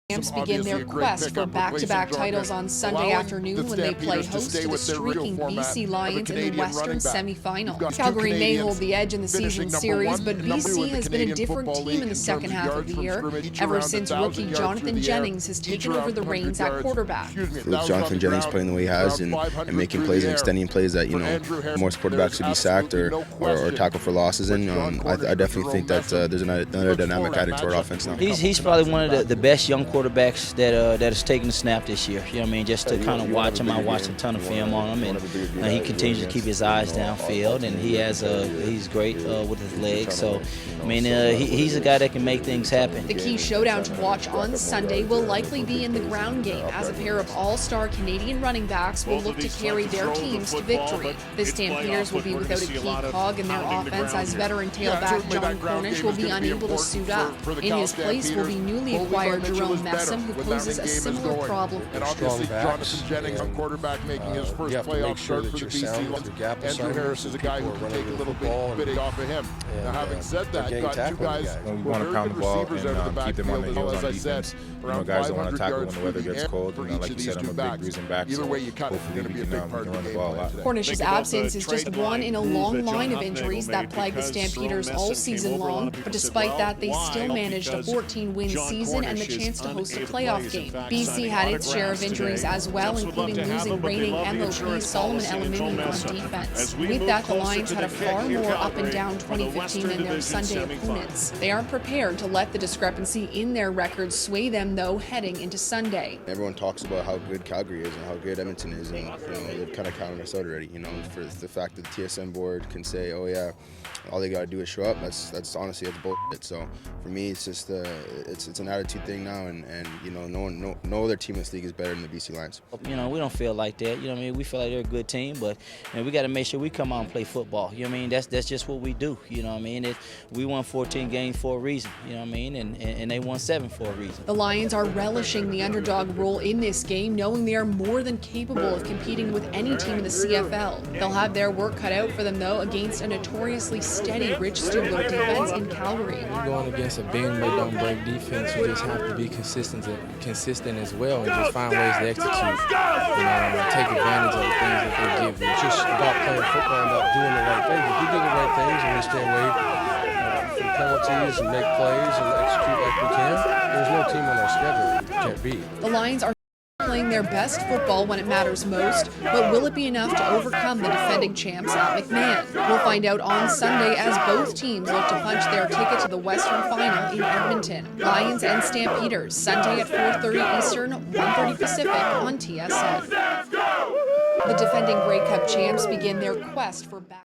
Champs begin their quest for back-to-back titles on Sunday afternoon when they play host to the streaking BC Lions in the Western semi-final. Calgary may hold the edge in the season series, but BC has been a different team in the second half of the year, ever since rookie Jonathan Jennings has taken over the reins at quarterback. With Jonathan Jennings playing the way he has and making plays and extending plays that, most quarterbacks would be sacked or tackle for losses in, I definitely think that there's another dynamic added to our offense now. He's probably one of the best young quarterbacks that has taken the snap this year. just to kind of watch him. I watched a ton of film on him, and he continues to keep his eyes downfield, and he's great with his legs. So, he's a guy that can make things happen. The key showdown to watch on Sunday will likely be in the ground game, as a pair of all-star Canadian running backs will look to carry their teams to victory. The Stampeders will be without a key cog in their offense, as veteran tailback John Cornish will be unable to suit up. In his place will be newly acquired Jerome Messam, who poses a similar problem. And obviously Jonathan Jennings on quarterback making his first playoff start for the BC Lions. Andrew Harris is a guy who can take a little bit off of him. Now, having said that, you've got two guys we want to pound the ball and keep them on the heels on defense. Guys that want to tackle when the weather gets cold. Like you said, I'm a big bruising back, so hopefully we can run the ball a lot. Cornish's absence is just one in a long line of injuries that plagued the Stampeders all season long, but despite that, they still managed a 14-win season and the chance to host a playoff game. BC had its share of injuries as well, including losing reigning MOP Solomon Elimini on defense. With that, the Lions had a far more up-and-down 2015 than their Sunday opponents. They aren't prepared to let the discrepancy in their records sway them, though, heading into Sunday. Everyone talks about how good Calgary is and how good Edmonton is, and they've kind of counted us out already. For the fact that the TSN board can say, "Oh yeah, all they got to do is show up," that's honestly bullshit. So for me, it's just it's an attitude thing now, and no other team in this league is better than the BC Lions. We don't feel like that. We feel like they're a good team, but we got to make sure we come out and play football. That's just what we do. We won 14 games for a reason. And they won 7 for a reason. The Lions are relishing the underdog role in this game, knowing they are more than capable of competing with any team in the CFL. They'll have their work cut out for them, though, against a notoriously steady Rich Stugler defense in Calgary. You're going against a bend but don't break defense. You just have to be consistent as well, and just find ways to execute. Take advantage of the things that they give you. It's just about playing football and about doing the right things. If you do the right things and we stay away from penalties and make plays and execute like we can, there's no team on our schedule we can't beat. The Lions are playing their best football when it matters most, but will it be enough to overcome the defending champs at McMahon? We'll find out on Sunday as both teams look to punch their ticket to the Western Final in Edmonton. Lions and Stampeders, Sunday at 4:30 Eastern, 1:30 Pacific on TSN. The defending Grey Cup champs begin their quest for back.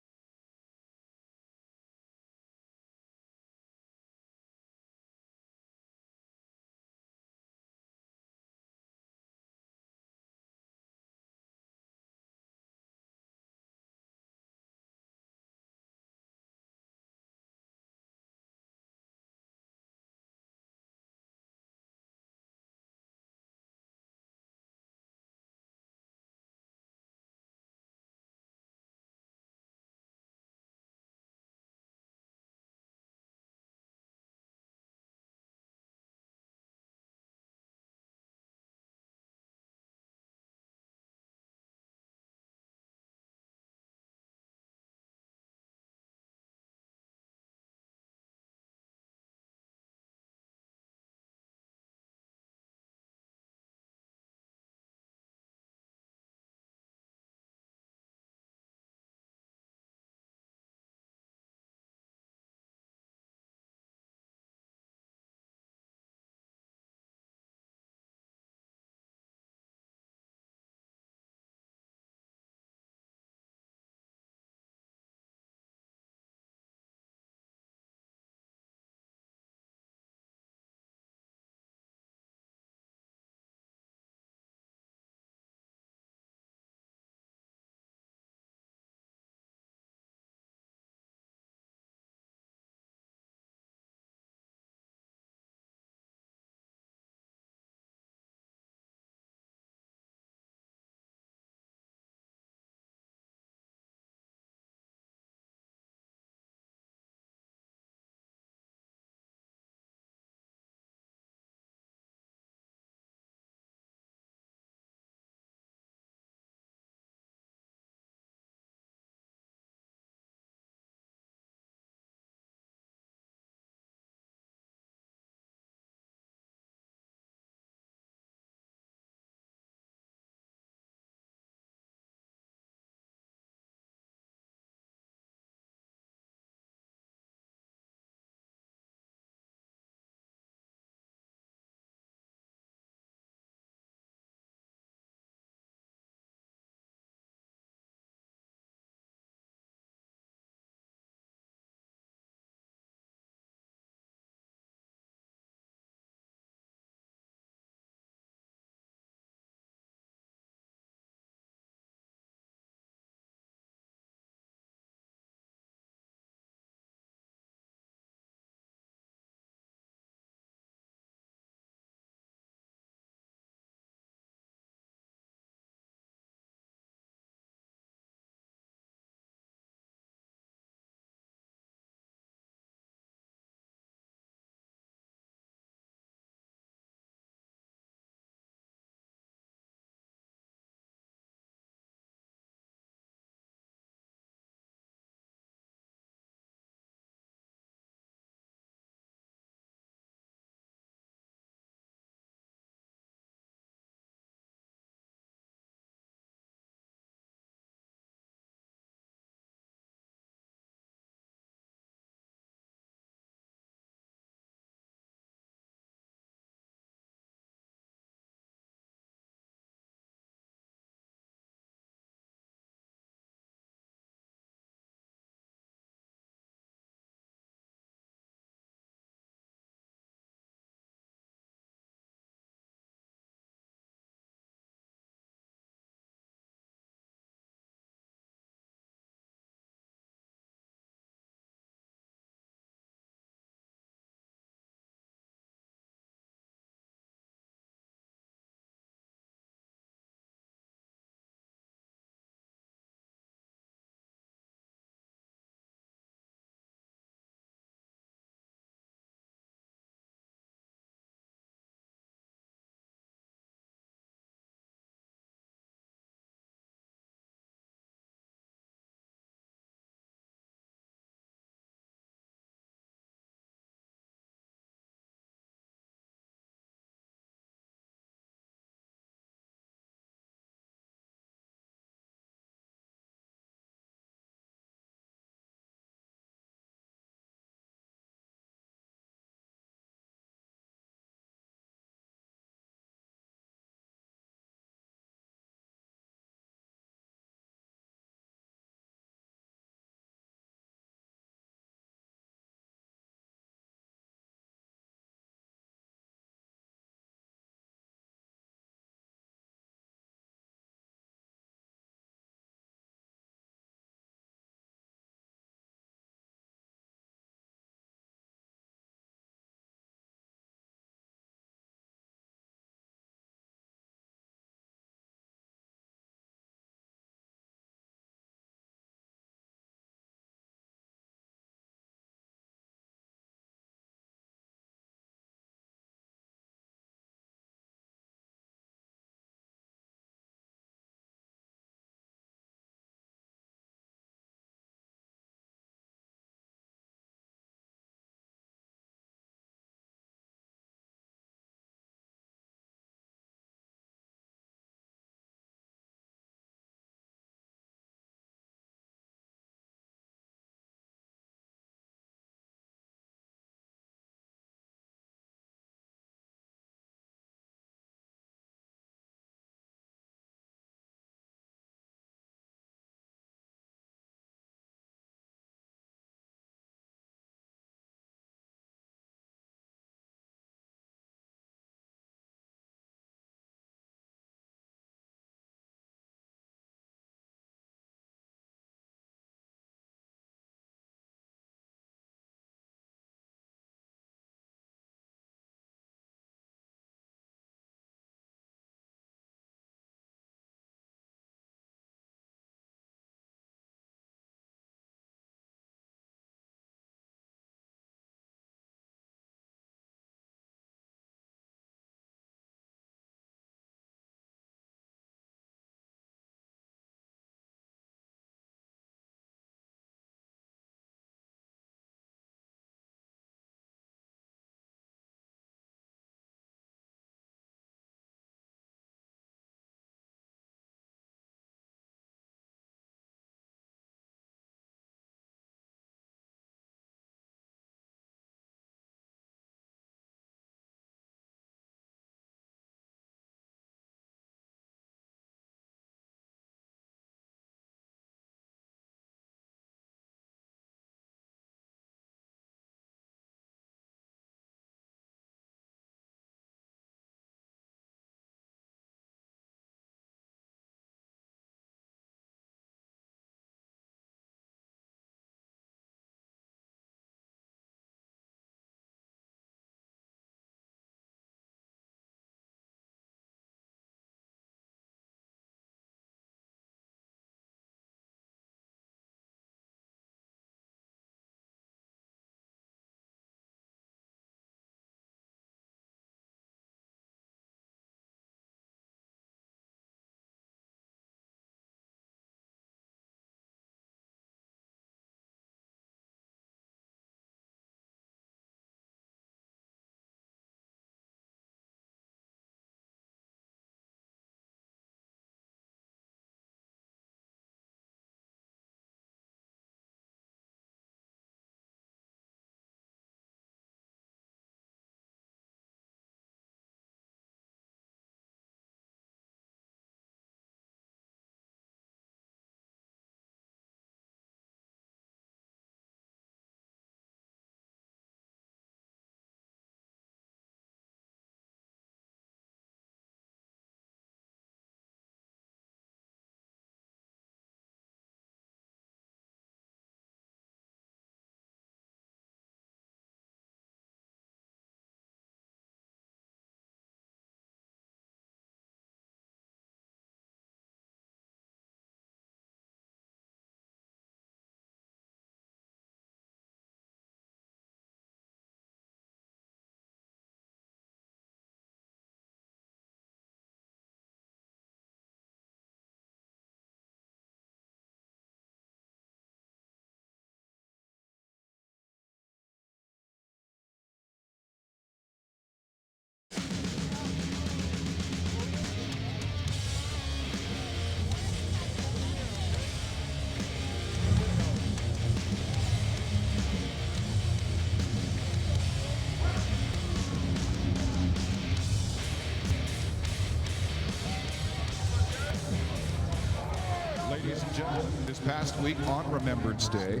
gentlemen, this past week on Remembrance Day,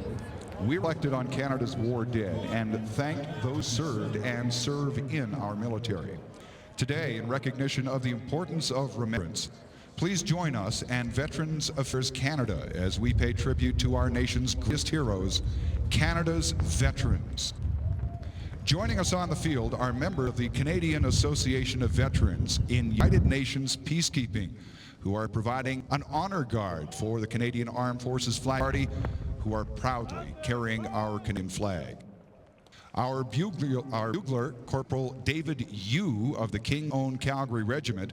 we reflected on Canada's war dead and thanked those served and serve in our military. Today, in recognition of the importance of remembrance, please join us and Veterans Affairs Canada as we pay tribute to our nation's greatest heroes, Canada's veterans. Joining us on the field are members of the Canadian Association of Veterans in United Nations Peacekeeping, who are providing an honor guard for the Canadian Armed Forces Flag Party, who are proudly carrying our Canadian flag. Our bugler, Corporal David Yu of the King-owned Calgary Regiment,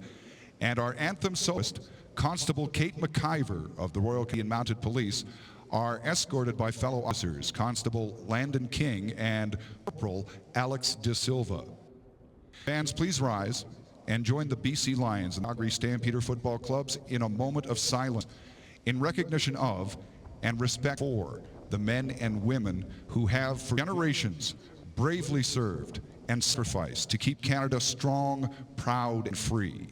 and our anthem soloist, Constable Kate McIver of the Royal Canadian Mounted Police, are escorted by fellow officers, Constable Landon King and Corporal Alex De Silva. Fans, please rise and join the BC Lions and Calgary Stampeder football clubs in a moment of silence in recognition of and respect for the men and women who have for generations bravely served and sacrificed to keep Canada strong, proud, and free.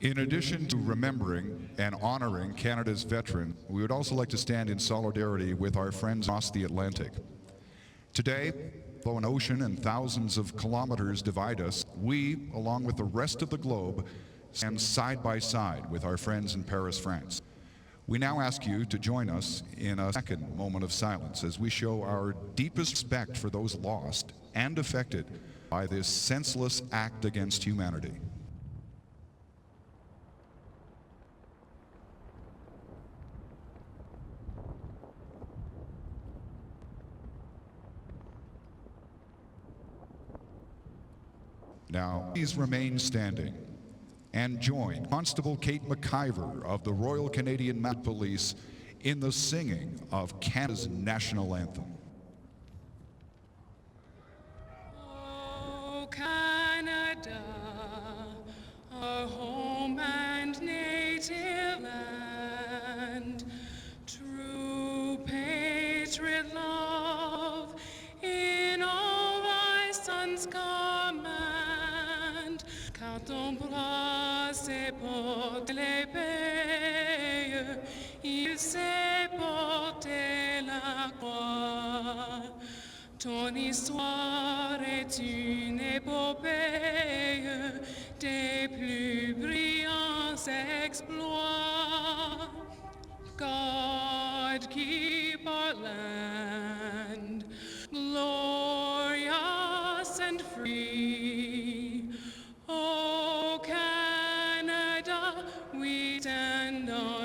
In addition to remembering and honoring Canada's veterans, we would also like to stand in solidarity with our friends across the Atlantic. Today, though an ocean and thousands of kilometers divide us, we, along with the rest of the globe, stand side by side with our friends in Paris, France. We now ask you to join us in a second moment of silence as we show our deepest respect for those lost and affected by this senseless act against humanity. Now, please remain standing and join Constable Kate McIver of the Royal Canadian Mounted Police in the singing of Canada's national anthem. Oh, Canada, our home and native land, true patriot love in all thy sons' command. Quand ton bras s'est porté l'épée, il s'est porté la croix. Ton histoire est une épopée des plus brillants exploits. God keep our land glorious and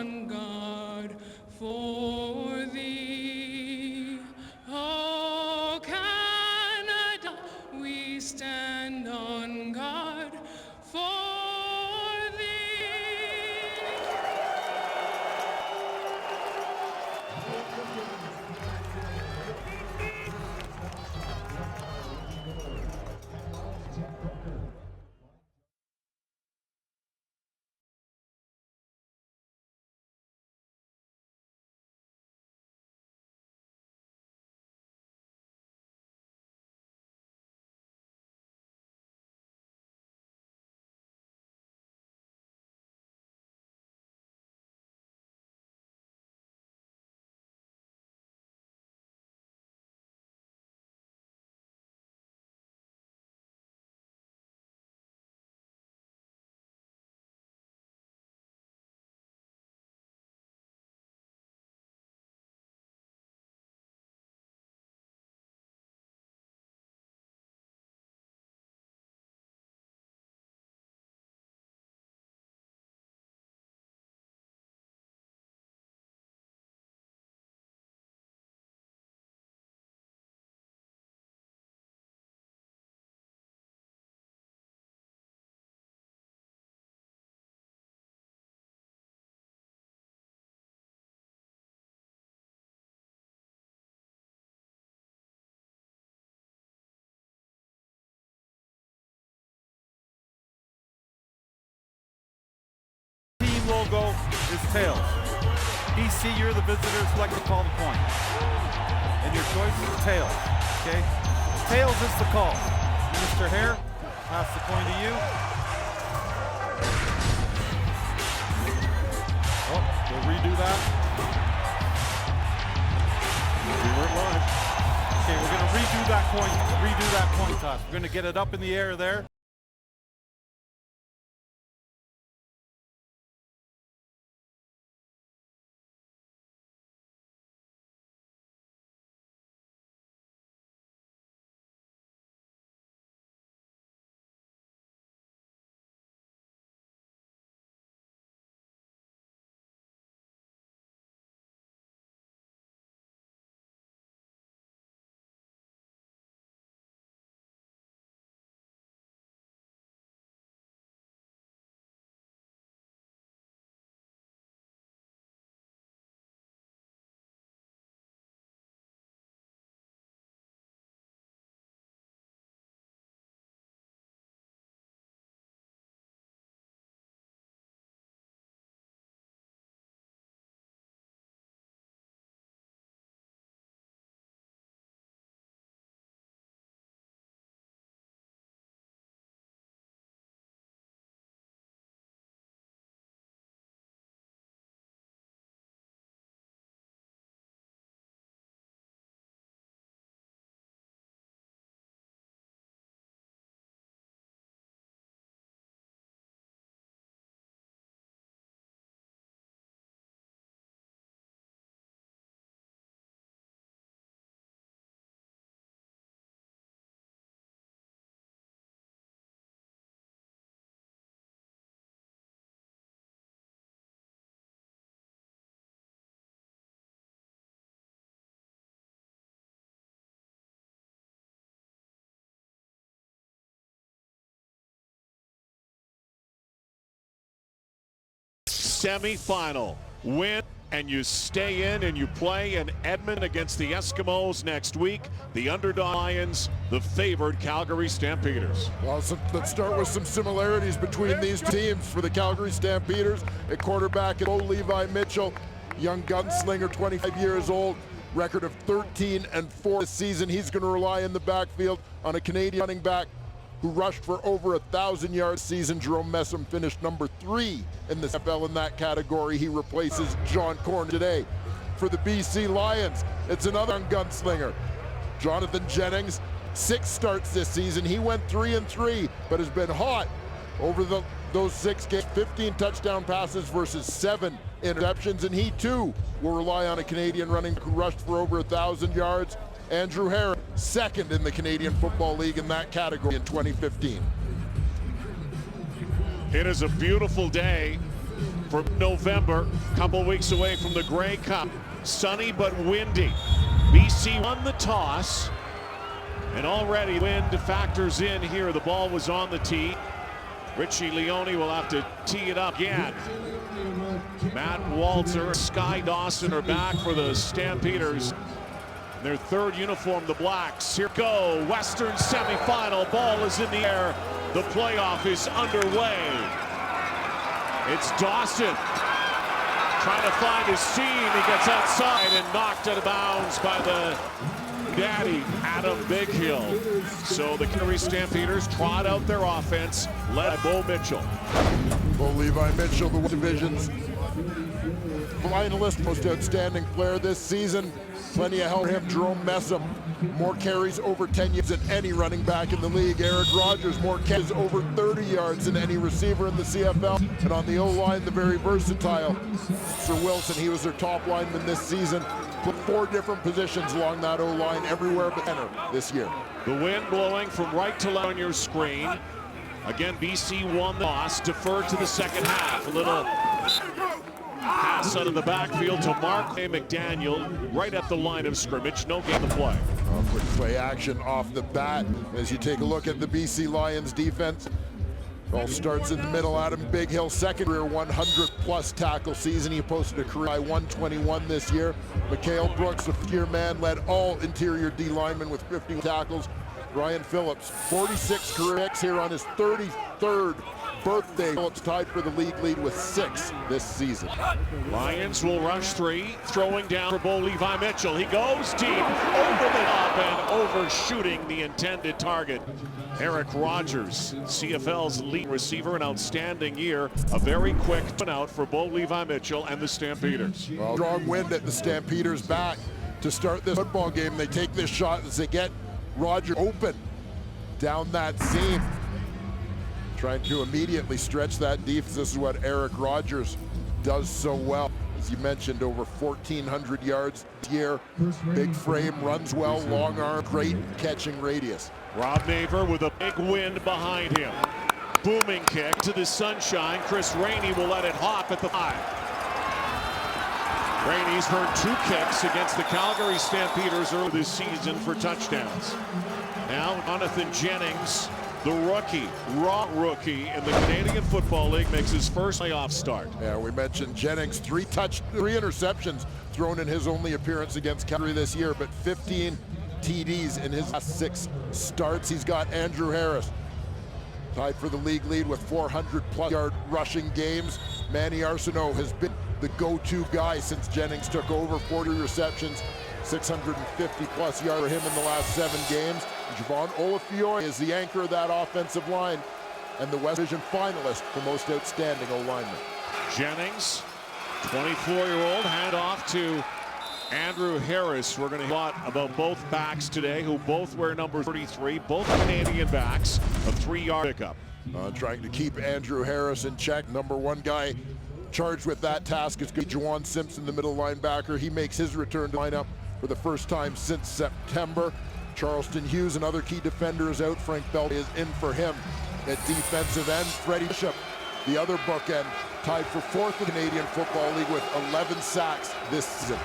on guard for thee. Oh, Canada, we stand on guard for thee. Logo is tails. BC, you're the visitors, like to call the coin. And your choice is tails, okay? Tails is the call. Mr. Hare, pass the coin to you. Oh, we'll redo that. We weren't live. Okay, we're gonna redo that coin toss. We're gonna get it up in the air there. Semi-final win, and you stay in and you play in Edmonton against the Eskimos next week. The underdog Lions, the favored Calgary Stampeders. Well, let's start with some similarities between these teams. For the Calgary Stampeders, at quarterback Bo Levi Mitchell, young gunslinger, 25 years old, record of 13-4 this season. He's going to rely in the backfield on a Canadian running back who rushed for over 1,000 yards season. Jerome Messam finished number 3 in the NFL in that category. He replaces John Corn today. For the BC Lions, it's another gunslinger, Jonathan Jennings. 6 starts this season. He went 3-3, but has been hot over those 6 games. 15 touchdown passes versus 7 interceptions, and he too will rely on a Canadian running who rushed for over 1,000 yards. Andrew Harris, second in the Canadian Football League in that category in 2015. It is a beautiful day for November, couple weeks away from the Grey Cup. Sunny but windy. BC won the toss, and already wind factors in here. The ball was on the tee. Richie Leone will have to tee it up again. Matt Walter, Sky Dawson are back for the Stampeders. Their third uniform, the Blacks. Here go, Western semifinal. Ball is in the air. The playoff is underway. It's Dawson trying to find his seam. He gets outside and knocked out of bounds by the daddy, Adam Bighill. So the Calgary Stampeders trot out their offense, led by Bo Mitchell. Bo Levi Mitchell, the division's finalist, most outstanding player this season. Plenty of help for him. Jerome Messam, more carries over 10 yards than any running back in the league. Eric Rogers, more carries over 30 yards than any receiver in the CFL. And on the O-line, the very versatile Sir Wilson. He was their top lineman this season. Put 4 different positions along that O-line, everywhere but center this year. The wind blowing from right to left on your screen. Again, BC won the toss, deferred to the second half. A little pass out of the backfield to Mark McDaniel right at the line of scrimmage. No game to play. Quick play action off the bat as you take a look at the BC Lions defense. All starts in the middle. Adam Bighill, second career 100-plus tackle season. He posted a career high 121 this year. Mikhail Brooks, the fifth-year man, led all interior D linemen with 50 tackles. Ryan Phillips, 46 career picks here on his 33rd birthday. Phillips tied for the league lead with 6 this season. Lions will rush 3, throwing down for Bo Levi Mitchell. He goes deep, over the top and overshooting the intended target. Eric Rogers, CFL's lead receiver, an outstanding year. A very quick out for Bo Levi Mitchell and the Stampeders. Well, strong wind at the Stampeders back to start this football game. They take this shot as they get Roger open down that seam. Trying to immediately stretch that defense. This is what Eric Rogers does so well. As you mentioned, over 1,400 yards this year. Big frame, runs well, long arm, great catching radius. Rob Naver with a big wind behind him. Booming kick to the sunshine. Chris Rainey will let it hop at the 5. Rainey's earned 2 kicks against the Calgary Stampeders earlier this season for touchdowns. Now Jonathan Jennings, the raw rookie in the Canadian Football League, makes his first playoff start. Yeah, we mentioned Jennings, 3 interceptions thrown in his only appearance against Calgary this year, but 15 TDs in his last 6 starts. He's got Andrew Harris, tied for the league lead with 400-plus yard rushing games. Manny Arsenault has been the go-to guy since Jennings took over. 40 receptions, 650-plus yards for him in the last 7 games. Javon Olafiore is the anchor of that offensive line and the West Division finalist for most outstanding O-lineman. Jennings, 24-year-old, hand off to Andrew Harris. We're going to talk about both backs today, who both wear number 33, both Canadian backs, a 3-yard pickup. Trying to keep Andrew Harris in check. Number 1 guy charged with that task is Juwan Simpson, the middle linebacker. He makes his return to lineup for the first time since September. Charleston Hughes, another key defender, is out. Frank Bell is in for him at defensive end. Freddie Bishop, the other bookend, tied for 4th in the Canadian Football League with 11 sacks this season.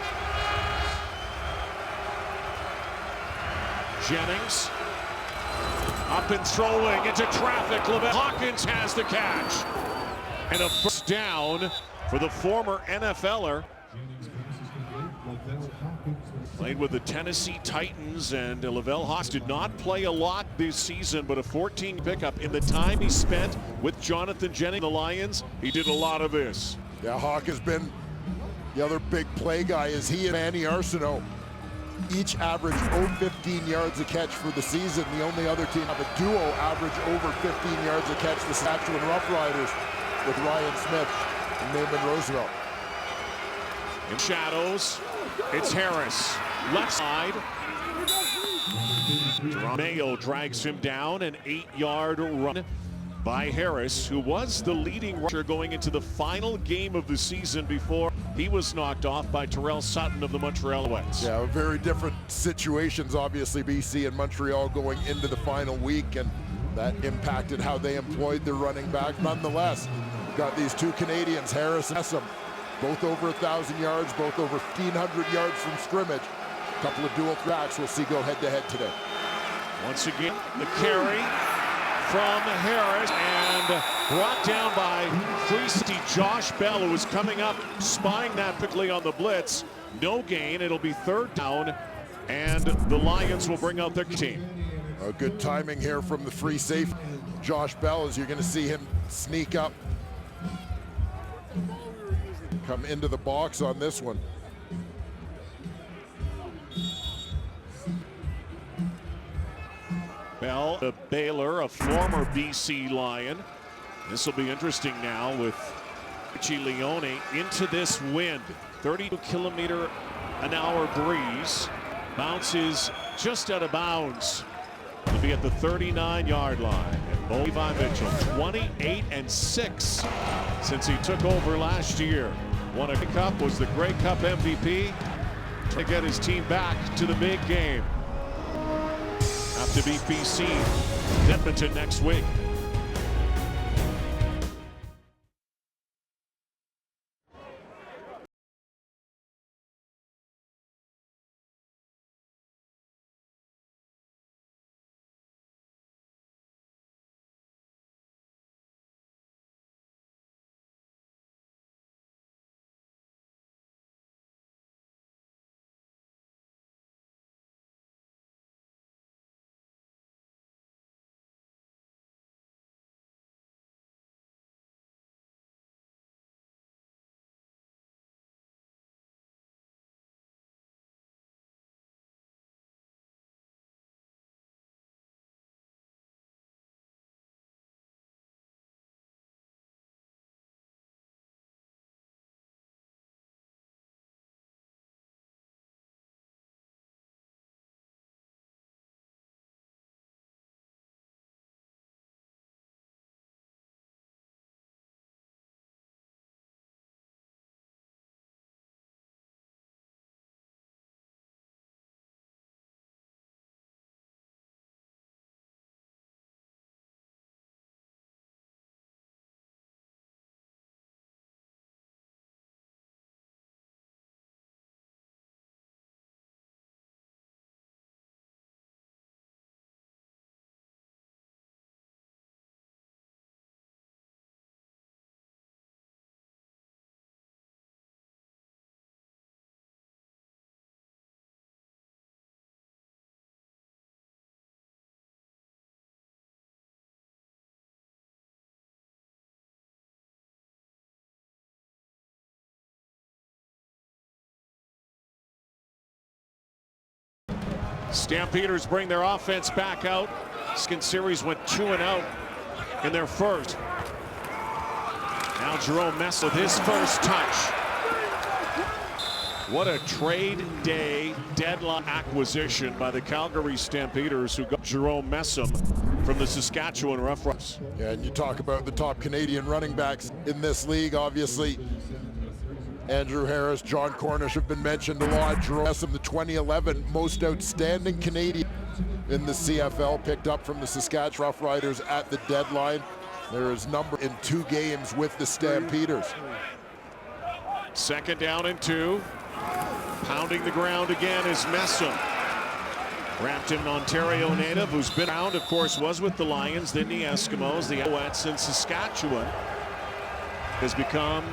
Jennings up and throwing into traffic. Levette Hawkins has the catch. And a first down for the former NFLer. Played with the Tennessee Titans, and Lavelle Hawkins did not play a lot this season, but a 14 pickup. In the time he spent with Jonathan Jennings, the Lions, he did a lot of this. Yeah, Hawk has been the other big play guy. Is he and Manny Arsenault each average over 15 yards a catch for the season. The only other team have a duo average over 15 yards a catch, the Saskatchewan Roughriders, with Ryan Smith and Naaman Roosevelt. In shadows, it's Harris, left side. Mayo drags him down, an 8-yard run by Harris, who was the leading rusher going into the final game of the season before he was knocked off by Terrell Sutton of the Montreal Alouettes. Yeah, very different situations, obviously, BC and Montreal going into the final week, and that impacted how they employed their running back. Nonetheless, Got these two Canadians, Harris and Messam, both over 1,000 yards, both over 1,500 yards from scrimmage. A couple of dual tracks we'll see go head-to-head today. Once again, the carry from Harris and brought down by free safety Josh Bell, who was coming up, spying that quickly on the blitz. No gain. It'll be third down, and the Lions will bring out their team. Good timing here from the free safety Josh Bell, as you're going to see him sneak up, come into the box on this one. Bell, the Baylor, a former BC Lion. This will be interesting now with Richie Leone into this wind. 32-kilometer-an-hour breeze. Bounces just out of bounds. He'll be at the 39-yard line. And Bo Levi Mitchell, 28-6 since he took over last year. Won a cup, was the Grey Cup MVP to get his team back to the big game. Have to beat BC, Edmonton next week. Stampeders bring their offense back out. Second series went 2-0 in their first. Now Jerome Messam with his first touch. What a trade day deadline acquisition by the Calgary Stampeders, who got Jerome Messam from the Saskatchewan Roughriders. Yeah, and you talk about the top Canadian running backs in this league, obviously. Andrew Harris, John Cornish have been mentioned a lot. Jerome Messam, the 2011 most outstanding Canadian in the CFL, picked up from the Saskatchewan Roughriders at the deadline. There is number in 2 games with the Stampeders. Second down and 2. Pounding the ground again is Messam. Brampton, Ontario native, who's been around, of course, was with the Lions, then the Eskimos, the Alouettes in Saskatchewan. Has become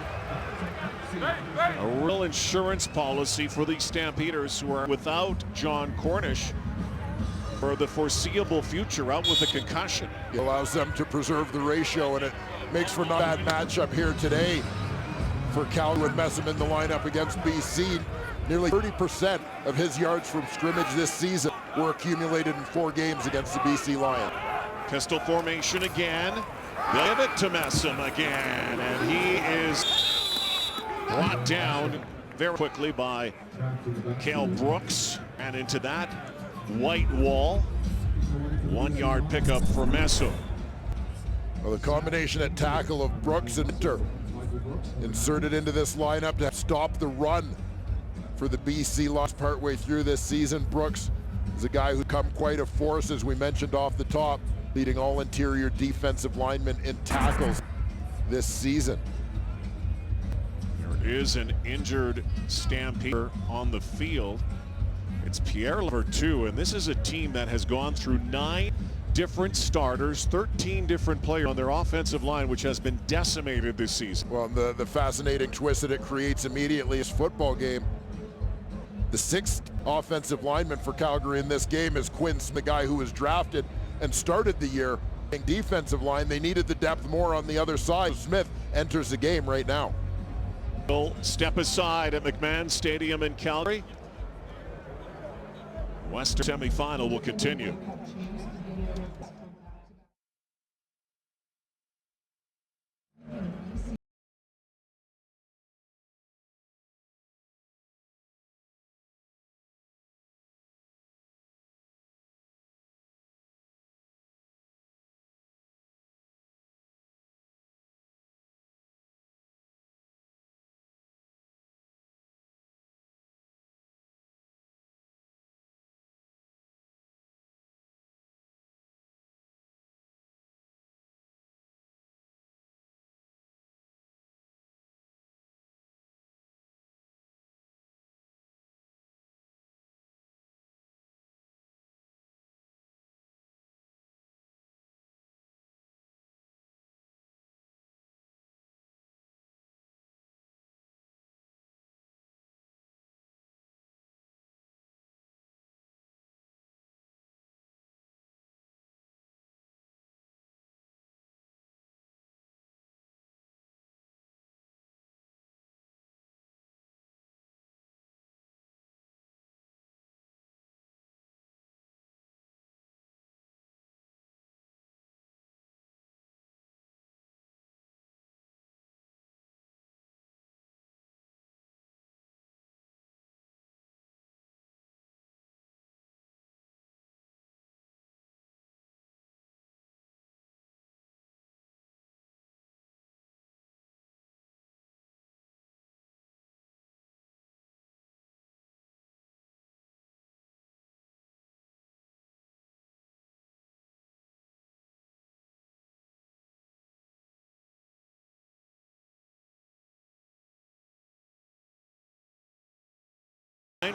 a real insurance policy for the Stampeders, who are without John Cornish for the foreseeable future, out with a concussion. It allows them to preserve the ratio, and it makes for not a bad matchup here today for Calgary with Messam in the lineup against BC. Nearly 30% of his yards from scrimmage this season were accumulated in 4 games against the BC Lions. Pistol formation again. They'll give it to Messam again, and he is brought down very quickly by Cale Brooks, and into that white wall. 1 yard pickup for Messam. Well, the combination at tackle of Brooks and Inter inserted into this lineup to stop the run for the BC Lions partway through this season. Brooks is a guy who come quite a force, as we mentioned off the top, leading all interior defensive linemen in tackles this season. There is an injured Stampeder on the field. It's Pierre Levertu, and this is a team that has gone through 9 different starters, 13 different players on their offensive line, which has been decimated this season. Well, the fascinating twist that it creates immediately is football game. The 6th offensive lineman for Calgary in this game is Quinn Smith, the guy who was drafted and started the year. Defensive line, they needed the depth more on the other side. Smith enters the game right now. We'll step aside at McMahon Stadium in Calgary. Western semifinal will continue.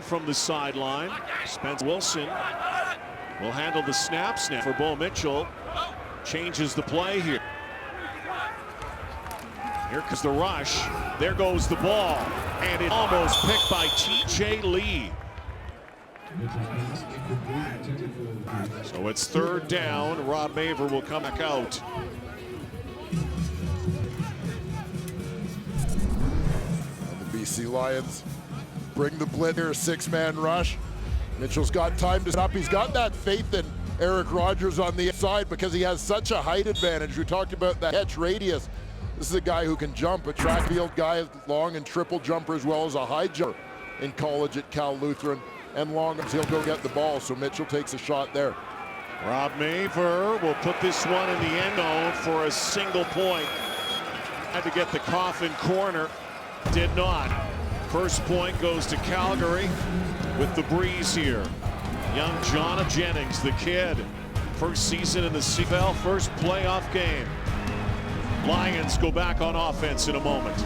From the sideline, Spence Wilson will handle the snap for Bo Mitchell. Changes the play here. Here comes the rush. There goes the ball. And it almost picked by TJ Lee. So it's 3rd down. Rob Maver will come back out. And the BC Lions bring the blitz here, 6-man rush. Mitchell's got time to stop. He's got that faith in Eric Rogers on the side because he has such a height advantage. We talked about the catch radius. This is a guy who can jump, a track field guy, long and triple jumper as well as a high jumper in college at Cal Lutheran. And long as he'll go get the ball, so Mitchell takes a shot there. Rob Maver will put this one in the end zone for a single point. Had to get the coffin corner, did not. First point goes to Calgary with the breeze here. Young Jennings, the kid. First season in the CFL, first playoff game. Lions go back on offense in a moment.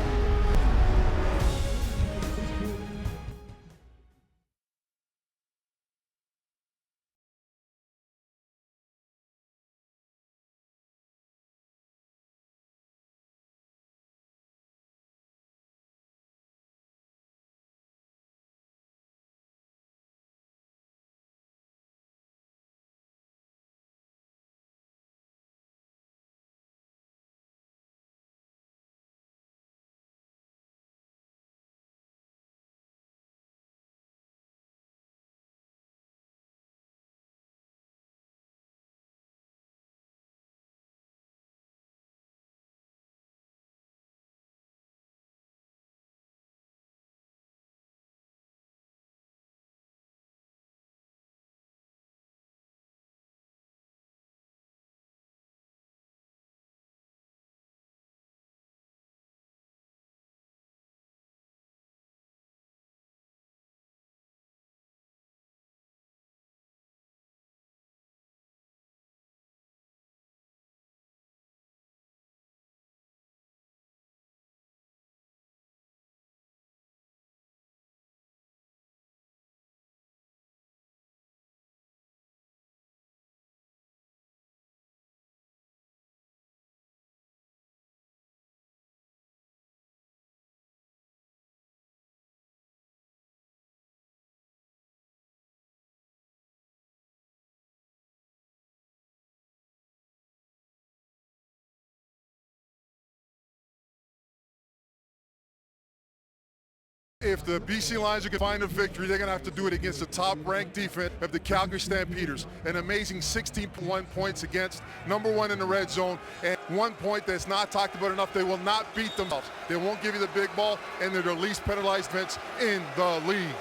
if the BC Lions are going to find a victory, they're going to have to do it against the top-ranked defense of the Calgary Stampeders. An amazing 16.1 points against, #1 in the red zone, and 1 point that's not talked about enough. They will not beat themselves. They won't give you the big ball, and they're the least penalized defense in the league.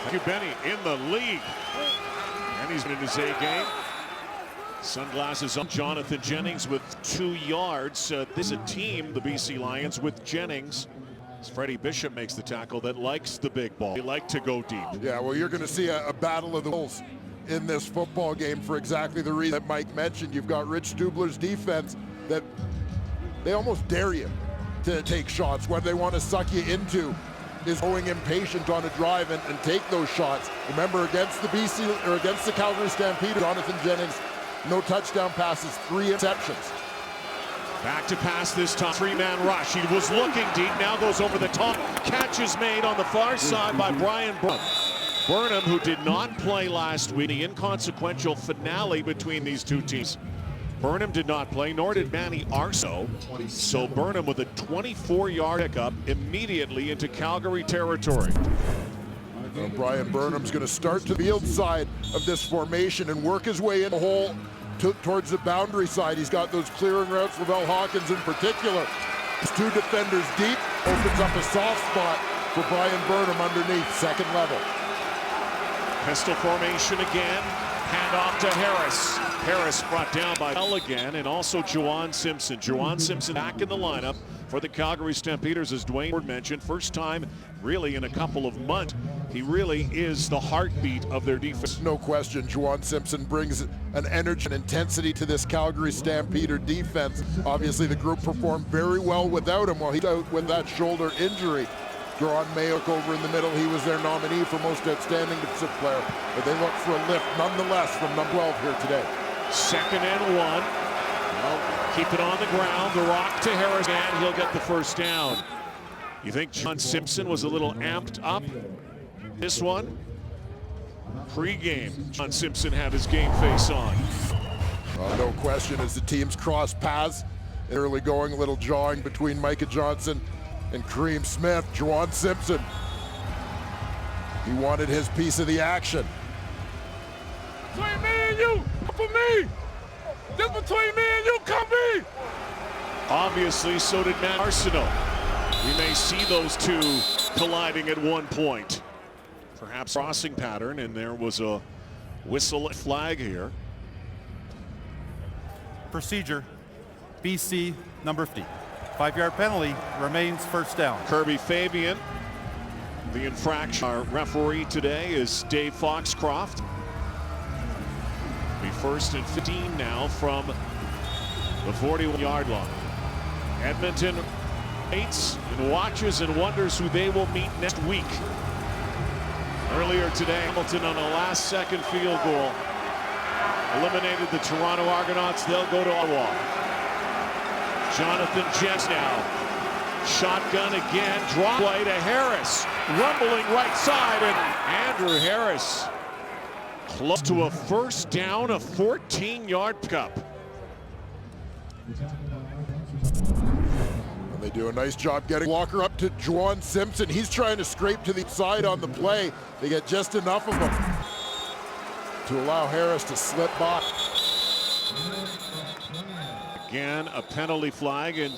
Thank you, Benny, in the league. And he's in his A game. Sunglasses on. Jonathan Jennings with 2 yards. This is a team, the BC Lions, with Jennings. Freddie Bishop makes the tackle that likes the big ball. They like to go deep. Yeah, well, you're going to see a battle of the wills in this football game for exactly the reason that Mike mentioned. You've got Rich Stubler's defense that they almost dare you to take shots. What they want to suck you into is going impatient on a drive and take those shots. Remember, against the against the Calgary Stampede, Jonathan Jennings, no touchdown passes, 3 interceptions. Back to pass this time, 3-man rush. He was looking deep, now goes over the top. Catch is made on the far side by Brian Burnham. Burnham, who did not play last week, the inconsequential finale between these two teams. Burnham did not play, nor did Manny Arso. So Burnham with a 24-yard pickup immediately into Calgary territory. Brian Burnham's going to start to the field side of this formation and work his way in the hole towards the boundary side. He's got those clearing routes. Lavelle Hawkins in particular. His 2 defenders deep, opens up a soft spot for Brian Burnham underneath, second level. Pistol formation again. Hand off to Harris. Harris brought down by Bell again, and also Juwan Simpson. Juwan Simpson back in the lineup for the Calgary Stampeders, as Dwayne Ward mentioned. First time really in a couple of months. He really is the heartbeat of their defense. No question, Juwan Simpson brings an energy and intensity to this Calgary Stampeder defense. Obviously, the group performed very well without him while he's out with that shoulder injury. Deron Mayok over in the middle, he was their nominee for most outstanding defensive player, but they look for a lift nonetheless from number 12 here today. 2nd and 1. Well, keep it on the ground. The rock to Harris, and he'll get the first down. You think John Simpson was a little amped up this one? Pre-game, John Simpson had his game face on. No question, as the teams cross paths, early going, a little jawing between Micah Johnson and Kareem Smith. Juwan Simpson, he wanted his piece of the action. Between me and you, for me. Just between me and you, come me. Obviously, so did Matt Arsenault. We may see those two colliding at one point. Perhaps crossing pattern, and there was a whistle flag here. Procedure, BC number 50. 5-yard penalty, remains first down. Kirby Fabian. The infraction. Our referee today is Dave Foxcroft. Be 1st and 15 now from the 41-yard line. Edmonton waits and watches and wonders who they will meet next week. Earlier today, Hamilton on a last-second field goal eliminated the Toronto Argonauts. They'll go to Ottawa. Jonathan Jennings now. Shotgun again. Drop play to Harris. Rumbling right side, and Andrew Harris close to a first down, a 14-yard pickup. They do a nice job getting Walker up to Juwan Simpson. He's trying to scrape to the side on the play. They get just enough of him to allow Harris to slip by. Again, a penalty flag and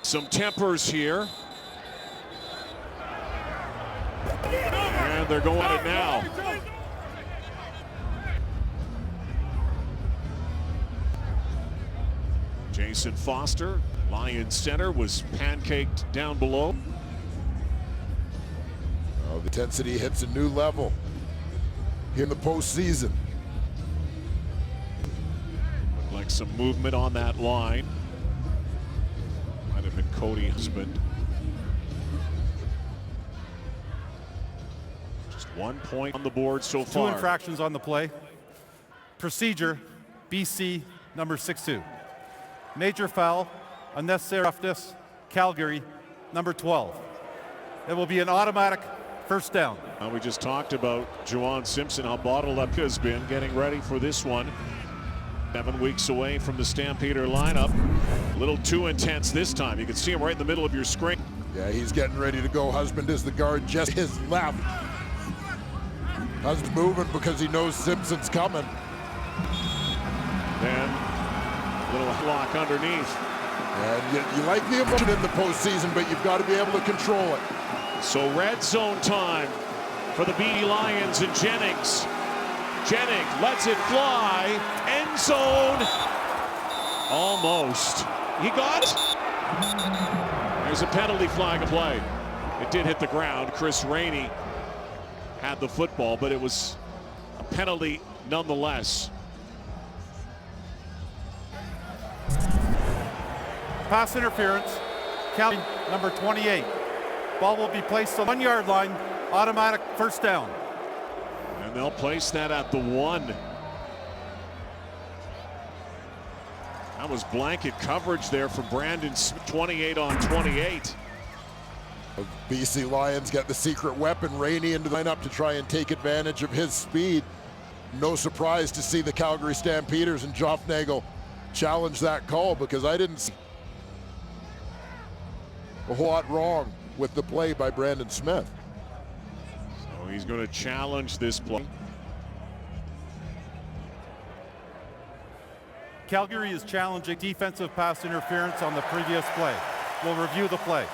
some tempers here. And they're going at it now. Jason Foster, Lions center, was pancaked down below. Oh, the intensity hits a new level here in the postseason. Like some movement on that line. Might have been Cody Husband. Just 1 point on the board so far. 2 infractions on the play. Procedure, BC number 62. Major foul, unnecessary roughness, Calgary, number 12. It will be an automatic first down. We just talked about Juwan Simpson, how bottled up he has been, getting ready for this one. 7 weeks away from the Stampeder lineup. A little too intense this time. You can see him right in the middle of your screen. Yeah, he's getting ready to go. Husband is the guard, just his left. Husband's moving because he knows Simpson's coming. Then, little block underneath. And you like the emotion in the postseason, but you've got to be able to control it. So red zone time for the BC Lions and Jennings. Jennings lets it fly. End zone. Almost. He got it. There's a penalty flag of play. It did hit the ground. Chris Rainey had the football, but it was a penalty nonetheless. Pass interference, Calgary number 28. Ball will be placed on the 1 yard line, automatic first down. And they'll place that at the 1. That was blanket coverage there for Brandon Smith, 28 on 28. BC Lions get the secret weapon, Rainey, into the lineup to try and take advantage of his speed. No surprise to see the Calgary Stampeders and Joffnagel challenge that call, because I didn't see a whole lot wrong with the play by Brandon Smith. So he's going to challenge this play. Calgary is challenging defensive pass interference on the previous play. We'll review the play.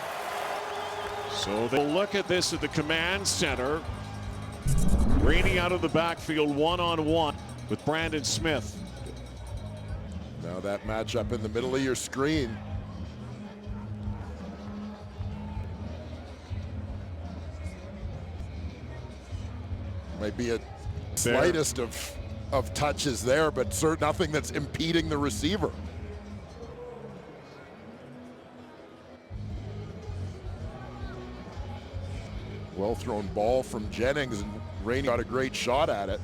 So they'll look at this at the command center. Rainey out of the backfield, one-on-one with Brandon Smith. Now that matchup in the middle of your screen. Might be a slightest of touches there, but nothing that's impeding the receiver. Well thrown ball from Jennings, and Rainey got a great shot at it.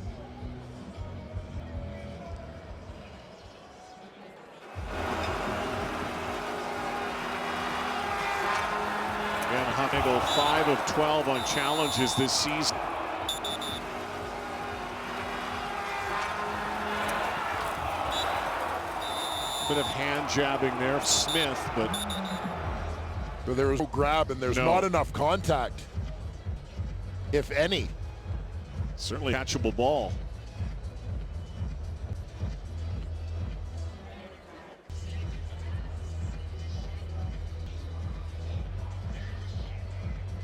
Again, Huffnagel 5 of 12 on challenges this season. Bit of hand jabbing there, Smith, but there was no grab, and there's not enough contact, if any. Certainly catchable ball.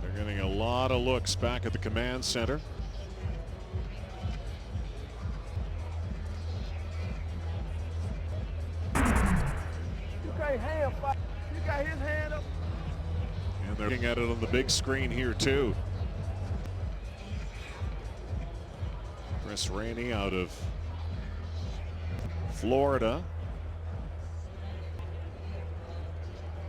They're getting a lot of looks back at the command center. You got his hand up. And they're looking at it on the big screen here too. Chris Rainey out of Florida.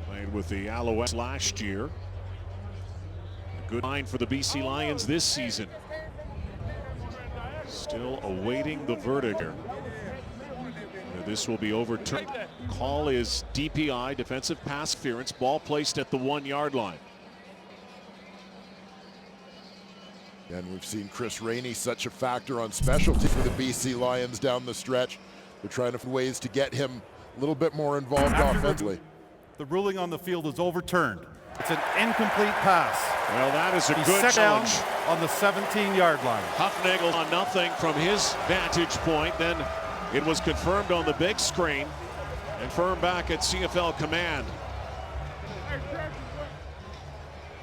Played with the Alouettes last year. A good line for the BC Lions this season. Still awaiting the verdict here. This will be overturned. Call is DPI, defensive pass interference. Ball placed at the 1 yard line. And we've seen Chris Rainey such a factor on specialty for the BC Lions down the stretch. They're trying to find ways to get him a little bit more involved offensively. The ruling on the field is overturned. It's an incomplete pass. Well, that is a good challenge. On the 17-yard line. Huffnagel on nothing from his vantage point. Then it was confirmed on the big screen. Confirmed back at CFL command.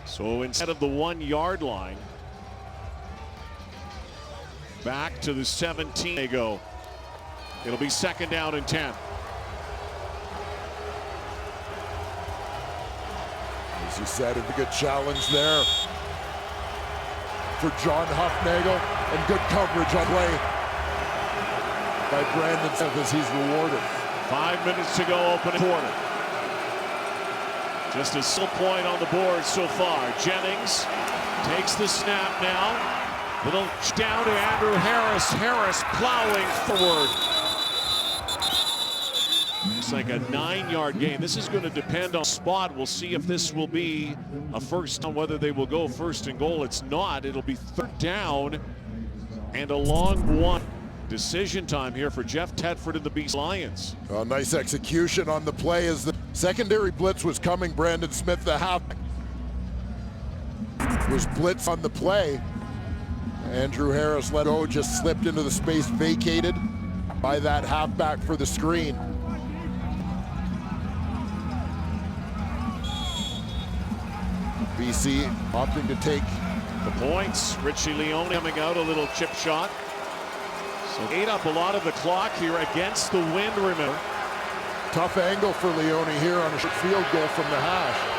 So instead of the 1 yard line, back to the 17 they go. It'll be 2nd down and 10. As you said, a good challenge there for John Huffnagel, and good coverage on play by Brandon Smith as he's rewarded. 5 minutes to go, opening quarter. Just a still point on the board so far. Jennings takes the snap now. Little down to Andrew Harris. Harris plowing forward. It's like a 9 yard gain. This is going to depend on spot. We'll see if this will be a first down, whether they will go 1st and goal. It's not. It'll be 3rd down and a long one. Decision time here for Jeff Tedford and the BC Lions. Well, nice execution on the play as the secondary blitz was coming. Brandon Smith, the halfback, was blitz on the play. Andrew Harris let go, just slipped into the space vacated by that halfback for the screen. BC opting to take the points. Richie Leone coming out, a little chip shot. So ate up a lot of the clock here against the wind, remember. Tough angle for Leone here on a field goal from the hash.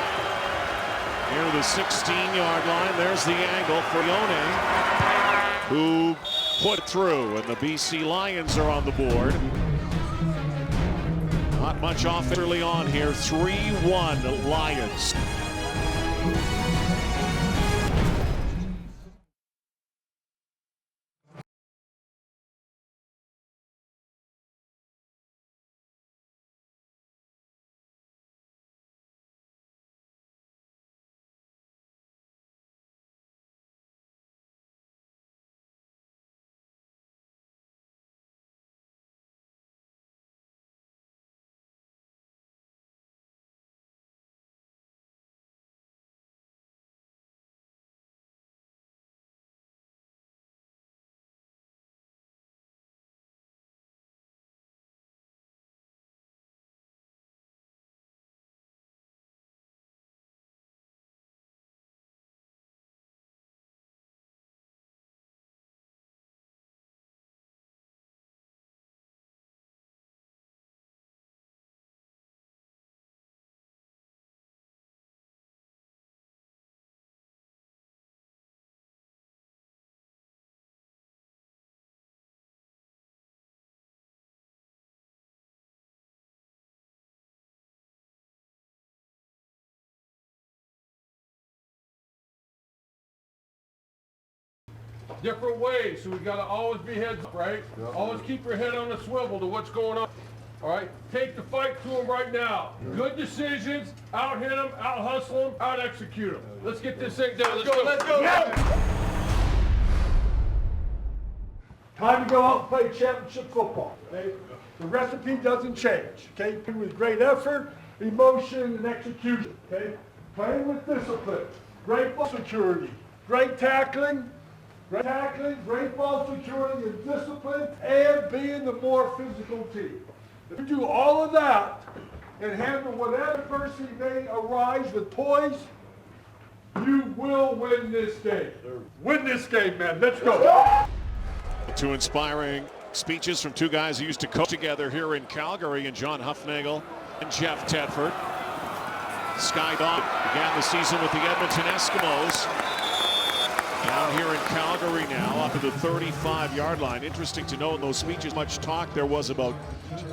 Near the 16-yard line, there's the angle for Leone, who put through, and the BC Lions are on the board. Not much off early on here, 3-1 Lions. Different ways, so we gotta always be heads up, right? Yep. Always keep your head on the swivel to what's going on. All right, take the fight to them right now. Yep. Good decisions, out hit them, out hustle them, out execute them. Let's get this thing done. Let's go. Let's go. Yeah. Time to go out and play championship football. Okay? The recipe doesn't change. Okay, with great effort, emotion, and execution. Okay, playing with discipline, great ball security, great tackling. Great ball security and discipline, and being the more physical team. If you do all of that and handle whatever adversity may arise with poise, you will win this game. Win this game, man. Let's go. Two inspiring speeches from two guys who used to coach together here in Calgary, and John Huffnagel and Jeff Tedford. Sky Dog began the season with the Edmonton Eskimos. Down here in Calgary now, up at the 35-yard line. Interesting to note in those speeches, much talk there was about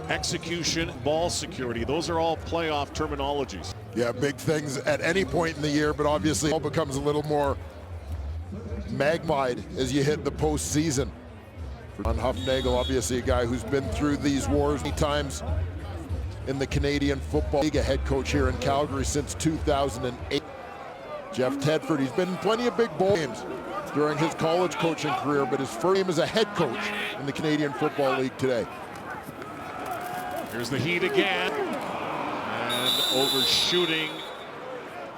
execution, ball security. Those are all playoff terminologies. Yeah, big things at any point in the year, but obviously it all becomes a little more magnified as you hit the postseason. John Huffnagel, obviously a guy who's been through these wars many times in the Canadian Football League, a head coach here in Calgary since 2008. Jeff Tedford, he's been in plenty of big bowl games during his college coaching career, but his first game as a head coach in the Canadian Football League today. Here's the heat again, and overshooting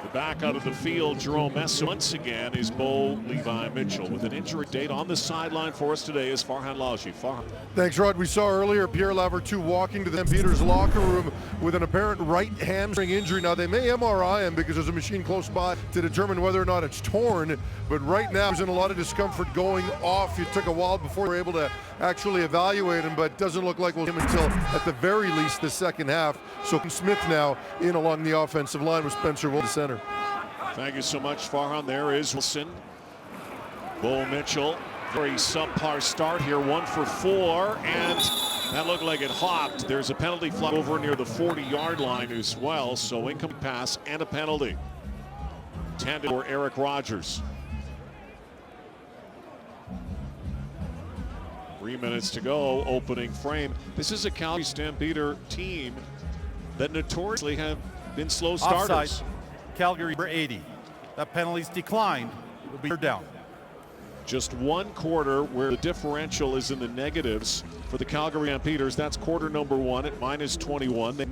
the back out of the field, Jerome Messam. Once again is Bo Levi Mitchell with an injury date. On the sideline for us today is Farhan Lalji. Farhan. Thanks, Rod. We saw earlier Pierre Lavertu walking to the Stampeders locker room with an apparent right hamstring injury. Now, they may MRI him because there's a machine close by to determine whether or not it's torn, but right now there's in a lot of discomfort going off. It took a while before we were able to actually evaluate him, but doesn't look like we'll see him until at the very least the second half. So Smith now in along the offensive line with Spencer Wolf, the center. Thank you so much, Farhan. There is Wilson. Bo Mitchell, very subpar start here, 1 for 4, and that looked like it hopped. There's a penalty flag over near the 40-yard line as well, so incoming pass and a penalty. Intended for Eric Rogers. 3 minutes to go, opening frame. This is a Calgary Stampeder team that notoriously have been slow starters. Offside. Calgary number 80. That penalty's declined. It'll be down. Just one quarter where the differential is in the negatives for the Calgary Stampeders. That's quarter number 1 at -21. They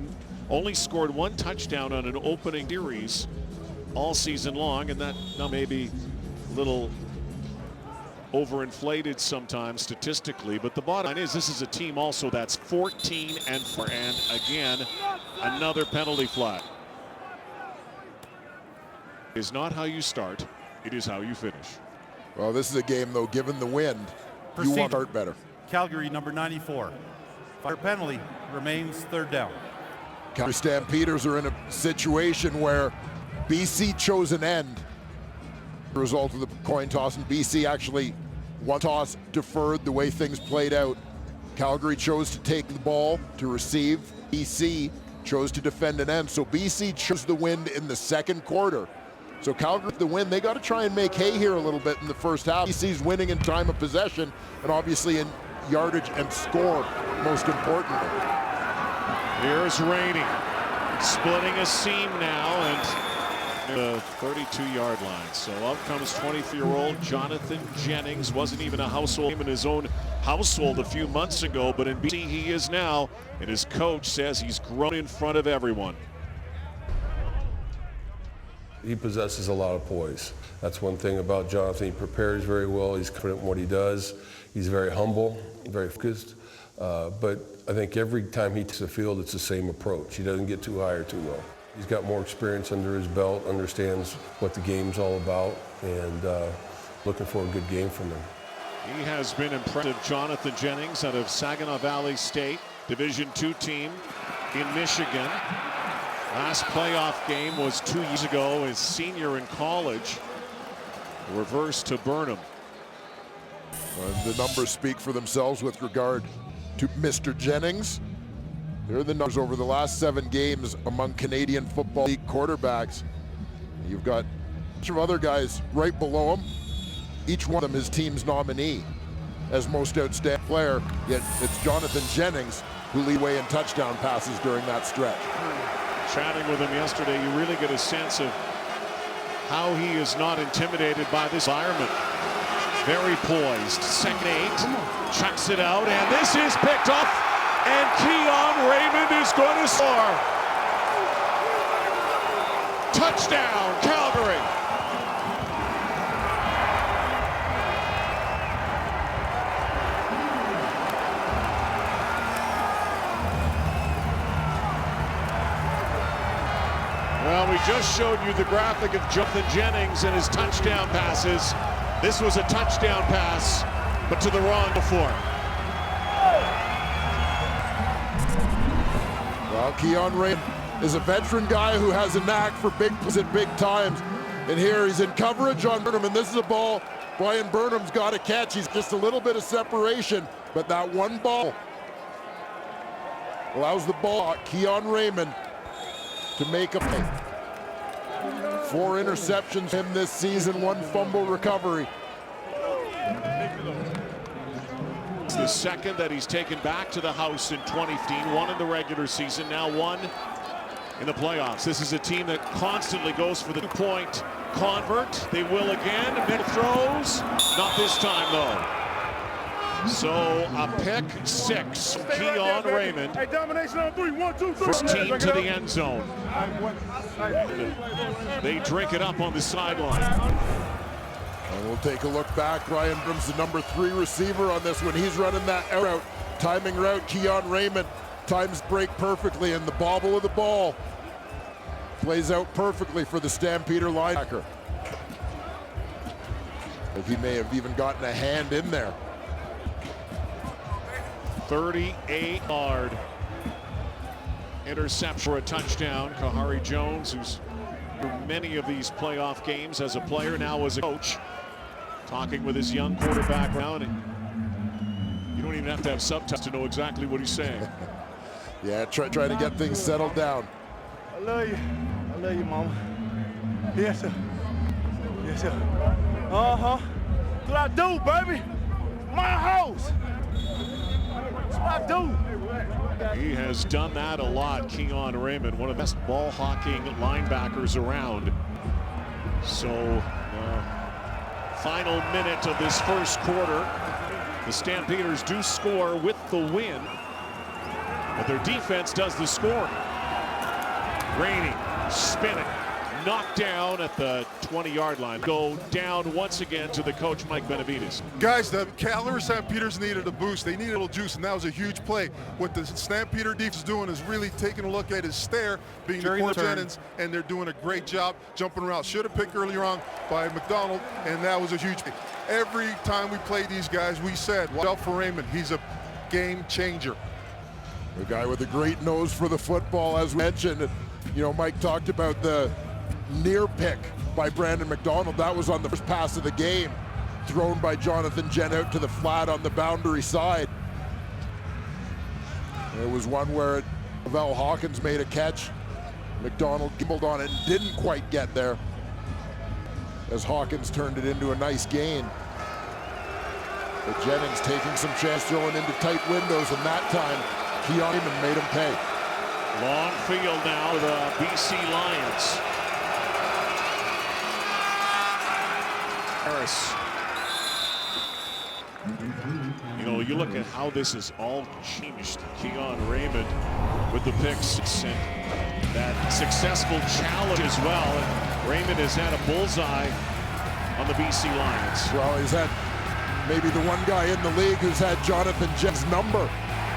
only scored 1 touchdown on an opening series all season long, and that now maybe little overinflated sometimes statistically, but the bottom line is this is a team also that's 14-4, and again, another penalty flag. It is not how you start, it is how you finish. Well, this is a game, though, given the wind, you want to start better. Calgary, number 94. Fire penalty remains third down. Calgary Stampeders are in a situation where BC chose an end. The result of the coin toss, and BC actually one toss deferred the way things played out. Calgary chose to take the ball to receive. BC chose to defend an end. So BC chose the win in the second quarter. So Calgary, the win, they got to try and make hay here a little bit in the first half. BC's winning in time of possession, and obviously in yardage and score, most importantly. Here's Rainey, splitting a seam now, and the 32-yard line. So up comes 23-year-old Jonathan Jennings. Wasn't even a household name in his own household a few months ago, but in BC he is now, and his coach says he's grown in front of everyone. He possesses a lot of poise. That's one thing about Jonathan. He prepares very well. He's confident in what he does. He's very humble, very focused. But I think every time he takes the field, it's the same approach. He doesn't get too high or too low. He's got more experience under his belt, understands what the game's all about, and looking for a good game from him. He has been impressive. Jonathan Jennings out of Saginaw Valley State, Division II team in Michigan. Last playoff game was 2 years ago, his senior in college. Reverse to Burnham. The numbers speak for themselves with regard to Mr. Jennings. Here are the numbers over the last 7 games among Canadian Football League quarterbacks. You've got a bunch of other guys right below him. Each one of them is team's nominee as most outstanding player, yet it's Jonathan Jennings who lead way in touchdown passes during that stretch. Chatting with him yesterday, you really get a sense of how he is not intimidated by this environment. Very poised. Second 8, chucks it out, and this is picked up, and Keon Raymond is going to score. Touchdown, Calgary. Well, we just showed you the graphic of Jonathan Jennings and his touchdown passes. This was a touchdown pass, but to the wrong before. Well, Keon Raymond is a veteran guy who has a knack for big plays at big times. And here he's in coverage on Burnham, and this is a ball Brian Burnham's got to catch. He's just a little bit of separation, but that one ball allows the ball, Keon Raymond, to make a play. 4 interceptions him this season, 1 fumble recovery. It's the second that he's taken back to the house in 2015, 1 in the regular season, now 1 in the playoffs. This is a team that constantly goes for the 2-point convert. They will again. Middle throws, not this time though. So a pick 6, Keon Raymond. Hey, domination on 3, 1, 2, 3. First team to the end zone. They drink it up on the sideline. And we'll take a look back. Brian Burnham's the number 3 receiver on this one. He's running that route, timing route. Keon Raymond times break perfectly, and the bobble of the ball plays out perfectly for the Stampeder linebacker. He may have even gotten a hand in there. 38-yard interception for a touchdown. Kahari Jones, who's in many of these playoff games as a player, now as a coach, talking with his young quarterback now, and you don't even have to have subtitles to know exactly what he's saying. Yeah, trying to get things settled down. I love you. I love you, Mama. Yes, sir. Yes, sir. Uh-huh. That's what I do, baby. My house. That's what I do. He has done that a lot, Keon Raymond, one of the best ball-hawking linebackers around. So, final minute of this first quarter. The Stampeders do score with the win, but their defense does the scoring. Rainey spinning, knocked down at the 20-yard line. Go down once again to the coach, Mike Benavides. Guys, the Calgary Stampeders needed a boost. They needed a little juice, and that was a huge play. What the Stampeder defense is doing is really taking a look at his stare, being the Jennings, and they're doing a great job jumping around. Should have picked earlier on by McDonald, and that was a huge play. Every time we play these guys, we said, watch out for Raymond. He's a game changer. The guy with a great nose for the football, as we mentioned. You know, Mike talked about the near pick by Brandon McDonald. That was on the first pass of the game, thrown by Jonathan Jen out to the flat on the boundary side. It was one where Val Hawkins made a catch. McDonald gimbled on it and didn't quite get there, as Hawkins turned it into a nice gain. But Jennings taking some chance, throwing into tight windows, and that time Keon Raymond made him pay. Long field now, the BC Lions. Harris. You know, you look at how this has all changed. Keon Raymond with the picks and that successful challenge as well. And Raymond has had a bullseye on the BC Lions. Well, he's had maybe the one guy in the league who's had Jonathan Jennings' number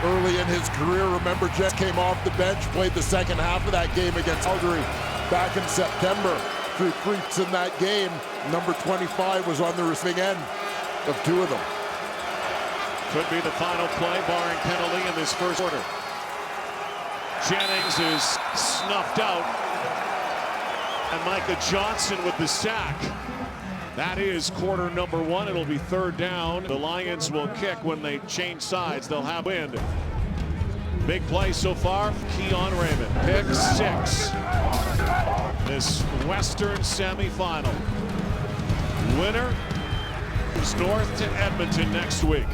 early in his career. Remember, Jennings came off the bench, played the second half of that game against Calgary back in September. Threw creeps in that game. Number 25 was on the receiving end of two of them. Could be the final play, barring penalty in this first quarter. Jennings is snuffed out. And Micah Johnson with the sack. That is quarter number one. It'll be third down. The Lions will kick when they change sides. They'll have wind. Big play so far. Keon Raymond. Pick six. This Western semifinal. Winner is north to Edmonton next week.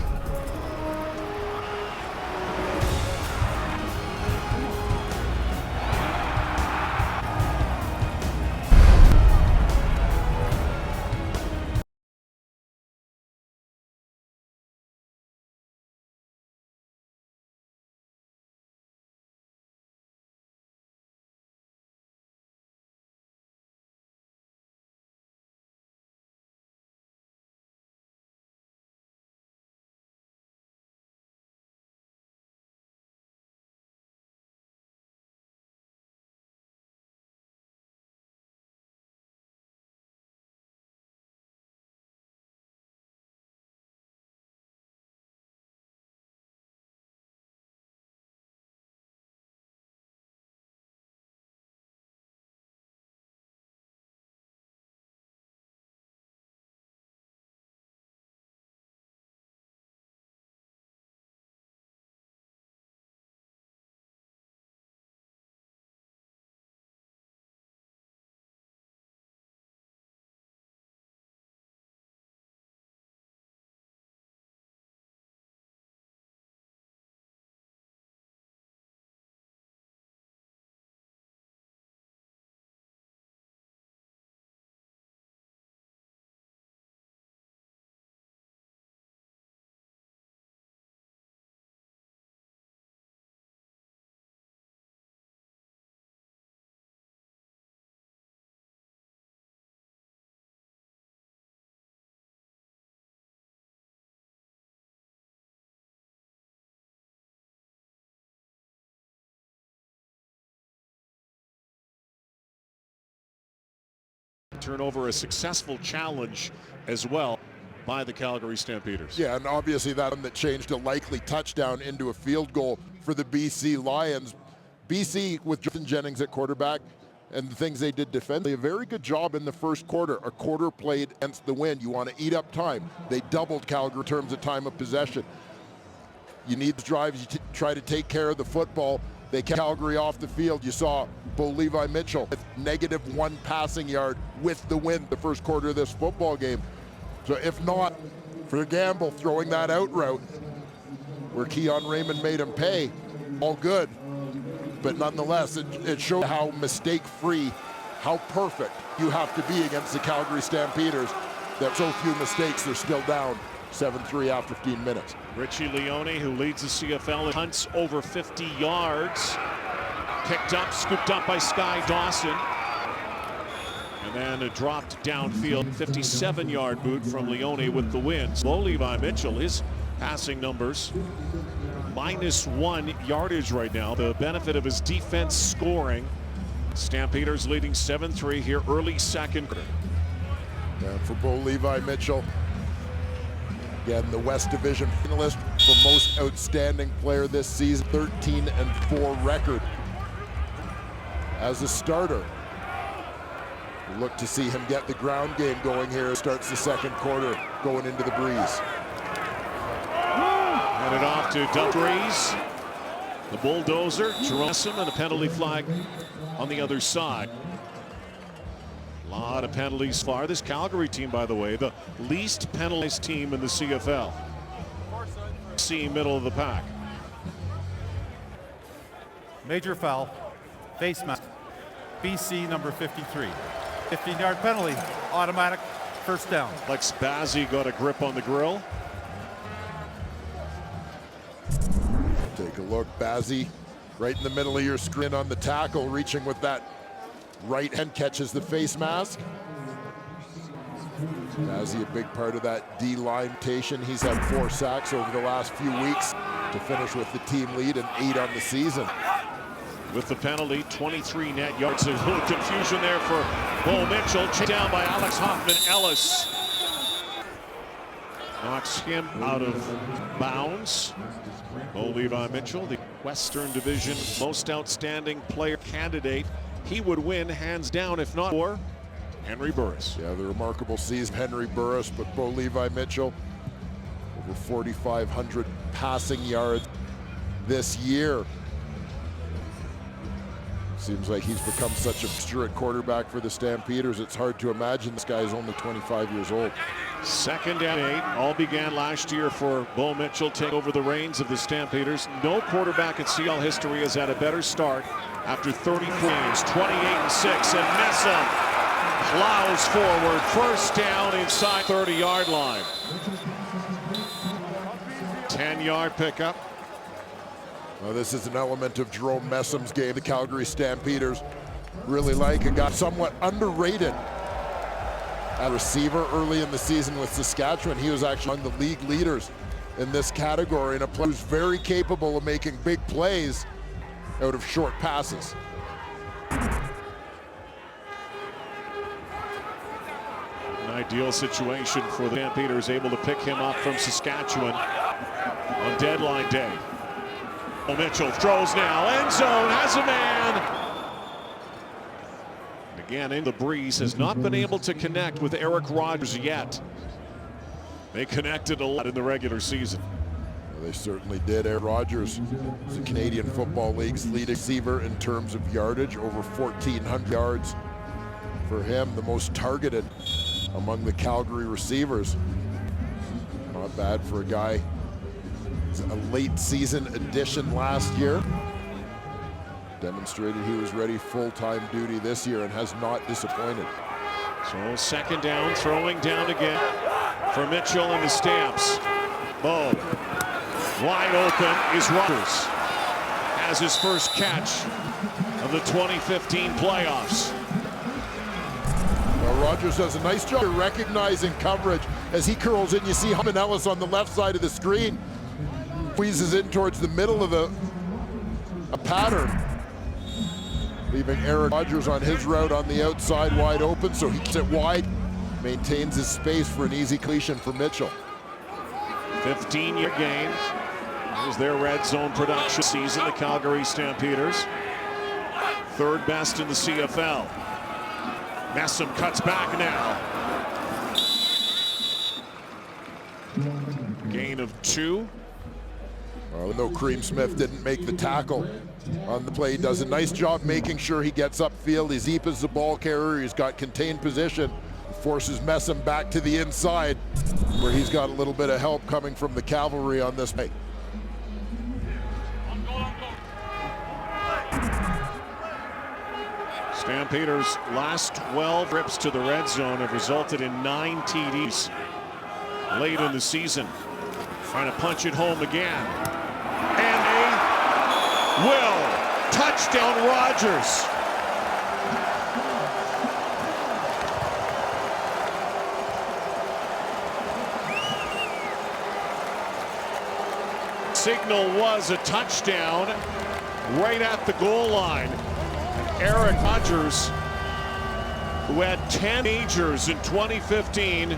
Turn over a successful challenge as well by the Calgary Stampeders. Yeah, and obviously that one that changed a likely touchdown into a field goal for the BC Lions. BC with Jonathan Jennings at quarterback and the things they did defensively, a very good job in the first quarter. A quarter played against the wind. You want to eat up time. They doubled Calgary in terms of time of possession. You need the drives, you try to take care of the football. They kept Calgary off the field. You saw Bo Levi Mitchell with -1 passing yard with the wind the first quarter of this football game. So if not for Gamble throwing that out route where Keon Raymond made him pay, all good. But nonetheless, it showed how mistake-free, how perfect you have to be against the Calgary Stampeders, that so few mistakes, they're still down 7-3 after 15 minutes. Richie Leone, who leads the CFL, hunts over 50 yards. Picked up, scooped up by Sky Dawson. And then a dropped downfield 57-yard boot from Leone with the wins. Bo Levi Mitchell, his passing numbers -1 yardage right now. The benefit of his defense scoring. Stampeders leading 7-3 here early second. And for Bo Levi Mitchell, again, the West Division finalist for most outstanding player this season, 13-4 record as a starter. We look to see him get the ground game going here. Starts the second quarter going into the breeze. Handed off to Dumfries. The bulldozer, Jerome Messam, and a penalty flag on the other side. A lot of penalties far. This Calgary team, by the way, the least penalized team in the CFL. C, middle of the pack. Major foul, face mask, BC number 53. 15-yard penalty, automatic first down. Lex Bazzi got a grip on the grill. Take a look, Bazzi, right in the middle of your screen on the tackle, reaching with that right hand, catches the face mask. Bazzi, a big part of that D-line rotation. He's had 4 sacks over the last few weeks to finish with the team lead and 8 on the season. With the penalty, 23 net yards. A little confusion there for Bo Mitchell. Checked down by Alex Hoffman-Ellis. Knocks him out of bounds. Bo Levi Mitchell, the Western Division most outstanding player candidate. He would win hands down if not for Henry Burris. Yeah, the remarkable season, Henry Burris, but Bo Levi Mitchell, over 4,500 passing yards this year. Seems like he's become such a fixture at quarterback for the Stampeders. It's hard to imagine this guy is only 25 years old. 2nd and 8. All began last year for Bo Mitchell take over the reins of the Stampeders. No quarterback in CL history has had a better start after 30 games. 28-6, and Messam plows forward. First down inside 30-yard line. 10-yard pickup. Well, this is an element of Jerome Messam's game. The Calgary Stampeders really like a guy somewhat underrated. A receiver early in the season with Saskatchewan. He was actually among the league leaders in this category, and a player who's very capable of making big plays out of short passes. An ideal situation for the Stampeders, able to pick him up from Saskatchewan on deadline day. Bo Mitchell throws now, end zone, has a man. Again, in the breeze, has not been able to connect with Eric Rogers yet. They connected a lot in the regular season. Well, they certainly did. Eric Rogers is the Canadian Football League's leading receiver in terms of yardage, over 1,400 yards for him, the most targeted among the Calgary receivers. Not bad for a guy. A late season addition last year. Demonstrated he was ready full-time duty this year and has not disappointed. So 2nd down, throwing down again for Mitchell and the Stamps. Bo, wide open is Rogers. Has his first catch of the 2015 playoffs. Well, Rogers does a nice job recognizing coverage as he curls in. You see Hoffman-Ellis on the left side of the screen. Squeezes in towards the middle of a pattern, leaving Eric Rogers on his route on the outside wide open, so he gets it wide, maintains his space for an easy completion for Mitchell. 15-year gain. Here's their red zone production season, the Calgary Stampeders. 3rd best in the CFL. Messam cuts back now. Gain of 2. Well, no, Cream Smith didn't make the tackle on the play. He does a nice job making sure he gets upfield. He's deep as the ball carrier. He's got contained position. Forces Messam back to the inside, where he's got a little bit of help coming from the cavalry on this play. Stampeders' last 12 trips to the red zone have resulted in 9 TDs late in the season. Trying to punch it home again. And a will. Touchdown, Rogers. signal was a touchdown right at the goal line. And Eric Rogers, who had 10 majors in 2015,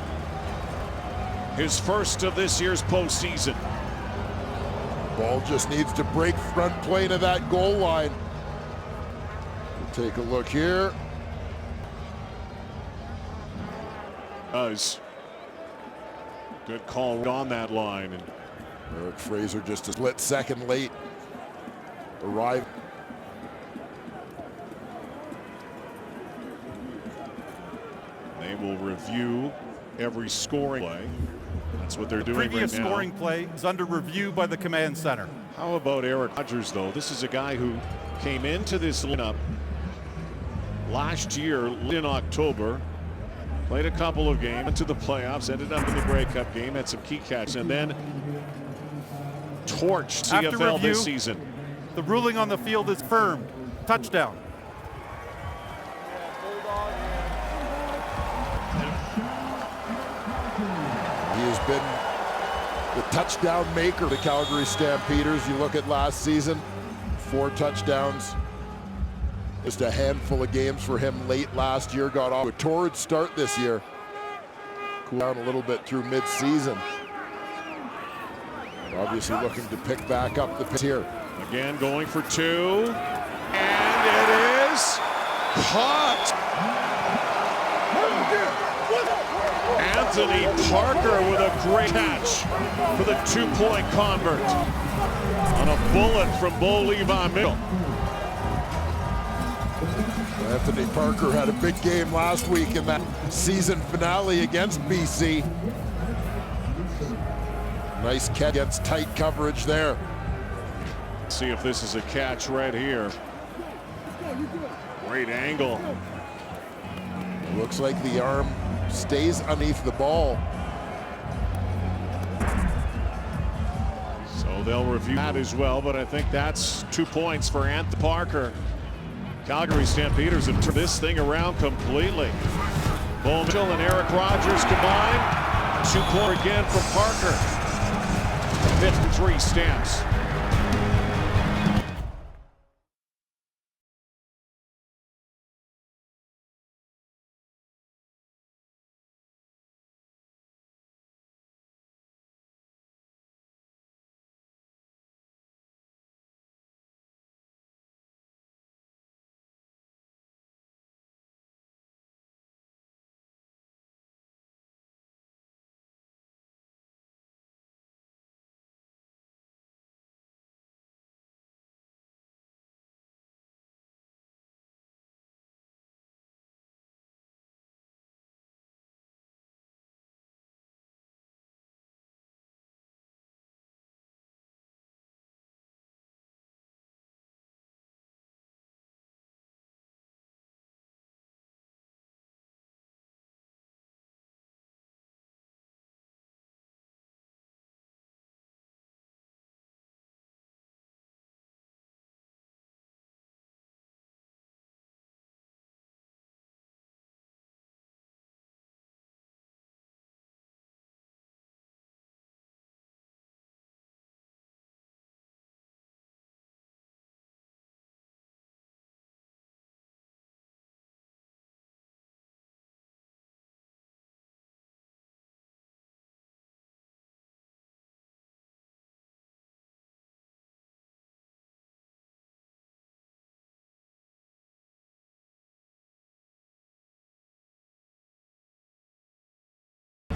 his first of this year's postseason. Ball just needs to break front plane of that goal line. We'll take a look here. Good call on that line. And Eric Fraser just a split second late. Arrived. They will review every scoring play. That's what they're doing right now. Previous scoring play is under review by the command center. How about Eric Rogers, though? This is a guy who came into this lineup last year in October, played a couple of games, went to the playoffs, ended up in the Grey Cup game, had some key catches, and then torched CFL this season. The ruling on the field is firm. Touchdown. He has been the touchdown maker of the Calgary Stampeders. You look at last season, 4 touchdowns. Just a handful of games for him late last year. Got off to a torrid start this year. Cooled down a little bit through mid-season. Obviously looking to pick back up the pace here. Again going for 2. And it is caught. Anthony Parker with a great catch for the 2-point convert on a bullet from Bo Levi Mitchell. Anthony Parker had a big game last week in that season finale against BC. Nice catch against tight coverage there. See if this is a catch right here. Great angle. Looks like the arm stays underneath the ball. So they'll review that as well, but I think that's 2 points for Anthony Parker. Calgary Stampeders have turned this thing around completely. Bo Mitchell and Eric Rogers combined. 2 points again from Parker. 53 Stamps.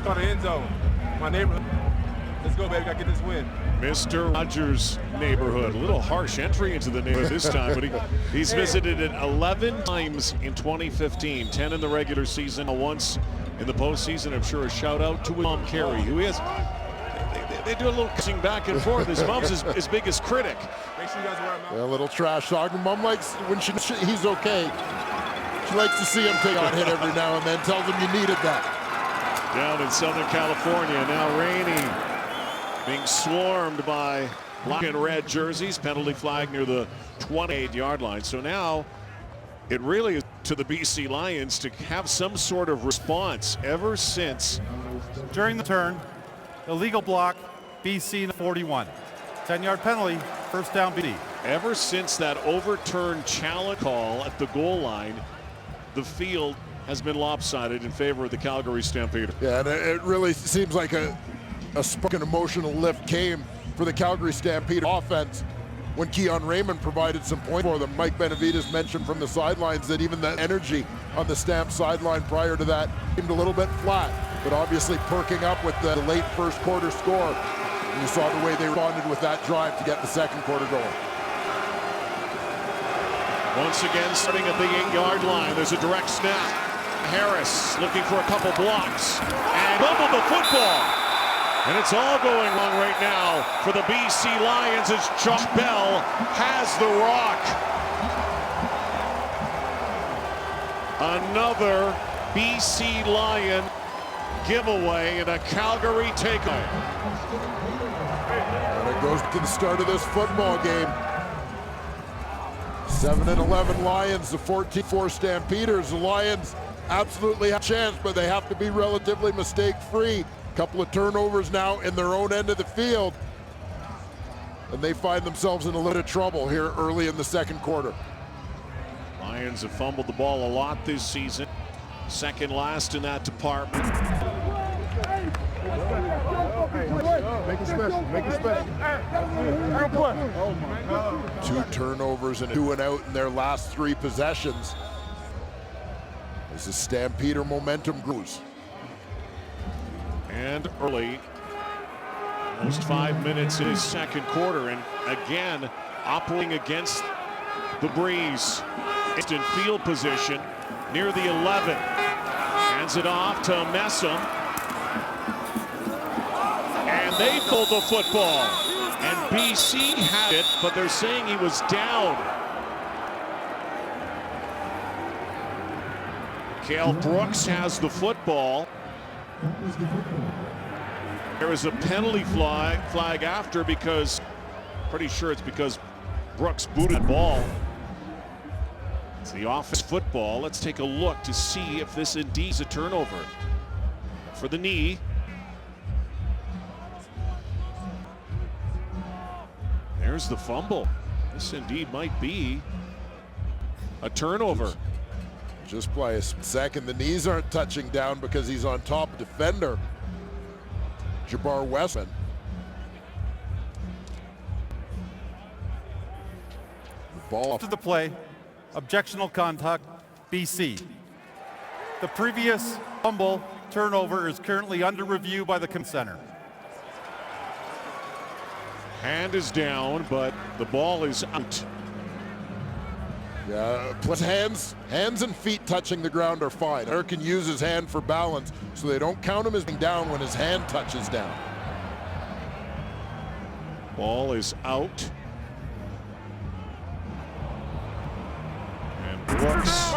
On the end zone. My neighborhood. Let's go, baby. Gotta get this win. Mr. Rogers' neighborhood. A little harsh entry into the neighborhood this time, but he's visited it 11 times in 2015. 10 in the regular season, once in the postseason. I'm sure a shout out to Mom Carey, who is. They do a little kissing back and forth. His mom's his biggest critic. Make sure you guys wear a mask. A little trash talk. Mom likes when he's okay. She likes to see him take on hit every now and then. Tells him you needed that. Down in Southern California, now Rainey being swarmed by black and red jerseys. Penalty flag near the 28-yard line. So now it really is to the BC Lions to have some sort of response ever since. During the turn, illegal block, BC 41. 10-yard penalty, first down BC. Ever since that overturned challenge call at the goal line, the field has been lopsided in favor of the Calgary Stampeders. Yeah, and it really seems like a spark and emotional lift came for the Calgary Stampeder offense when Keon Raymond provided some points for them. Mike Benavides mentioned from the sidelines that even the energy on the Stamp sideline prior to that seemed a little bit flat, but obviously perking up with the late first quarter score. And you saw the way they responded with that drive to get the second quarter going. Once again, starting at the 8-yard line, there's a direct snap. Harris looking for a couple blocks and fumbled the football. And it's all going wrong right now for the BC Lions as Josh Bell has the rock. Another BC Lion giveaway and a Calgary takeaway. And it goes to the start of this football game. 7-11 Lions, the 14-4 Stampeders. The Lions absolutely have a chance, but they have to be relatively mistake-free. Couple of turnovers now in their own end of the field, and they find themselves in a little trouble here early in the second quarter. Lions have fumbled the ball a lot this season. Second last in that department. Make it special. Make it special. Oh my God. 2 turnovers and a 2-and-out in their last 3 possessions. This is Stampeder momentum grows. And early, almost 5 minutes in his second quarter, and again operating against the breeze. It's in field position near the 11. Hands it off to Messam. And they pulled the football. And BC had it, but they're saying he was down. Cale Brooks has the football. There is a penalty flag after, because pretty sure it's because Brooks booted the ball. It's the offense football. Let's take a look to see if this indeed is a turnover. For the knee. There's the fumble. This indeed might be a turnover. Just by a second, the knees aren't touching down because he's on top of defender Jabbar Westman. The ball to the play. Objectional contact, BC. The previous fumble turnover is currently under review by the center. Hand is down, but the ball is out. Yeah, plus hands and feet touching the ground are fine. Eric can use his hand for balance, so they don't count him as being down when his hand touches down. Ball is out. And Brooks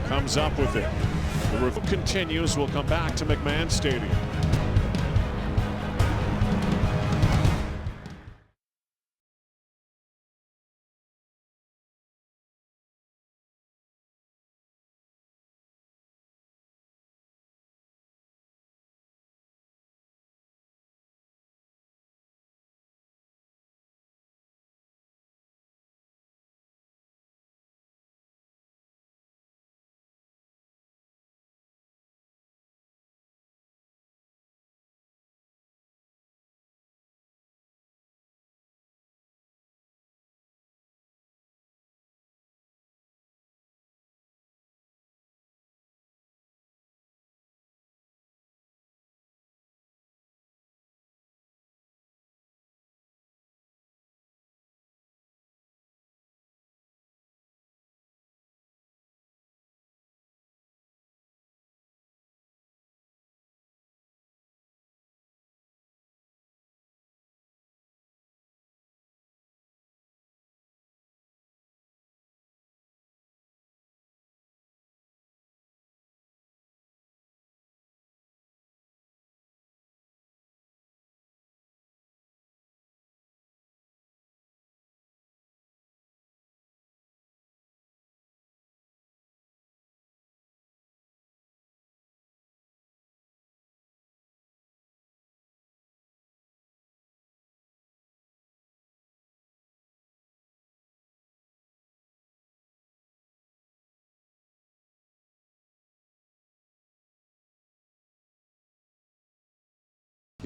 comes up with it. The review continues. We'll come back to McMahon Stadium.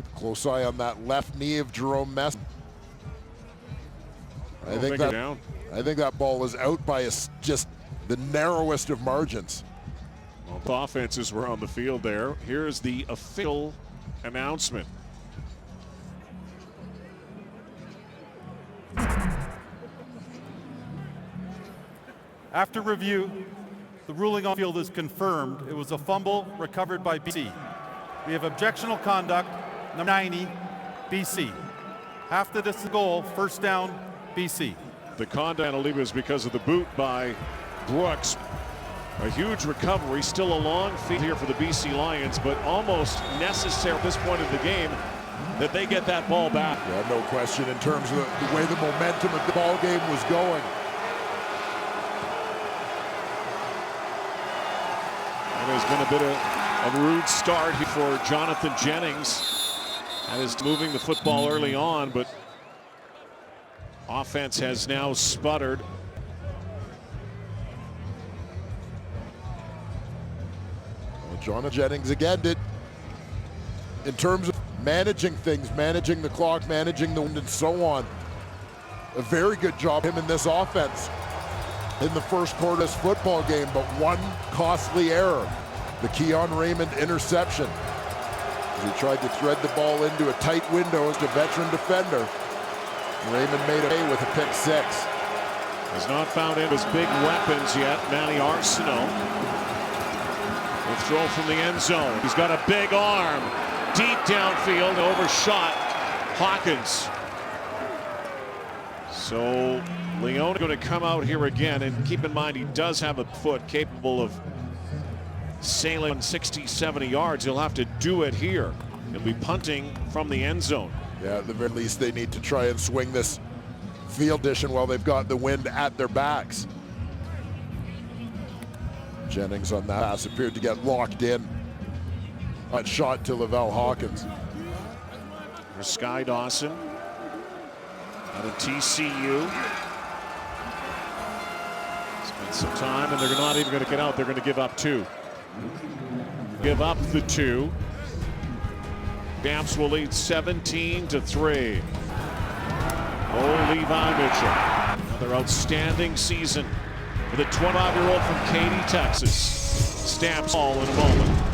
Keep a close eye on that left knee of Jerome Messam. I think that ball is out by just the narrowest of margins. Well, the offenses were on the field there. Here's the official announcement. After review, the ruling on field is confirmed. It was a fumble recovered by BC. We have objectionable conduct, number 90, BC. After this goal, first down, BC. The conduct, I believe, was because of the boot by Brooks. A huge recovery, still a long field here for the BC Lions, but almost necessary at this point of the game that they get that ball back. Yeah, no question in terms of the way the momentum of the ball game was going. And there's been a bit of a rude start here for Jonathan Jennings. That is moving the football early on, but offense has now sputtered. Jonathan Jennings again did, in terms of managing things, managing the clock, managing the wind, and so on. A very good job him in this offense in the first quarter of this football game, but one costly error, the Keon Raymond interception. As he tried to thread the ball into a tight window as a veteran defender. Raymond made away with a pick six. Has not found any of his big weapons yet, Manny Arsenault. Will throw from the end zone. He's got a big arm. Deep downfield, overshot Hawkins. So Leone going to come out here again, and keep in mind he does have a foot capable of sailing 60, 70 yards. He'll have to do it here. He'll be punting from the end zone. Yeah, at the very least they need to try and swing this field edition while they've got the wind at their backs. Jennings on that pass appeared to get locked in. That shot to Lavelle Hawkins. For Sky Dawson out of TCU. Spent some time, and they're not even going to get out. They're going to give up two. Give up the two. Stamps will lead 17-3. Bo Levi Mitchell. Another outstanding season for the 25-year-old from Katy, Texas. Stamps all in a moment.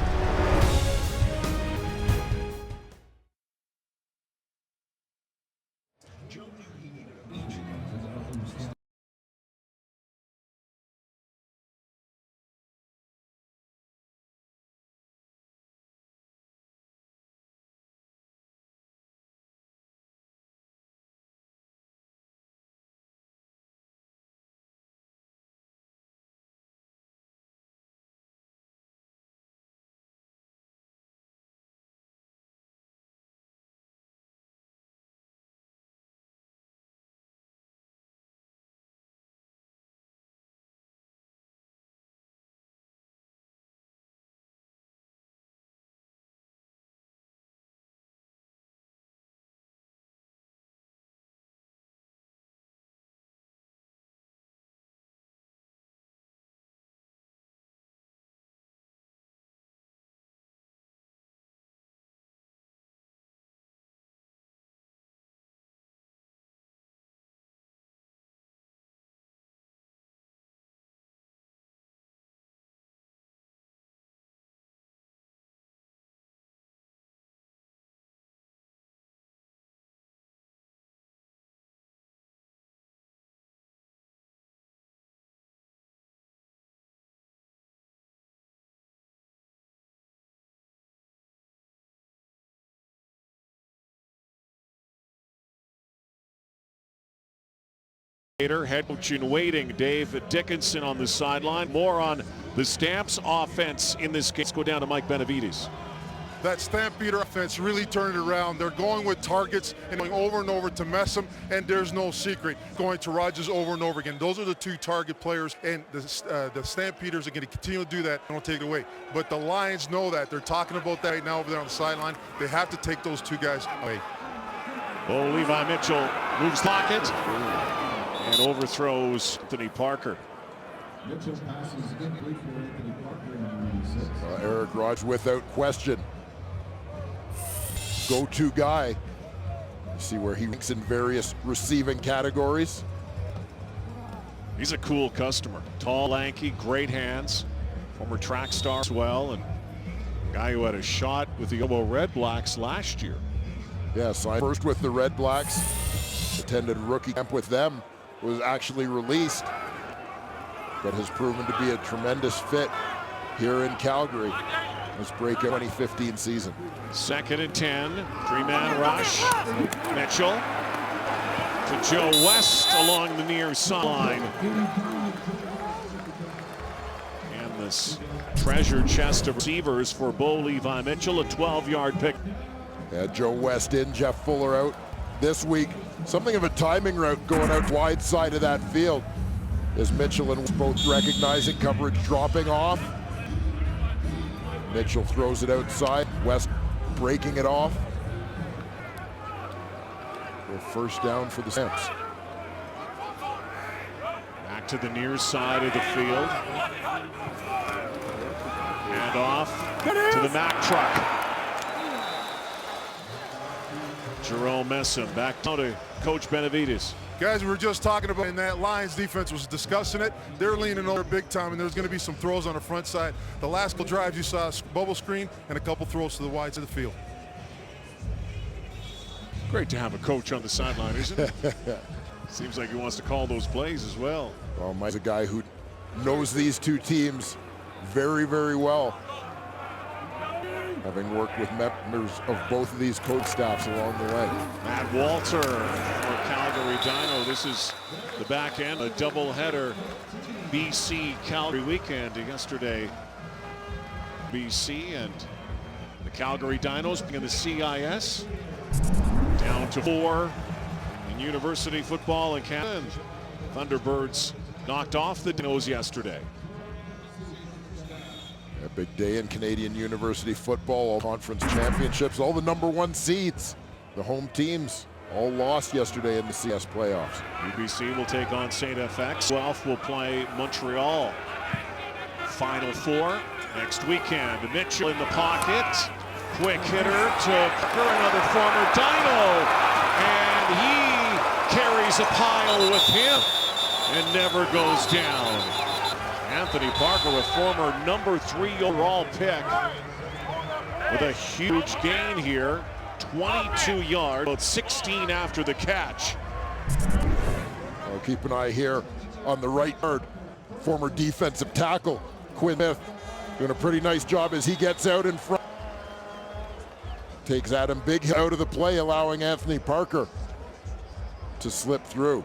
Head coach in waiting, Dave Dickinson on the sideline. More on the Stamps offense in this game. Let's go down to Mike Benavides. That Stampeder offense really turned it around. They're going with targets and going over and over to Messam, and there's no secret going to Rogers over and over again. Those are the two target players, and the Stampeders are going to continue to do that. Don't take it away. But the Lions know that. They're talking about that right now over there on the sideline. They have to take those two guys away. Bo Levi Mitchell moves pocket and overthrows Anthony Parker. Eric Rogers without question. go-to guy. You see where he ranks in various receiving categories. He's a cool customer. Tall, lanky, great hands. Former track star as well, and a guy who had a shot with the Obo Red Blacks last year. Yes, I first with the Red Blacks, attended rookie camp with them, was actually released, but has proven to be a tremendous fit here in Calgary. His breakout 2015 season. 2nd and 10, 3-man rush. Mitchell to Joe West along the near sideline. And this treasure chest of receivers for Bo Levi Mitchell, a 12-yard pick. Yeah, Joe West in, Jeff Fuller out this week. Something of a timing route going out wide side of that field. As Mitchell and West both recognizing coverage dropping off. Mitchell throws it outside, West breaking it off. A first down for the Stamps. Back to the near side of the field. And off to the Mack truck. Jerome Messam back to Coach Benavides. Guys, we were just talking about, and that Lions defense was discussing it. They're leaning over big time, and there's going to be some throws on the front side. The last couple drives you saw a bubble screen and a couple throws to the wide side of the field. Great to have a coach on the sideline, isn't it? Seems like he wants to call those plays as well. Well, Mike's a guy who knows these two teams very, very well, having worked with members of both of these coach staffs along the way. Matt Walter for Calgary Dino. This is the back end, a doubleheader BC Calgary weekend yesterday. BC and the Calgary Dinos in the CIS down to 4 in university football in Canada. And Thunderbirds knocked off the Dinos yesterday. A big day in Canadian university football, all conference championships, all the #1 seeds. The home teams all lost yesterday in the CS playoffs. UBC will take on St. FX. Guelph will play Montreal. Final 4 next weekend. Mitchell in the pocket. Quick hitter to Parker, another former Dino. And he carries a pile with him and never goes down. Anthony Parker, a former #3 overall pick, with a huge gain here. 22 yards, about 16 after the catch. Well, keep an eye here on the right guard. Former defensive tackle, Quinn Smith, doing a pretty nice job as he gets out in front. Takes Adam Big out of the play, allowing Anthony Parker to slip through.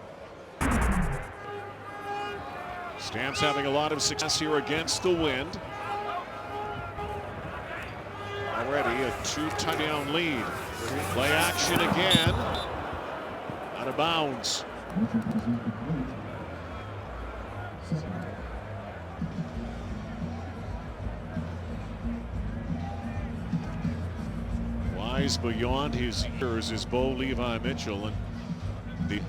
Stamps having a lot of success here against the wind. Already a 2-touchdown lead. Play action again. Out of bounds. Wise beyond his years is Bo Levi Mitchell, and the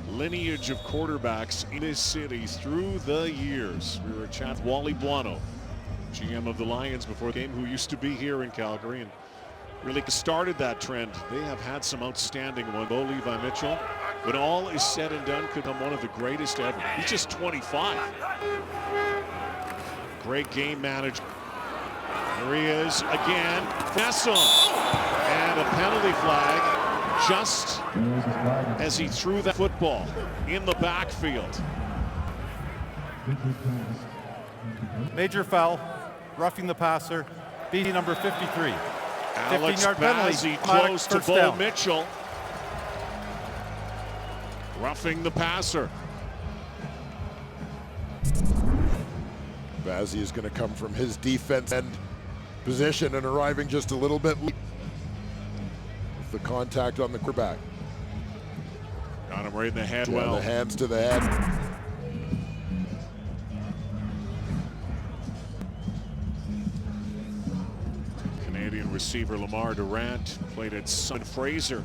lineage of quarterbacks in this city through the years. We were chatting with Wally Buono, GM of the Lions before the game, who used to be here in Calgary and really started that trend. They have had some outstanding ones. Bo Levi Mitchell, when all is said and done, could become one of the greatest ever. He's just 25. Great game management. Here he is again. Messam. And a penalty flag just as he threw that football in the backfield. Major foul, roughing the passer, BC number 53. Alex 15-yard Bazzi penalty, close to Bo down. Mitchell. Roughing the passer. Bazzi is going to come from his defense end position and arriving just a little bit late with the contact on the quarterback. Got him right in the head. Yeah, well, the hands to the head. Canadian receiver Lamar Durant played at Simon Fraser.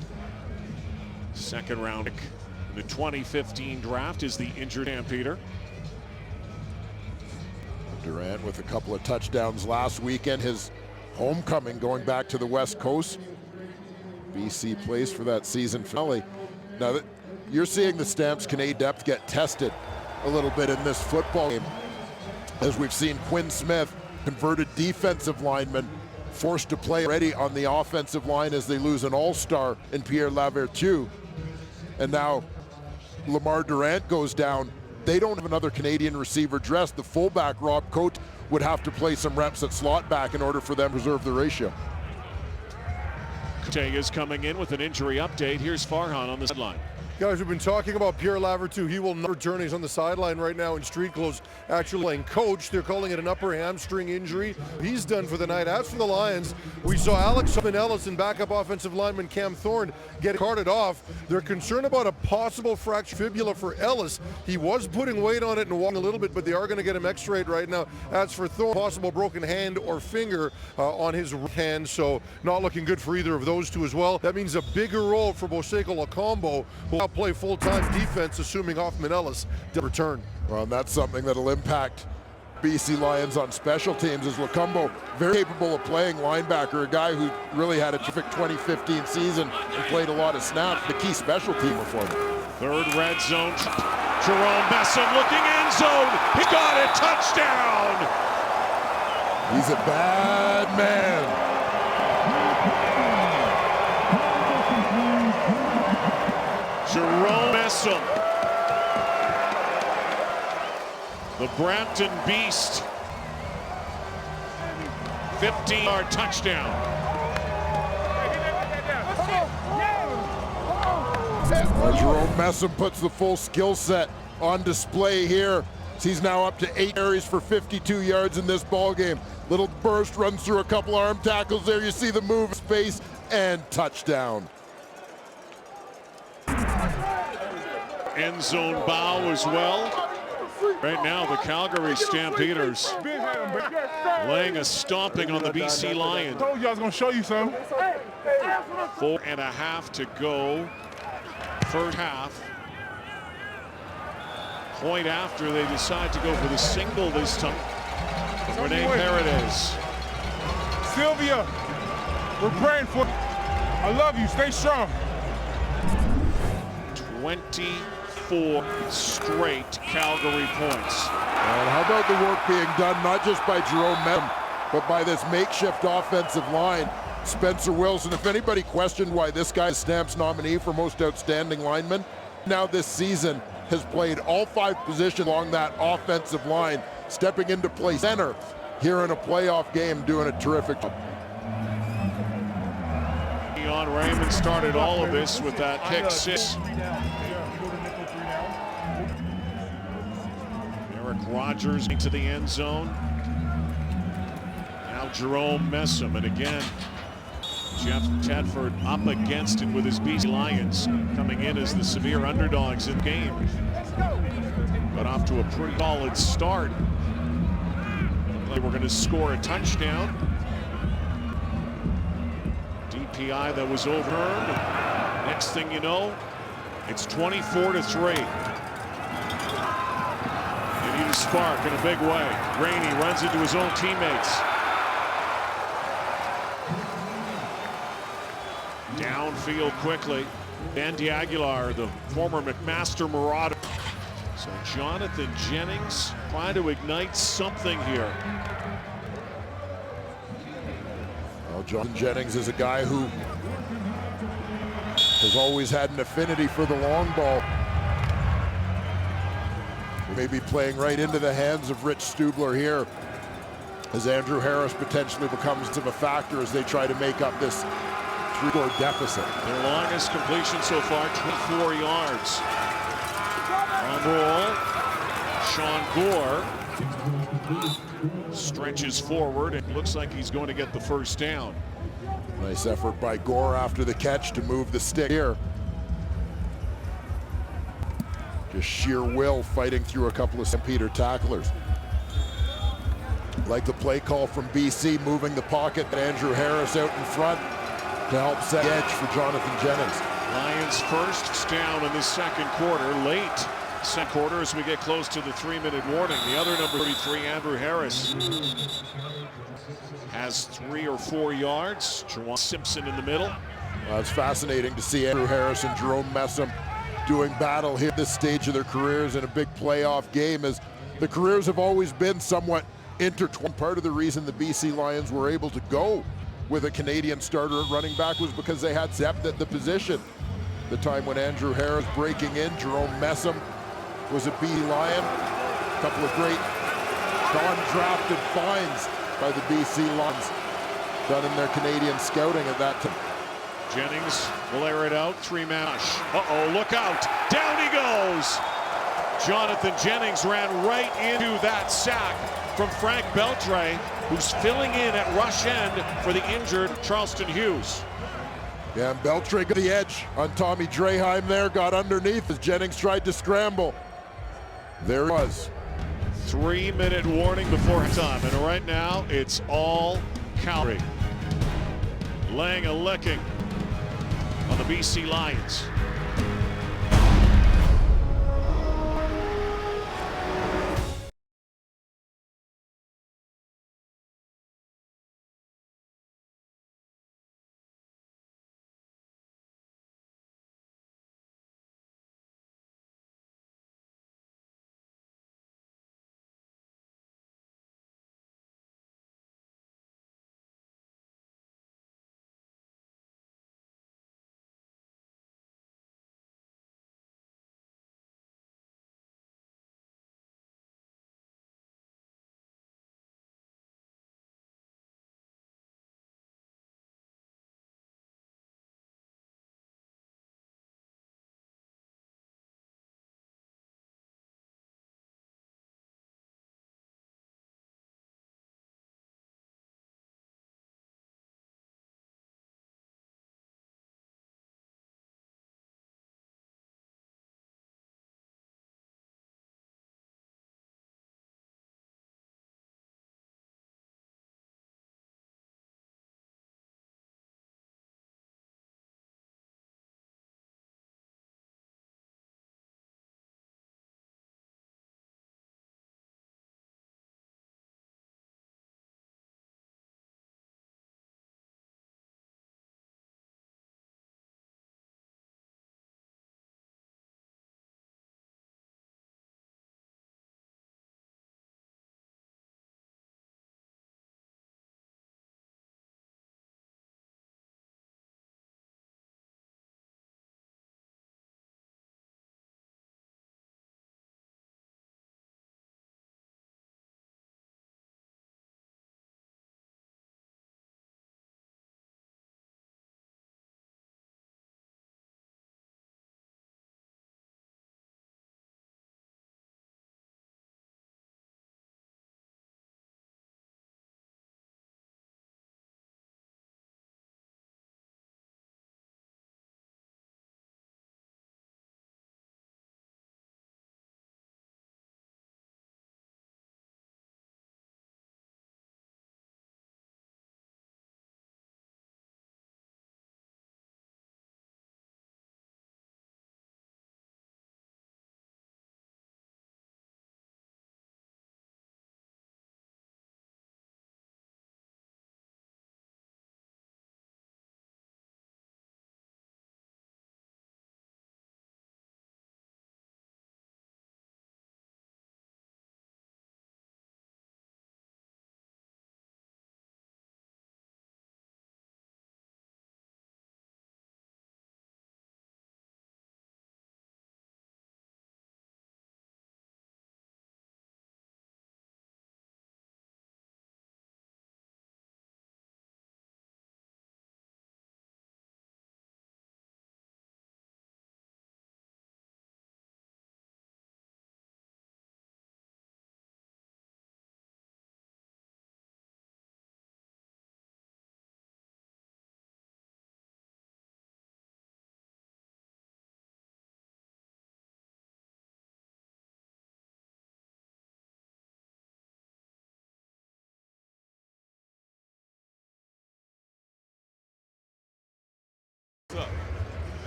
Second round pick in the 2015 draft is the injured Stampeder. Durant with a couple of touchdowns last weekend. His homecoming going back to the West Coast BC plays for that season finale. Now that you're seeing the Stamps Canadian depth get tested a little bit in this football game, as we've seen Quinn Smith, converted defensive lineman, forced to play already on the offensive line as they lose an all-star in Pierre Lavertu. And now Lamar Durant goes down. They don't have another Canadian receiver dressed. The fullback, Rob Cote, would have to play some reps at slot back in order for them to preserve the ratio. Tega's coming in with an injury update. Here's Farhan on the sideline. Guys, we've been talking about Pierre Lavertu. He will not return. He's on the sideline right now in street clothes, actually playing coach. They're calling it an upper hamstring injury. He's done for the night. As for the Lions, we saw Alex Ellis and backup offensive lineman Cam Thorne get carted off. They're concerned about a possible fractured fibula for Ellis. He was putting weight on it and walking a little bit, but they are going to get him x-rayed right now. As for Thorne, possible broken hand or finger on his hand, so not looking good for either of those two as well. That means a bigger role for Boseko Lacombo, who will play full-time defense, assuming Hoffman Ellis to return. Well, that's something that'll impact BC Lions on special teams, as Lacombo, very capable of playing linebacker, a guy who really had a terrific 2015 season and played a lot of snaps, the key special teamer for them. Third red zone. Jerome Messam looking end zone. He got it. Touchdown. He's a bad man. Jerome Messam, the Brampton Beast, 15-yard touchdown. Jerome Messam puts the full skill set on display here. He's now up to 8 carries for 52 yards in this ball game. Little burst, runs through a couple arm tackles there. You see the move, space, and touchdown. End zone bow as well. Right now, the Calgary Stampeders laying a stomping on the BC Lions. Told you I was gonna show you some. 4.5 to go. First half. Point after they decide to go for the single this time. Rene Paredes. Sylvia, we're praying for you. I love you. Stay strong. 24 straight Calgary points. And how about the work being done not just by Jerome Messam, but by this makeshift offensive line, Spencer Wilson. If anybody questioned why this guy is Stamps nominee for most outstanding lineman, now this season has played all 5 positions along that offensive line, stepping into play center here in a playoff game, doing a terrific job. Raymond started all of this with that pick 6. Eric Rogers into the end zone. Now Jerome Messam, and again Jeff Tedford up against it with his BC Lions, coming in as the severe underdogs in the game. Got off to a pretty solid start. They were going to score a touchdown. DPI that was overturned. Next thing you know, it's 24-3. You need a spark in a big way. Rainey runs into his own teammates. Downfield quickly. Andy Aguilar, the former McMaster Marauder. So Jonathan Jennings trying to ignite something here. Well, Jonathan Jennings is a guy who has always had an affinity for the long ball. Maybe playing right into the hands of Rich Stubler here, as Andrew Harris potentially becomes a factor as they try to make up this 3-score deficit. Their longest completion so far, 24 yards. On roll, Sean Gore stretches forward and looks like he's going to get the first down. Nice effort by Gore after the catch to move the stick here. Just sheer will fighting through a couple of Stampeder tacklers. Like the play call from BC, moving the pocket, Andrew Harris out in front to help set the edge for Jonathan Jennings. Lions first down in the second quarter, late second quarter as we get close to the 3-minute warning. The other number 33, Andrew Harris, has 3 or 4 yards. Juwan Simpson in the middle. It's fascinating to see Andrew Harris and Jerome Messam doing battle here at this stage of their careers in a big playoff game, as the careers have always been somewhat intertwined. Part of the reason the BC Lions were able to go with a Canadian starter at running back was because they had depth at the position. The time when Andrew Harris breaking in, Jerome Messam was a BC Lion. A couple of great non-drafted finds by the BC Lions done in their Canadian scouting at that time. Jennings will air it out, three-man rush. Uh-oh, look out, down he goes! Jonathan Jennings ran right into that sack from Frank Beltre, who's filling in at rush end for the injured Charleston Hughes. Yeah, and Beltre got the edge on Tommy Draheim there, got underneath as Jennings tried to scramble. There it was. 3-minute warning before time, and right now it's all Calgary. Laying a licking on the BC Lions.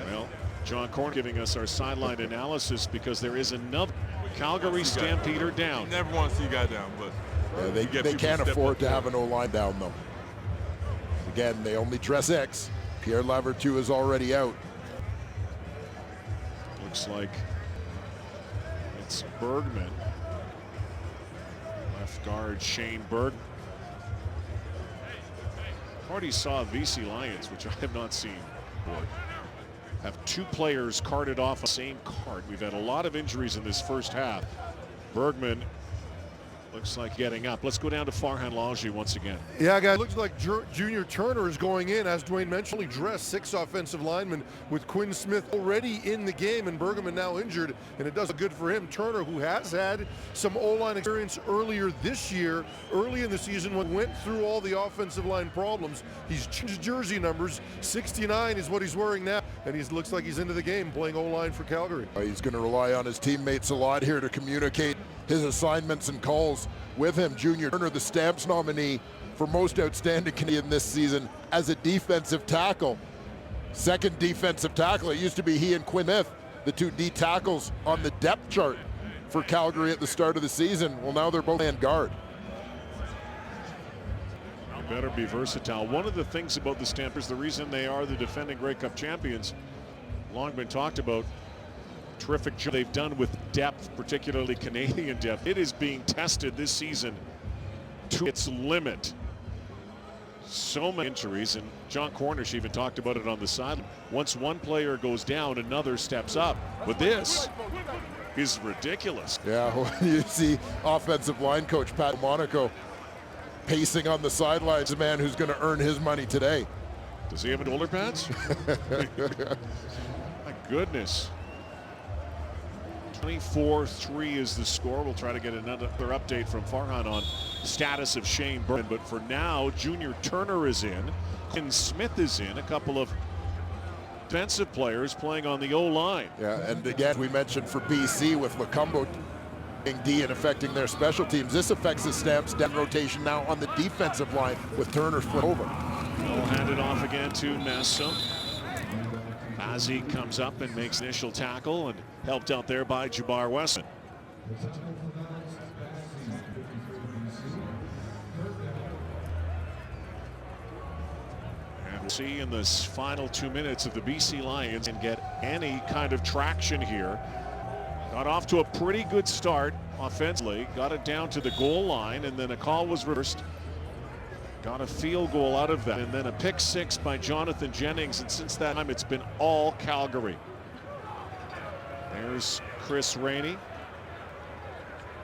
Well, John Corn giving us our sideline analysis because there is another Calgary Stampeder down. You never want to see a guy down, but they can't afford to have an O-line down, though. Again, they only dress X. Pierre Lavertu is already out. Looks like it's Bergman. Left guard Shane Bergman. Already saw BC Lions, which I have not seen, have two players carted off the same card. We've had a lot of injuries in this first half. Bergman looks like getting up. Let's go down to Farhan Lalji once again. Yeah, guys, looks like Junior Turner is going in, as Dwayne mentioned. He dressed 6 offensive linemen with Quinn Smith already in the game and Bergman now injured, and it does look good for him. Turner, who has had some O-line experience earlier this year, early in the season, when went through all the offensive line problems. He's changed jersey numbers. 69 is what he's wearing now, and he looks like he's into the game playing O-line for Calgary. He's going to rely on his teammates a lot here to communicate his assignments and calls with him. Junior Turner, the Stamps nominee for most outstanding Canadian this season as a defensive tackle. Second defensive tackle. It used to be he and Quinn Smith, the two D tackles on the depth chart for Calgary at the start of the season. Well, now they're both on guard. Better be versatile. One of the things about the Stampers, the reason they are the defending Grey Cup champions, long been talked about, terrific job they've done with depth, particularly Canadian depth. It is being tested this season to its limit. So many injuries, and John Cornish even talked about it on the sideline. Once one player goes down, another steps up. But this is ridiculous. Yeah, when you see offensive line coach Pat Monaco pacing on the sidelines, a man who's going to earn his money today. Does he have shoulder pads? My goodness. 24-3 is the score. We'll try to get another update from Farhan on status of Shane Bergman. But for now, Junior Turner is in. Quinn Smith is in. A couple of defensive players playing on the O-line. Yeah, and again, we mentioned for BC with Lacumbo D and affecting their special teams. This affects the Stamps depth rotation now on the defensive line with Turner split over. We'll hand it off again to Messam. Bazzi comes up and makes initial tackle and helped out there by Jabbar Wesson. And we'll see in this final 2 minutes of the BC Lions and get any kind of traction here. Got off to a pretty good start offensively, got it down to the goal line, and then a call was reversed. Got a field goal out of that, and then a pick six by Jonathan Jennings, and since that time it's been all Calgary. There's Chris Rainey.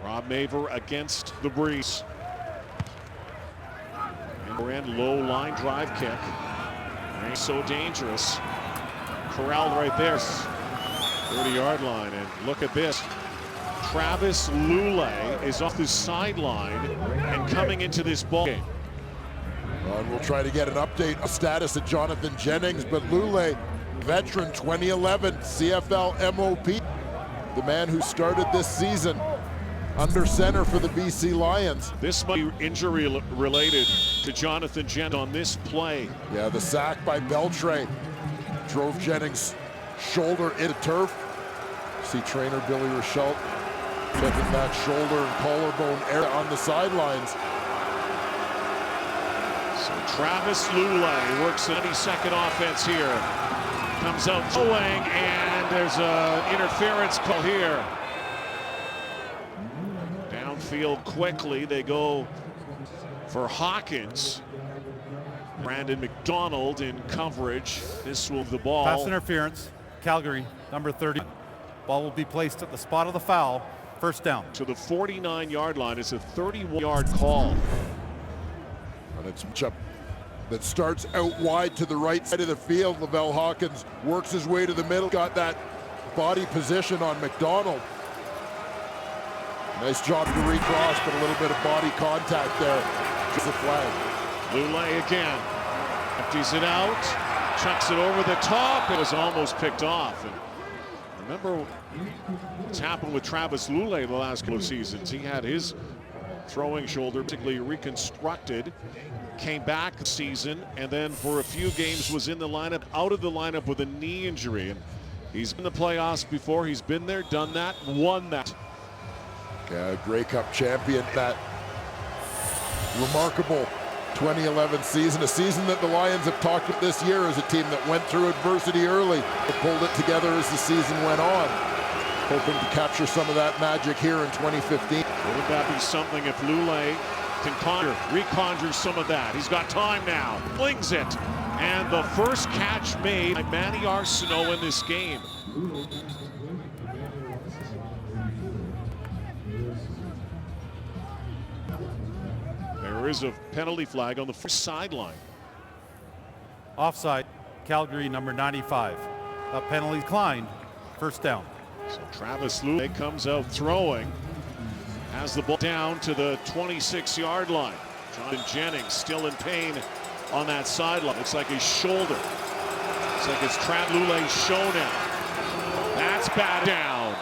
Rob Maver against the breeze. And we're in low line drive kick. Ain't so dangerous. Corralled right there. 30-yard line, and look at this. Travis Lulay is off the sideline and coming into this ball game. And we'll try to get an update of status of Jonathan Jennings, but Lulay, veteran, 2011 CFL MOP, the man who started this season under center for the BC Lions. This might be injury related to Jonathan Jennings on this play. Yeah, the sack by Beltre drove Jennings' shoulder into turf. See trainer Billy Rochelle checking that shoulder and collarbone area on the sidelines. So Travis Lulay works the 92nd offense here. Comes out throwing, and there's an interference call here. Downfield quickly, they go for Hawkins. Brandon McDonald in coverage. This will the ball. Pass interference. Calgary, number 30. Ball will be placed at the spot of the foul. First down. To the 49-yard line. It's a 31-yard call. And it's a matchup that starts out wide to the right side of the field. Lavelle Hawkins works his way to the middle. Got that body position on McDonald. Nice job to recross, but a little bit of body contact there. Just a flag. Lulay again. Empties it out. Chucks it over the top. It was almost picked off. And remember what's happened with Travis Lulay the last couple of seasons. He had his throwing shoulder particularly reconstructed, came back this season, and then for a few games was in the lineup, out of the lineup with a knee injury. And he's been in the playoffs before. He's been there, done that, won that. Grey Cup champion, that remarkable 2011 season, a season that the Lions have talked about this year as a team that went through adversity early, but pulled it together as the season went on. Hoping to capture some of that magic here in 2015. Wouldn't that be something if Lule can reconjure some of that? He's got time now, flings it, and the first catch made by Manny Arsenault in this game. There is a penalty flag on the first sideline. Offside, Calgary number 95. A penalty declined, first down. So Travis Lule comes out throwing, has the ball down to the 26-yard line. Jennings still in pain on that sideline. Looks like his shoulder. Looks like it's Travis Lule's show now. That's batted down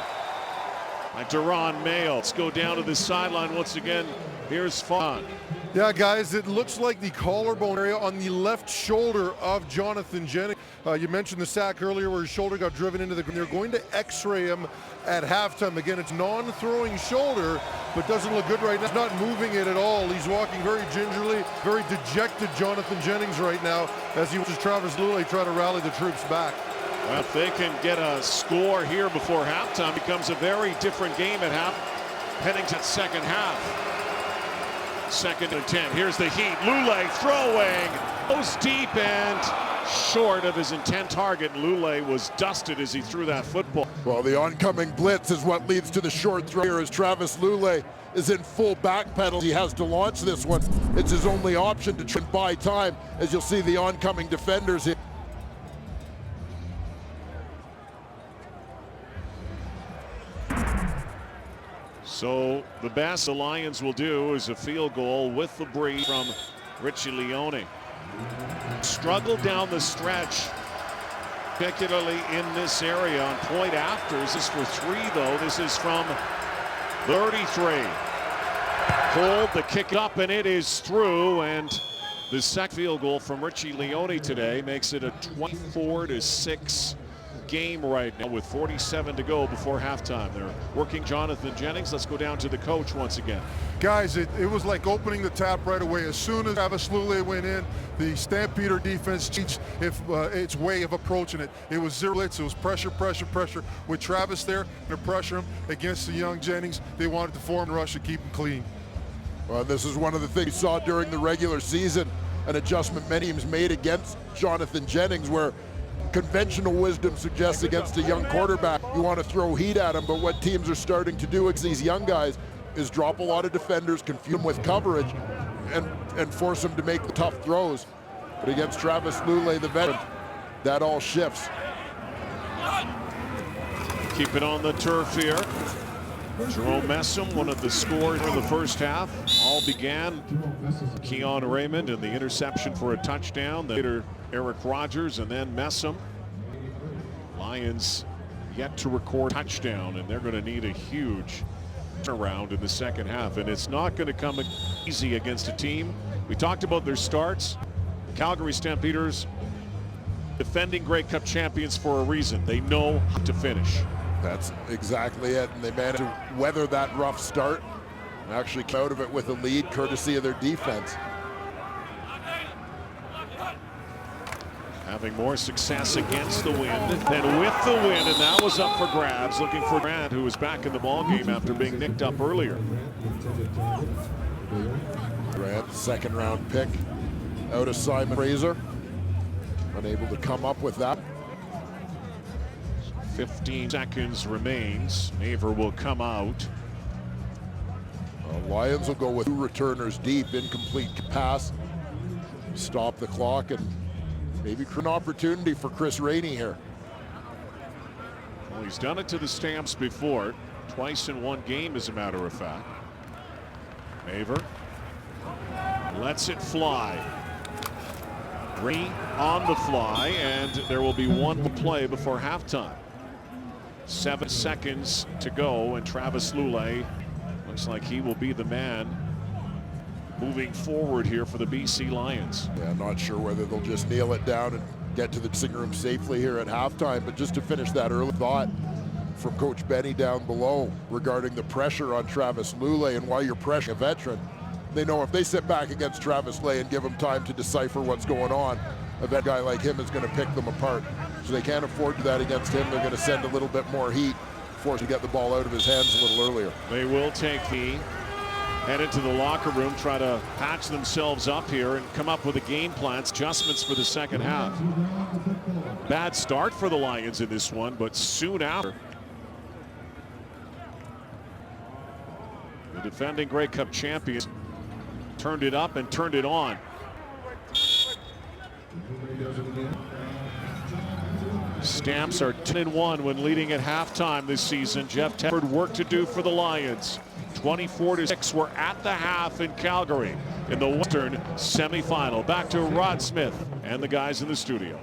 by Jerome Messam. Let's go down to the sideline once again. Here's Fawn. Yeah, guys, it looks like the collarbone area on the left shoulder of Jonathan Jennings. You mentioned the sack earlier where his shoulder got driven into the ground. They're going to x-ray him at halftime. Again, it's non-throwing shoulder, but doesn't look good right now. He's not moving it at all. He's walking very gingerly, very dejected Jonathan Jennings right now as he watches Travis Lule try to rally the troops back. Well, if they can get a score here before halftime, it becomes a very different game at half, heading to the second half. 2nd and 10. Here's the heat. Lule throwing. Goes deep and short of his intent target. Lule was dusted as he threw that football. Well, the oncoming blitz is what leads to the short throw here as Travis Lule is in full backpedal. He has to launch this one. It's his only option to try and buy time, as you'll see the oncoming defenders here. So the best the Lions will do is a field goal with the breeze from Richie Leone. Struggled down the stretch, particularly in this area on point afters. This is for 3 though. This is from 33. Pulled the kick up and it is through, and the second field goal from Richie Leone today makes it a 24-6 game right now with 47 to go before halftime. They're working Jonathan Jennings. Let's go down to the coach once again. Guys, it was like opening the tap right away. As soon as Travis Lule went in, the Stampeder defense changed its way of approaching it. It was zero blitz. It was pressure, pressure, pressure. With Travis there, to pressure him against the young Jennings, they wanted to form the rush and keep him clean. Well, this is one of the things we saw during the regular season, an adjustment many teams made against Jonathan Jennings, where conventional wisdom suggests against a young quarterback you want to throw heat at him, but what teams are starting to do against these young guys is drop a lot of defenders, confuse them with coverage, and force them to make the tough throws. But against Travis Lule, the veteran, that all shifts. Keep it on the turf here. Jerome Messam, one of the scores in the first half. All began Keon Raymond and the interception for a touchdown. Later Eric Rogers and then Messam. Lions yet to record a touchdown, and they're going to need a huge turnaround in the second half. And it's not going to come easy against a team. We talked about their starts. Calgary Stampeders, defending Grey Cup champions for a reason. They know how to finish. That's exactly it, and they managed to weather that rough start and actually come out of it with a lead courtesy of their defense. Having more success against the wind than with the wind, and that was up for grabs, looking for Grant, who was back in the ballgame after being nicked up earlier. Grant, second-round pick out of Simon Fraser, unable to come up with that. 15 seconds remains. Maver will come out. Lions will go with 2 returners deep, incomplete pass. Stop the clock and maybe an opportunity for Chris Rainey here. Well, he's done it to the Stamps before, twice in one game, as a matter of fact. Maver lets it fly. Rainey on the fly, and there will be one play before halftime. 7 seconds to go, and Travis Lule looks like he will be the man moving forward here for the BC Lions. Yeah, I'm not sure whether they'll just nail it down and get to the dressing room safely here at halftime, but just to finish that early thought from Coach Benny down below regarding the pressure on Travis Lule and why you're pressuring a veteran, They know if they sit back against Travis Lay and give him time to decipher what's going on, a vet guy like him is going to pick them apart. So they can't afford to do that against him. They're going to send a little bit more heat, force him to get the ball out of his hands a little earlier. They will take the head into the locker room, try to patch themselves up here and come up with a game plan, adjustments for the second half. Bad start for the Lions in this one, but soon after. The defending Grey Cup champions turned it up and turned it on. Stamps are 10-1 when leading at halftime this season. Jeff Tedford work to do for the Lions. 24-6, we're at the half in Calgary in the Western semifinal. Back to Rod Smith and the guys in the studio.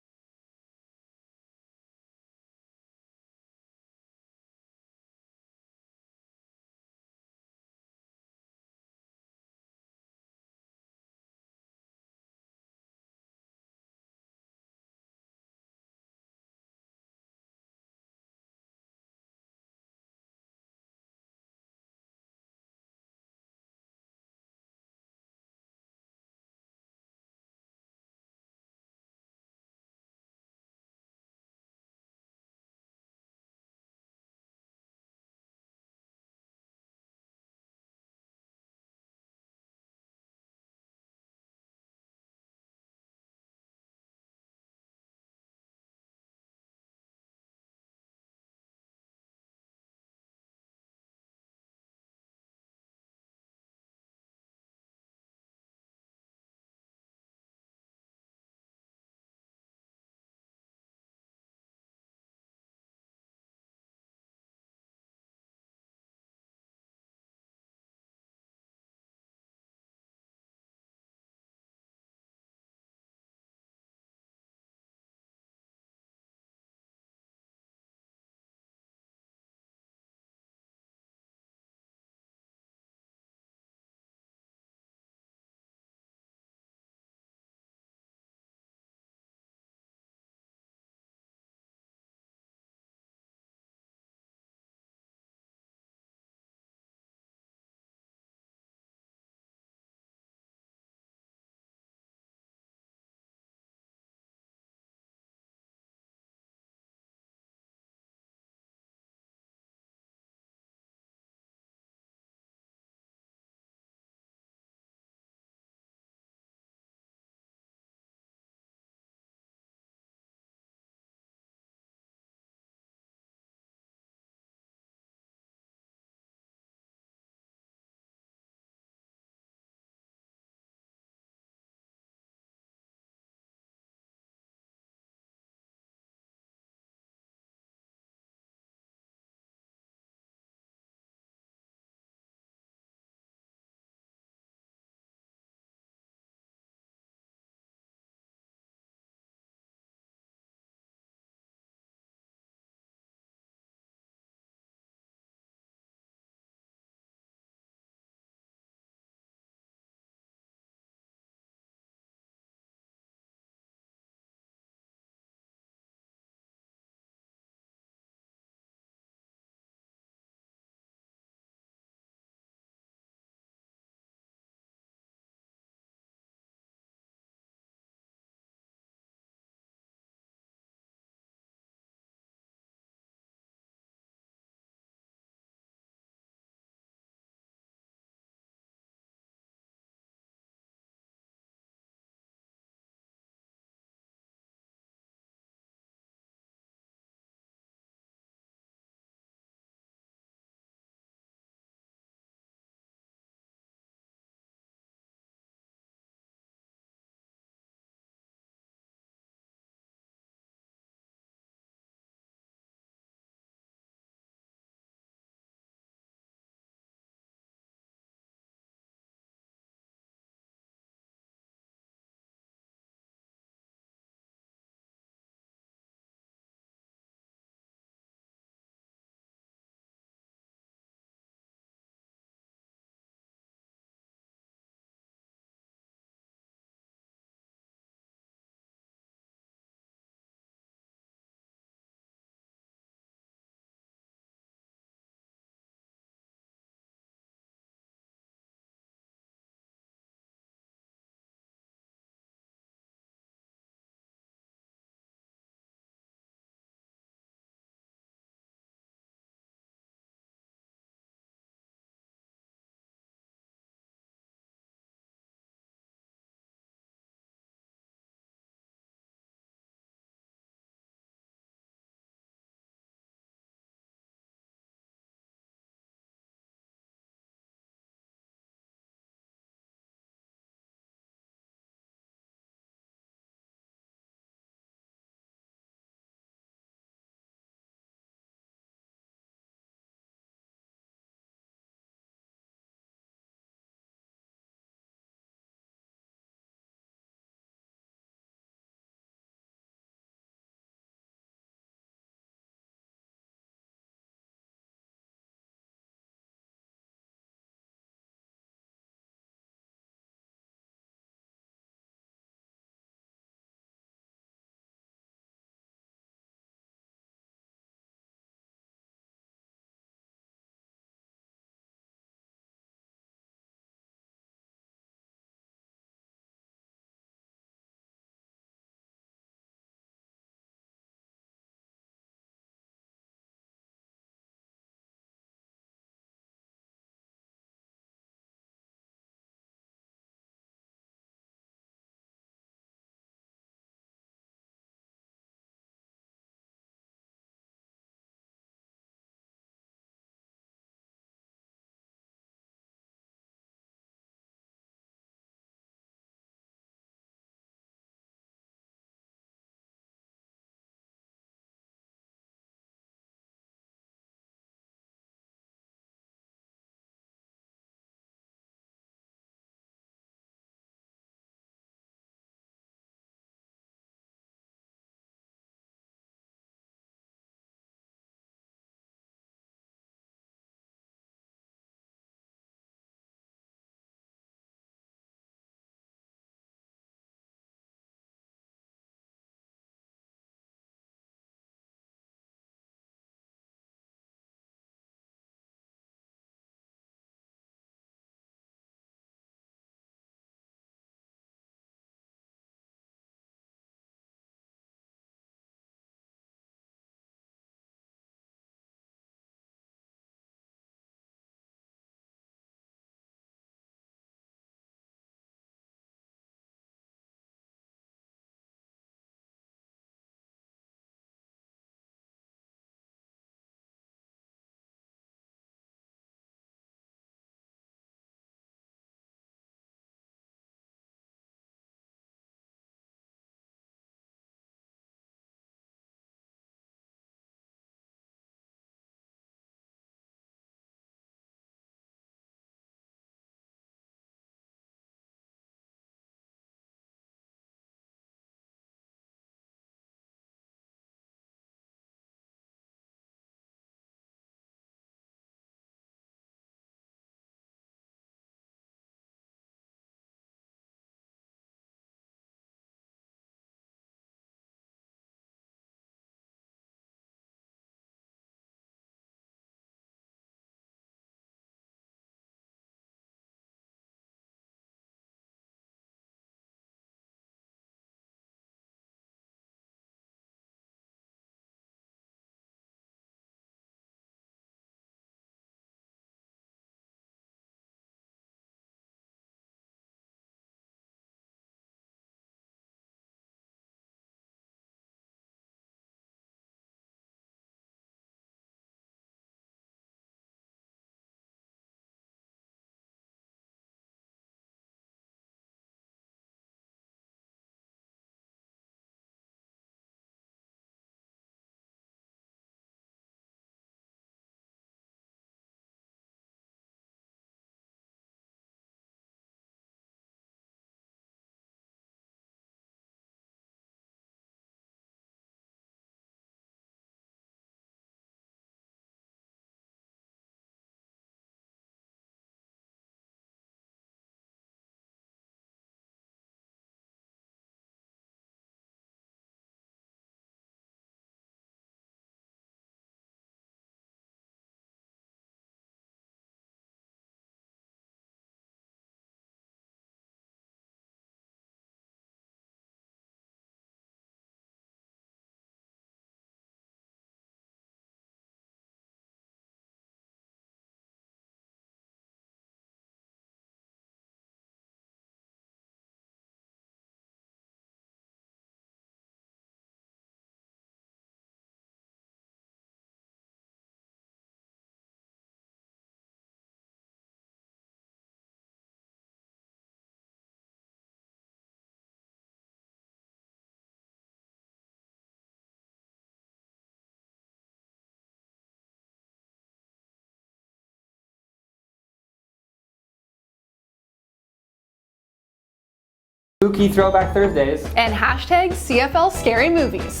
spooky Throwback Thursdays. And hashtag CFL Scary Movies.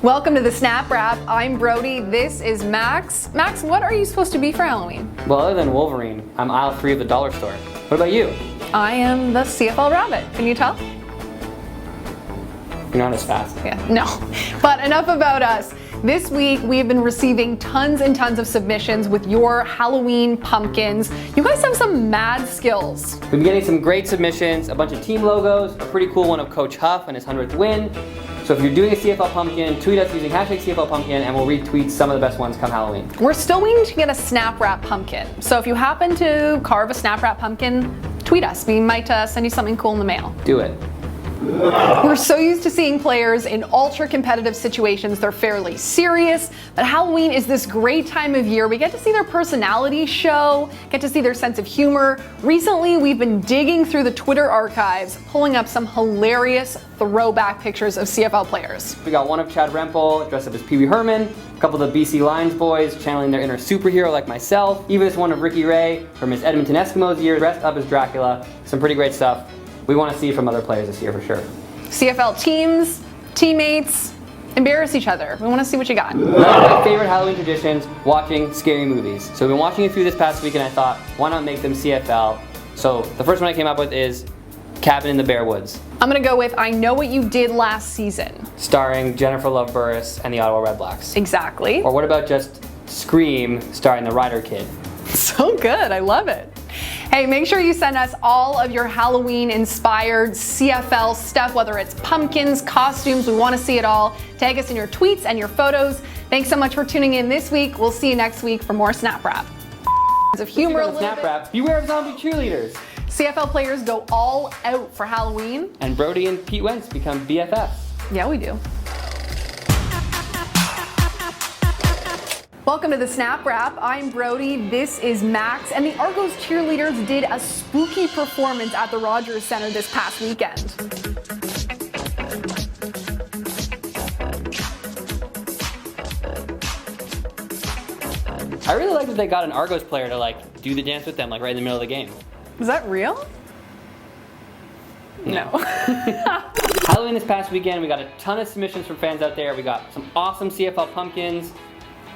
Welcome to the Snap Wrap. I'm Brody. This is Max. Max, what are you supposed to be for Halloween? Well, other than Wolverine, I'm aisle 3 of the dollar store. What about you? I am the CFL Rabbit. Can you tell? You're not as fast. Yeah, no. But enough about us. This week, we have been receiving tons and tons of submissions with your Halloween pumpkins. You guys have some mad skills. We've been getting some great submissions, a bunch of team logos, a pretty cool one of Coach Huff and his 100th win. So if you're doing a CFL pumpkin, tweet us using hashtag CFL pumpkin and we'll retweet some of the best ones come Halloween. We're still waiting to get a Snap Wrap pumpkin. So if you happen to carve a Snap Wrap pumpkin, tweet us. We might send you something cool in the mail. Do it. We're so used to seeing players in ultra competitive situations. They're fairly serious, but Halloween is this great time of year. We get to see their personalities show, get to see their sense of humor. Recently, we've been digging through the Twitter archives, pulling up some hilarious throwback pictures of CFL players. We got one of Chad Rempel dressed up as Pee Wee Herman, a couple of the BC Lions boys channeling their inner superhero like myself, even this one of Ricky Ray from his Edmonton Eskimos years dressed up as Dracula. Some pretty great stuff. We want to see from other players this year for sure. CFL teams, teammates, embarrass each other. We want to see what you got. One of my favorite Halloween traditions, watching scary movies. So I've been watching a few this past week and I thought, why not make them CFL? So the first one I came up with is Cabin in the Bear Woods. I'm going to go with I Know What You Did Last Season. Starring Jennifer Love Burris and the Ottawa Red Blacks. Exactly. Or what about just Scream starring the Ryder Kid? So good, I love it. Hey, make sure you send us all of your Halloween-inspired CFL stuff, whether it's pumpkins, costumes, we want to see it all. Tag us in your tweets and your photos. Thanks so much for tuning in this week. We'll see you next week for more Snap Wrap. Of humor a little Snap Wrap, beware of zombie cheerleaders. CFL players go all out for Halloween. And Brody and Pete Wentz become BFFs. Yeah, we do. Welcome to the Snap Wrap. I'm Brody, this is Max, and the Argos cheerleaders did a spooky performance at the Rogers Center this past weekend. I really like that they got an Argos player to do the dance with them right in the middle of the game. Is that real? No. Halloween this past weekend, we got a ton of submissions from fans out there. We got some awesome CFL pumpkins.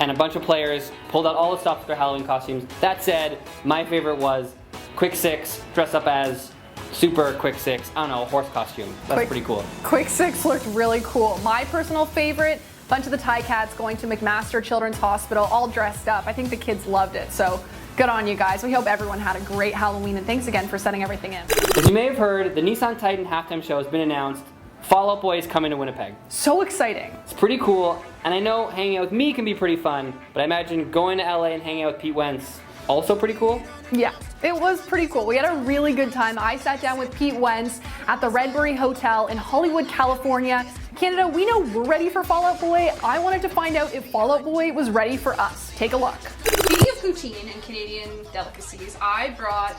And a bunch of players pulled out all the stuff for their Halloween costumes. That said, my favorite was Quick Six dressed up as Super Quick Six. I don't know, a horse costume. That's pretty cool. Quick Six looked really cool. My personal favorite, a bunch of the Ticats going to McMaster Children's Hospital, all dressed up. I think the kids loved it, so good on you guys. We hope everyone had a great Halloween, and thanks again for setting everything in. As you may have heard, the Nissan Titan halftime show has been announced. Fall Out Boy is coming to Winnipeg. So exciting. It's pretty cool, and I know hanging out with me can be pretty fun, but I imagine going to LA and hanging out with Pete Wentz, also pretty cool? Yeah, it was pretty cool. We had a really good time. I sat down with Pete Wentz at the Redbury Hotel in Hollywood, California. Canada, we know we're ready for Fall Out Boy. I wanted to find out if Fall Out Boy was ready for us. Take a look. Speaking of poutine and Canadian delicacies, I brought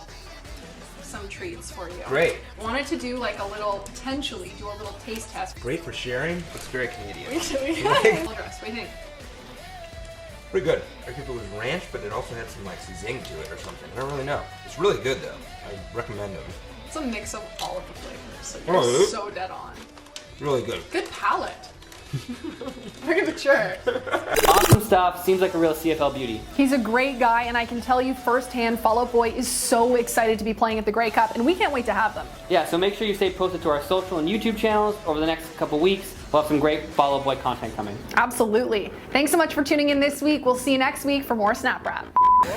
some treats for you. Great. Wanted to do potentially do a little taste test. Great for sharing. It's very Canadian. What do you think? Pretty good. I think it was ranch, but it also had some zing to it or something. I don't really know. It's really good though. I recommend them. It's a mix of all of the flavors, so you're so dead on. Really good. Good palate. Look at the shirt. Awesome stuff. Seems like a real CFL beauty. He's a great guy, and I can tell you firsthand, Fall Out Boy is so excited to be playing at the Grey Cup, and we can't wait to have them. Yeah, so make sure you stay posted to our social and YouTube channels over the next couple weeks. We'll have some great Fall Out Boy content coming. Absolutely. Thanks so much for tuning in this week. We'll see you next week for more Snap Wrap.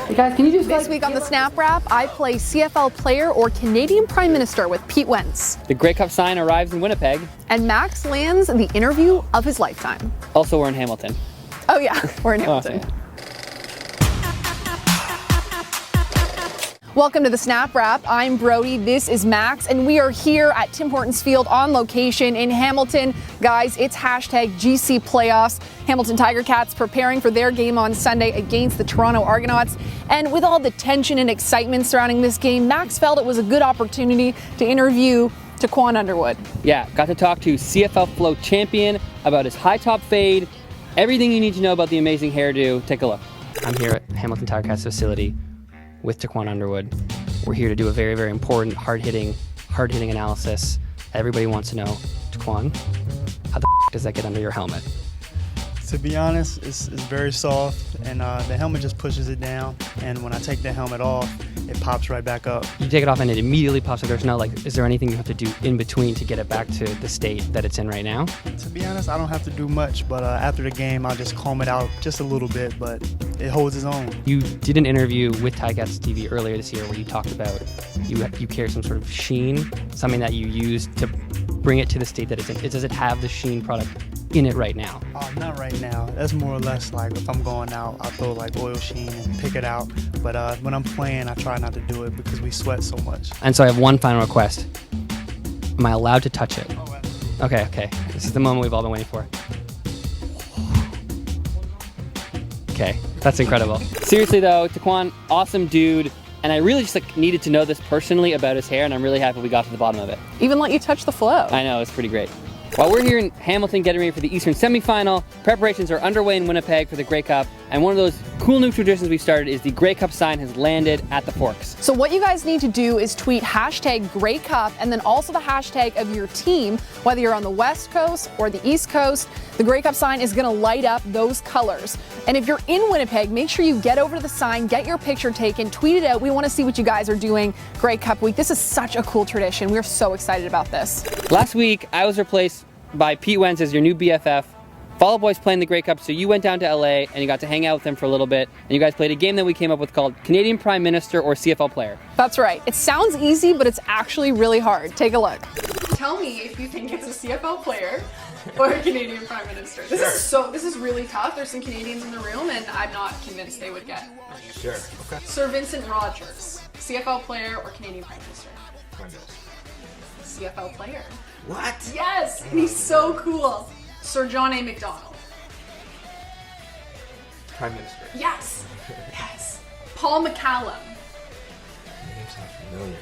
Hey guys, can you just This week on the Snap Wrap, I play CFL player or Canadian Prime Minister with Pete Wentz. The Grey Cup sign arrives in Winnipeg. And Max lands the interview of his lifetime. Also, we're in Hamilton. Oh yeah, we're in Hamilton. Awesome. Welcome to the Snap Wrap. I'm Brody, this is Max, and we are here at Tim Hortons Field on location in Hamilton. Guys, it's hashtag GC Playoffs. Hamilton Tiger Cats preparing for their game on Sunday against the Toronto Argonauts. And with all the tension and excitement surrounding this game, Max felt it was a good opportunity to interview Taquan Underwood. Yeah, got to talk to CFL Flow champion about his high top fade, everything you need to know about the amazing hairdo. Take a look. I'm here at Hamilton Tiger Cats facility with Taquan Underwood. We're here to do a very, very important, hard-hitting analysis. Everybody wants to know, Taquan, how the does that get under your helmet? To be honest, it's very soft, and the helmet just pushes it down, and when I take the helmet off, it pops right back up. You take it off and it immediately pops up. There's no, like, is there anything you have to do in between to get it back to the state that it's in right now? To be honest, I don't have to do much, but after the game, I'll just comb it out just a little bit, but it holds its own. You did an interview with Ticats TV earlier this year where you talked about you carry some sort of sheen, something that you use to bring it to the state that it's in. Does it have the sheen product in it right now? Not right now. That's more or less like if I'm going out, I'll throw like oil sheen and pick it out. But when I'm playing, I try not to do it because we sweat so much. And so I have one final request. Am I allowed to touch it? Oh, absolutely. Okay. This is the moment we've all been waiting for. Okay, that's incredible. Seriously though, Taquan, awesome dude. And I really just needed to know this personally about his hair, and I'm really happy we got to the bottom of it. Even let you touch the flow. I know, it's pretty great. While we're here in Hamilton getting ready for the Eastern semifinal, preparations are underway in Winnipeg for the Grey Cup, and one of those cool new traditions we started is the Grey Cup sign has landed at the Forks. So what you guys need to do is tweet hashtag Grey Cup and then also the hashtag of your team, whether you're on the West Coast or the East Coast. The Grey Cup sign is going to light up those colors. And if you're in Winnipeg, make sure you get over to the sign, get your picture taken, tweet it out. We want to see what you guys are doing Grey Cup week. This is such a cool tradition. We're so excited about this. Last week, I was replaced by Pete Wentz as your new BFF. Fall Out Boy's playing the Grey Cup, so you went down to LA and you got to hang out with them for a little bit, and you guys played a game that we came up with called Canadian Prime Minister or CFL Player. That's right. It sounds easy, but it's actually really hard. Take a look. Tell me if you think it's a CFL player or a Canadian Prime Minister. This is really tough. There's some Canadians in the room, and I'm not convinced they would get. Sure. Okay. Sir Vincent Rogers, CFL player or Canadian Prime Minister? Prime Minister. CFL player. What? Yes, and he's so cool. Sir John A. Macdonald. Prime Minister. Yes. Yes. Paul McCallum. Name's not familiar.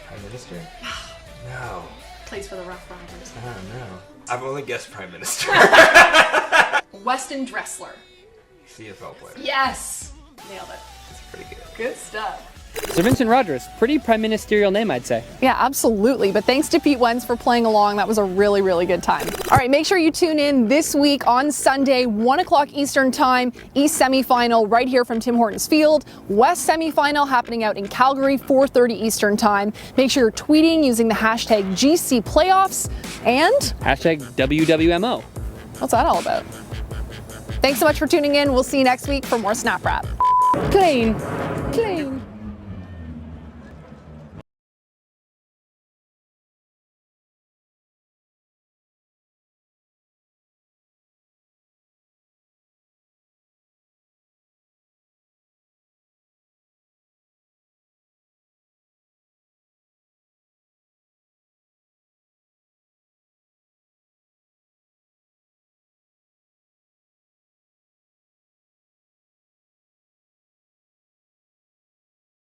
Prime Minister? No. Plays for the Rough Riders. I don't know. I've only guessed Prime Minister. Weston Dressler. CFL player. Yes. Nailed it. That's pretty good. Good stuff. Sir Vincent Rogers, pretty prime ministerial name, I'd say. Yeah, absolutely. But thanks to Pete Wentz for playing along. That was a really, really good time. All right, make sure you tune in this week on Sunday, 1 o'clock Eastern time, East semifinal right here from Tim Hortons Field. West semifinal happening out in Calgary, 4:30 Eastern time. Make sure you're tweeting using the hashtag GC Playoffs and hashtag WWMO. What's that all about? Thanks so much for tuning in. We'll see you next week for more Snap Wrap. Clean. Clean.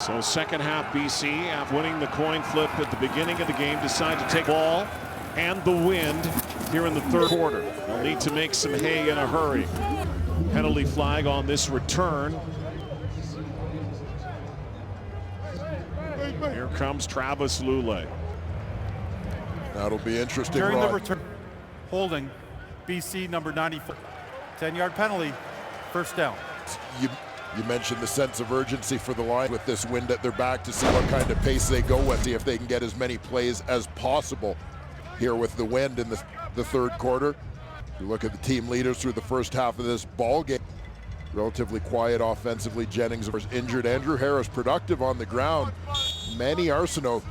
So second half BC, after winning the coin flip at the beginning of the game, decide to take ball and the wind here in the third quarter. They'll need to make some hay in a hurry. Penalty flag on this return. Here comes Travis Lule. That'll be interesting. During the return, holding BC number 94. 10-yard penalty, first down. You mentioned the sense of urgency for the Lions with this wind at their back to see what kind of pace they go with, see if they can get as many plays as possible here with the wind in the third quarter. You look at the team leaders through the first half of this ball game. Relatively quiet offensively. Jennings was injured. Andrew Harris productive on the ground. Manny Arsenault,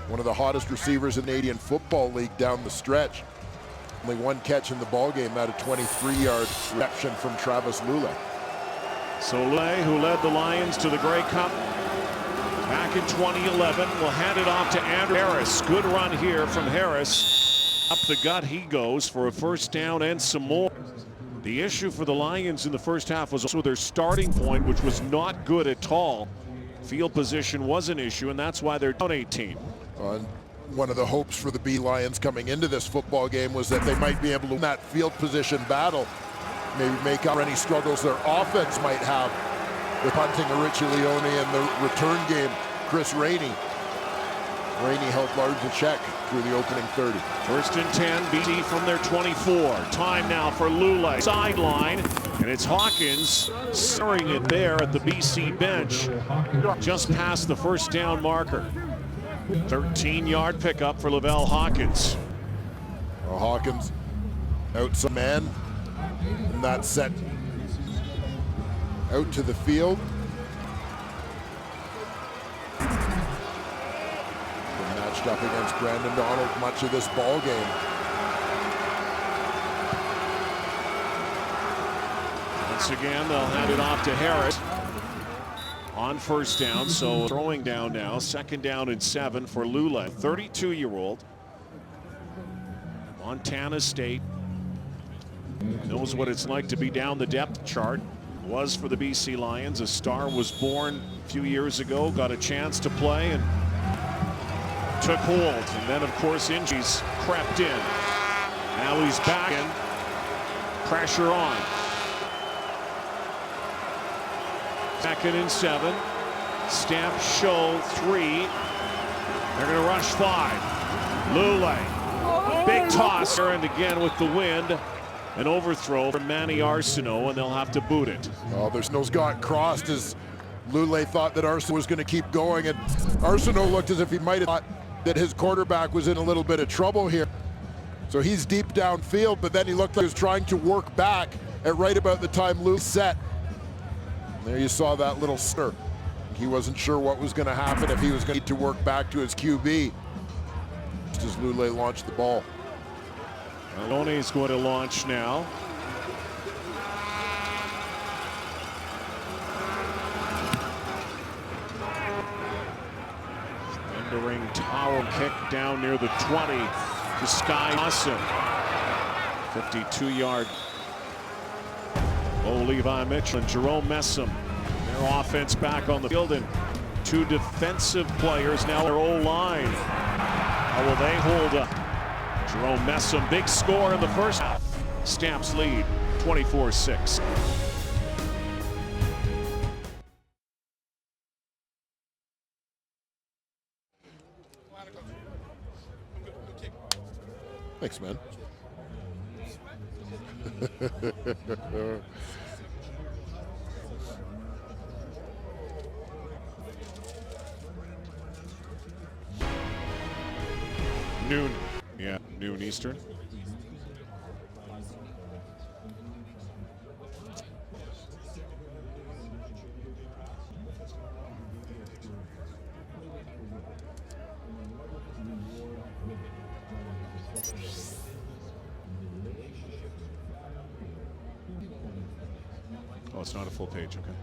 one of the hottest receivers in the Canadian Football League down the stretch. Only one catch in the ball game, that a 23-yard reception from Travis Lule. So Lule, who led the Lions to the Grey Cup back in 2011, will hand it off to Andrew Harris. Good run here from Harris. Up the gut he goes for a first down and some more. The issue for the Lions in the first half was also their starting point, which was not good at all. Field position was an issue, and that's why they're down 18. One of the hopes for the B Lions coming into this football game was that they might be able to win that field position battle, maybe make up for any struggles their offense might have The punting of Richie Leone and the return game, Chris Rainey. Rainey held large in check through the opening 30. 1st and 10, BC from their 24. Time now for Lule. Sideline, and it's Hawkins stirring it there at the BC bench, just past the first down marker. 13-yard pickup for Lavelle Hawkins. Well, Hawkins out some man, and that's set out to the field. Matched up against Brandon Donald much of this ball game. Once again, they'll hand it off to Harris on 1st down, so throwing down now, 2nd down and 7 for Lule, 32-year-old. Montana State knows what it's like to be down the depth chart. Was for the BC Lions. A star was born a few years ago, got a chance to play and took hold. And then, of course, injuries crept in. Now he's back in. Pressure on. 2nd and 7. Stamp show 3. They're going to rush 5. Lule. Big toss. And again with the wind. An overthrow from Manny Arsenault, and they'll have to boot it. Oh, there's nose got crossed as Lule thought that Arsenault was going to keep going, and Arsenault looked as if he might have thought that his quarterback was in a little bit of trouble here. So he's deep downfield, but then he looked like he was trying to work back at right about the time Lule set. And there you saw that little stir. He wasn't sure what was going to happen, if he was going to need to work back to his QB. Just as Lule launched the ball. Maloney's going to launch now. Rendering tower kick down near the 20 to Sky Messam. 52-yard. Bo Levi Mitchell and Jerome Messam. Their offense back on the field, and 2 defensive players now their O-line. How will they hold up? Jerome Messam, big score in the first half. Stamps lead 24-6. Thanks, man. Noon. Yeah, noon Eastern. Oh, it's not a full page, okay.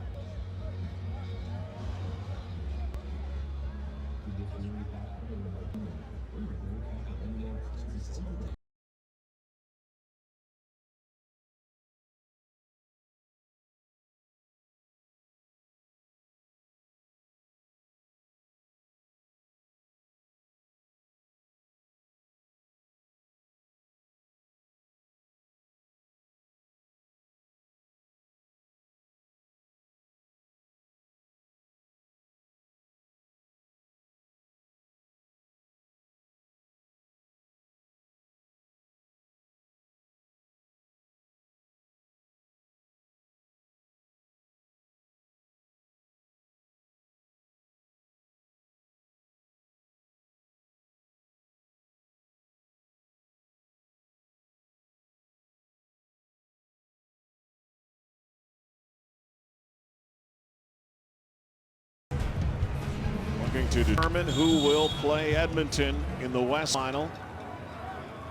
To determine who will play Edmonton in the West Final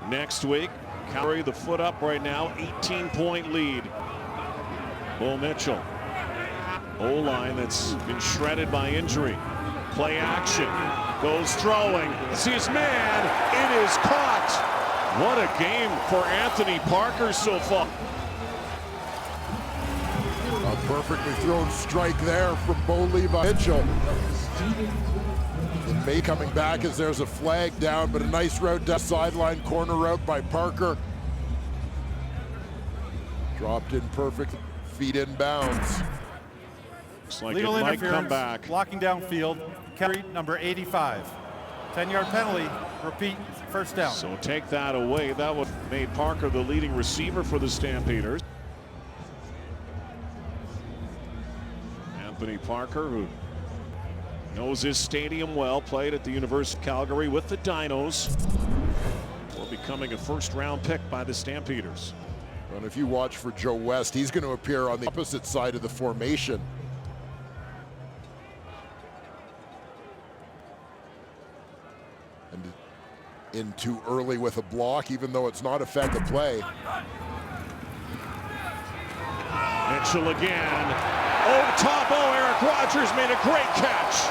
next week. Calgary, the foot up right now, 18-point lead. Bo Mitchell, O-line that's been shredded by injury. Play action, goes throwing, sees man, it is caught. What a game for Anthony Parker so far. A perfectly thrown strike there from Bo Levi Mitchell. May coming back as there's a flag down, but a nice route down sideline, corner route by Parker. Dropped in perfect, feet in bounds. Looks like Legal it might interference, come back. Blocking downfield, carry number 85. 10-yard penalty, repeat, first down. So take that away. That would have made Parker the leading receiver for the Stampeders. Anthony Parker, who knows his stadium well, played at the University of Calgary with the Dinos, before becoming a first-round pick by the Stampeders. And if you watch for Joe West, he's going to appear on the opposite side of the formation. And in too early with a block, even though it's not effective play. Mitchell again. Over top. Oh, Eric Rogers made a great catch.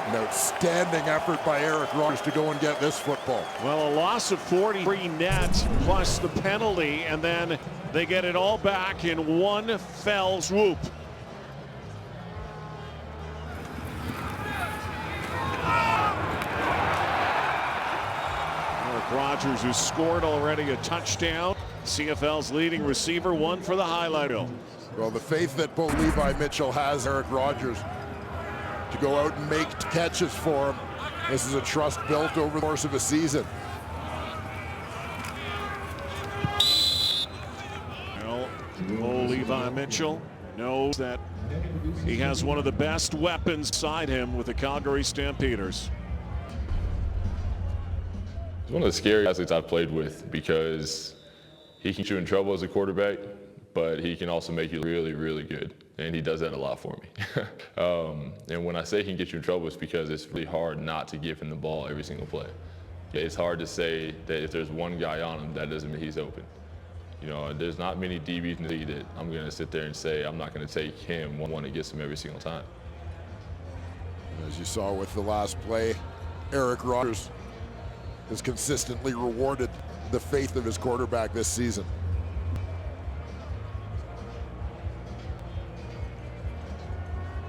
An outstanding effort by Eric Rogers to go and get this football. Well, a loss of 43 net plus the penalty, and then they get it all back in one fell swoop. Eric Rogers, who scored already a touchdown, CFL's leading receiver, one for the highlight reel. Well, the faith that Bo Levi Mitchell has, Eric Rogers, to go out and make catches for him. This is a trust built over the course of a season. Well, Bo Levi Mitchell knows that he has one of the best weapons beside him with the Calgary Stampeders. He's one of the scariest athletes I've played with because he can get you in trouble as a quarterback, but he can also make you really, really good. And he does that a lot for me. And when I say he can get you in trouble, it's because it's really hard not to give him the ball every single play. It's hard to say that if there's one guy on him, that doesn't mean he's open. You know, there's not many DBs in the league that I'm going to sit there and say I'm not going to take him one that gets him every single time. As you saw with the last play, Eric Rogers has consistently rewarded the faith of his quarterback this season.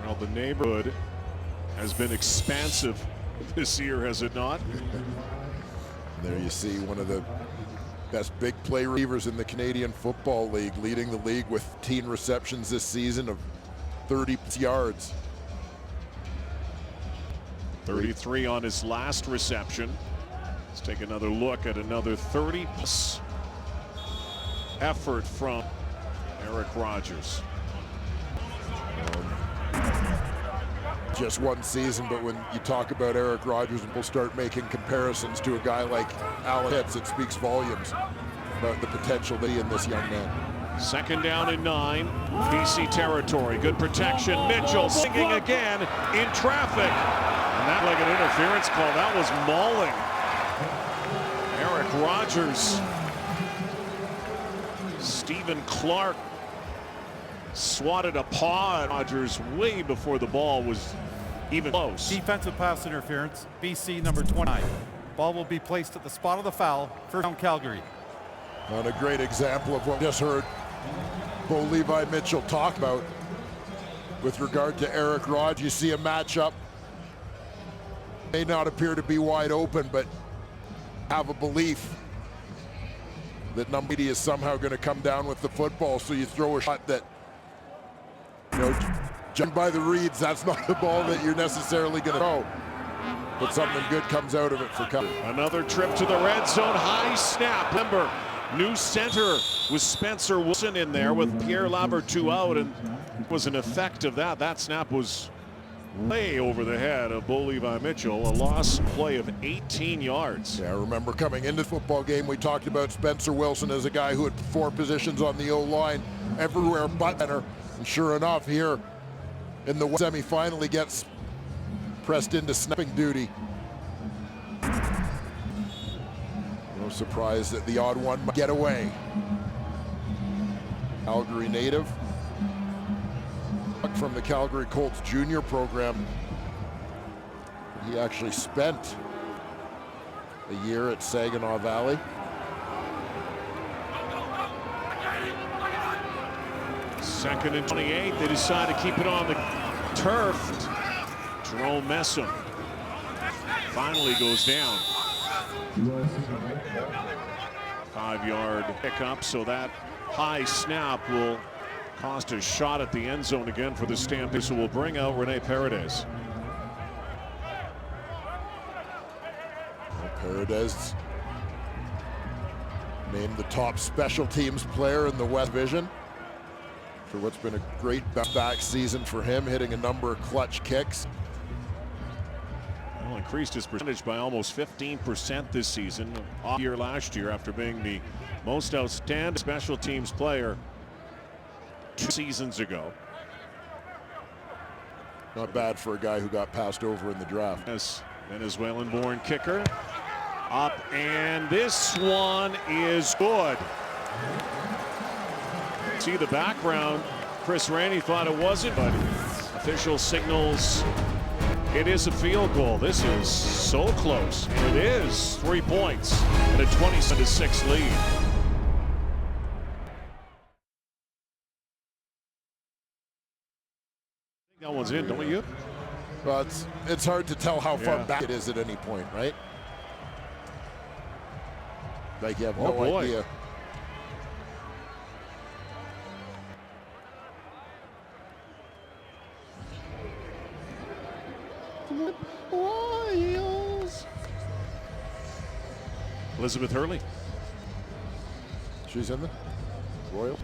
Well, the neighborhood has been expansive this year, has it not? There you see one of the best big play receivers in the Canadian Football League, leading the league with 10 receptions this season of 30 yards. 33 on his last reception. Let's take another look at another 30-plus effort from Eric Rogers. Just one season, but when you talk about Eric Rogers and we'll start making comparisons to a guy like Alan Hitz, it speaks volumes about the potential that he in this young man. Second down and 9, BC territory. Good protection. Mitchell singing again in traffic. And that like an interference call. That was mauling. Eric Rogers. Stephen Clark swatted a paw at Rogers way before the ball was even close. Defensive pass interference, BC number 29. Ball will be placed at the spot of the foul, first down Calgary. And a great example of what we just heard Bo Levi Mitchell talk about with regard to Eric Rogers. You see a matchup, may not appear to be wide open, but have a belief that number 80 is somehow going to come down with the football, so you throw a shot that, you know, judged by the reads, that's not the ball that you're necessarily going to throw. But something good comes out of it for Calgary. Another trip to the red zone, high snap. Remember, new center with Spencer Wilson in there with Pierre Lavertu out, and it was an effect of that. That snap was way over the head of Bo Levi Mitchell, a lost play of 18 yards. Yeah, I remember coming into the football game, we talked about Spencer Wilson as a guy who had 4 positions on the O-line, everywhere but center. And sure enough, here in the semi-final, he gets pressed into snapping duty. No surprise that the odd one might get away. Calgary native from the Calgary Colts junior program. He actually spent a year at Saginaw Valley. Second and 28, they decide to keep it on the turf. Jerome Messam finally goes down. 5-yard pickup, so that high snap will cost a shot at the end zone again for the Stampeders, who will bring out Rene Paredes. Paredes named the top special teams player in the West Division for what's been a great back season for him, hitting a number of clutch kicks. Well, increased his percentage by almost 15% this season, off year last year after being the most outstanding special teams player 2 seasons ago. Not bad for a guy who got passed over in the draft. Yes, Venezuelan-born kicker. Up, and this one is good. See the background. Chris Rainey thought it wasn't, but official signals it is a field goal. This is so close, and it is 3 points and a 27-6 lead. That one's in, don't you? Well, it's hard to tell how far back it is at any point, right? Like you have no idea. Royals. Elizabeth Hurley. She's in the Royals.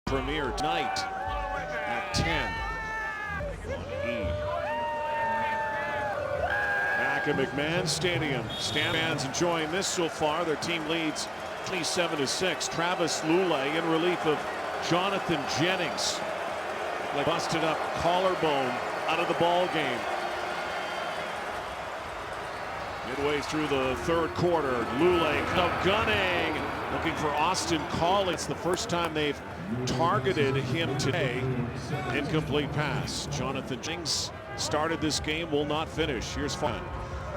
Premiere tonight at 10 on E. Back at McMahon Stadium. Stamp fans enjoying this so far. Their team leads 27-6. Travis Lulay in relief of Jonathan Jennings. Like busted up collarbone out of the ball game. Midway through the third quarter, Lulay gunning, looking for Austin Collins. It's the first time they've targeted him today. Incomplete pass. Jonathan Jennings started this game, will not finish. Here's fun.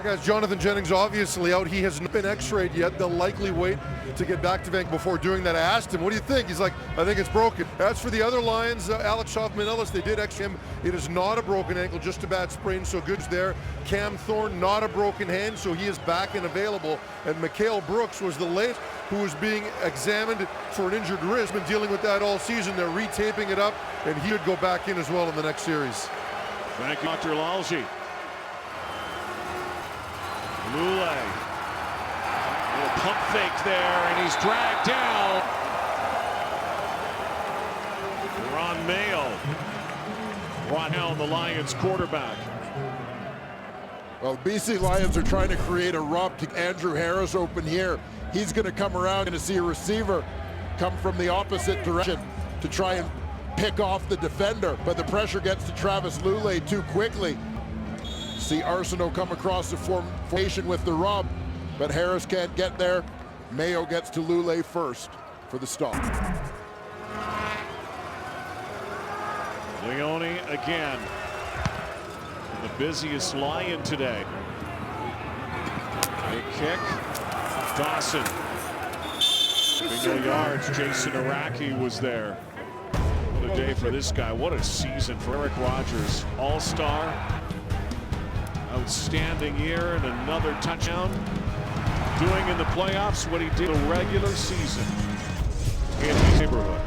Guys, Jonathan Jennings obviously out. He has not been x-rayed yet. They'll likely wait to get back to Vancouver before doing that. I asked him, what do you think? He's like, I think it's broken. As for the other Lions, Alex Hoffman-Ellis, they did x-ray him. It is not a broken ankle, just a bad sprain, so good's there. Cam Thorne, not a broken hand, so he is back and available. And Mikhail Brooks was the late who was being examined for an injured wrist. Been dealing with that all season. They're retaping it up, and he would go back in as well in the next series. Thank you, Dr. Lalji. Lulay. Little pump fake there, and he's dragged down. Ron Mayo brought down the Lions quarterback. Well, BC Lions are trying to create a rub to Andrew Harris open here. He's going to come around and see a receiver come from the opposite direction to try and pick off the defender, but the pressure gets to Travis Lulay too quickly. See Arsenault come across the formation with the rub, but Harris can't get there. Mayo gets to Lulay first for the stop. Leone again, the busiest Lion today. Big kick, Dawson. Big yards, Jason Araki was there. What a day for this guy. What a season for Eric Rogers. All-star. Outstanding year and another touchdown. Doing in the playoffs what he did in the regular season in his neighborhood.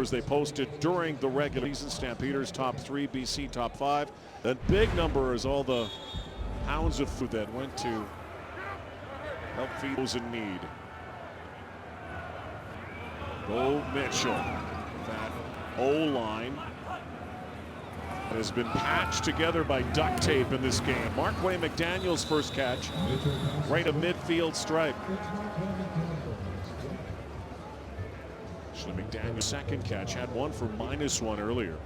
they posted during the regular season. Stampeders top 3, BC top 5. That big number is all the pounds of food that went to help feed those in need. Bo Mitchell, that O-line has been patched together by duct tape in this game. Markway McDaniel's first catch, right of midfield stripe. McDaniel's second catch, had one for -1 earlier.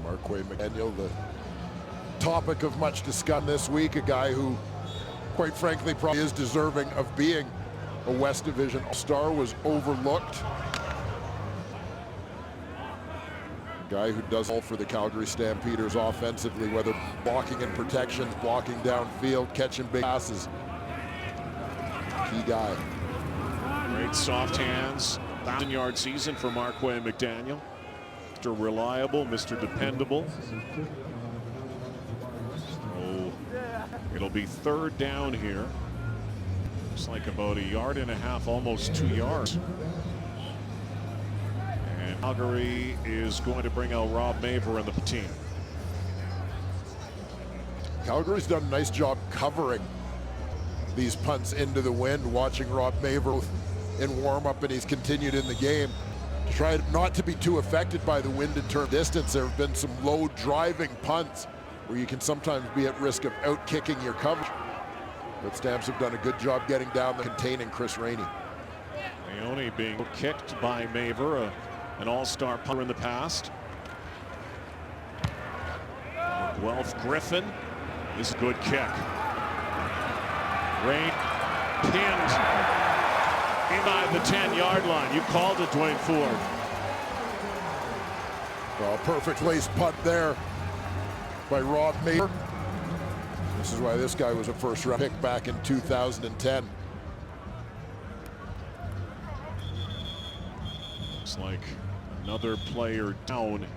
Markway McDaniel, the topic of much discussion this week, a guy who, quite frankly, probably is deserving of being a West Division All-Star, was overlooked. A guy who does all for the Calgary Stampeders offensively, whether blocking in protections, blocking downfield, catching big passes. Key guy. Great soft hands, 1,000-yard season for Markway McDaniel. Mr. Reliable, Mr. Dependable. So it'll be 3rd down here. Looks like about 1.5 yards, almost 2 yards. And Calgary is going to bring out Rob Maver in the team. Calgary's done a nice job covering these punts into the wind, watching Rob Maver in warm-up, and he's continued in the game to try not to be too affected by the wind in term distance. There have been some low driving punts where you can sometimes be at risk of out-kicking your coverage. But Stamps have done a good job getting down the containing Chris Rainey. Leone being kicked by Maver, an all-star punter in the past. Guelph Griffin is a good kick. Rain pinned inside the 10-yard line. You called it, Dwayne Ford. Well, perfect lace punt there by Rob Maver. This is why this guy was a first-round pick back in 2010. Looks like another player down.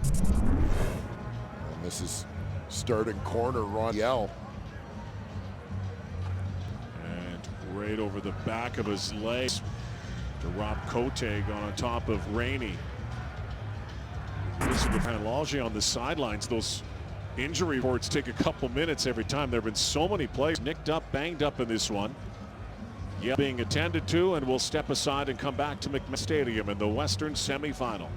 And this is starting corner Ron Yell. Right over the back of his legs to Rob Kote on top of Rainey. This is the Panlogy on the sidelines. Those injury reports take a couple minutes every time. There have been so many players nicked up, banged up in this one. Yeah, being attended to, and we'll step aside and come back to McMahon Stadium in the Western semifinal.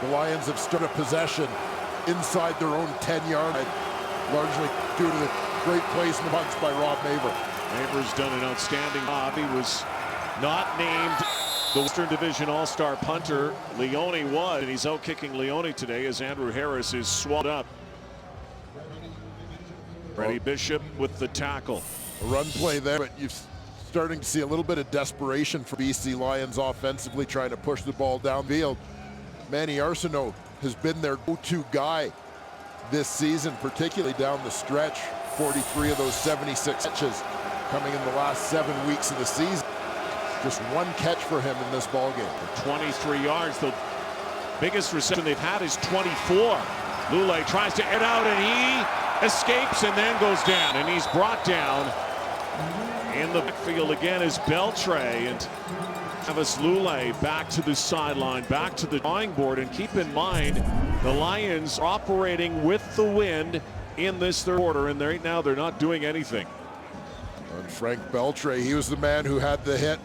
The Lions have stood a possession inside their own 10-yard line, largely due to the great plays in the punts by Rob Maver. Maver's done an outstanding job. He was not named the Western Division All-Star punter. Leone was, and he's out kicking Leone today as Andrew Harris is swallowed up Brady Bishop with the tackle. A run play there, but you're starting to see a little bit of desperation for BC Lions offensively, trying to push the ball downfield. Manny Arsenault has been their go-to guy this season, particularly down the stretch. 43 of those 76 catches coming in the last 7 weeks of the season. Just one catch for him in this ball game. 23 yards. The biggest reception they've had is 24. Lule tries to air out and he escapes and then goes down, and he's brought down in the backfield again is Beltre, and Travis Lule back to the sideline, back to the drawing board. And keep in mind, the Lions are operating with the wind in this third quarter, and right now they're not doing anything. And Frank Beltre, he was the man who had the hit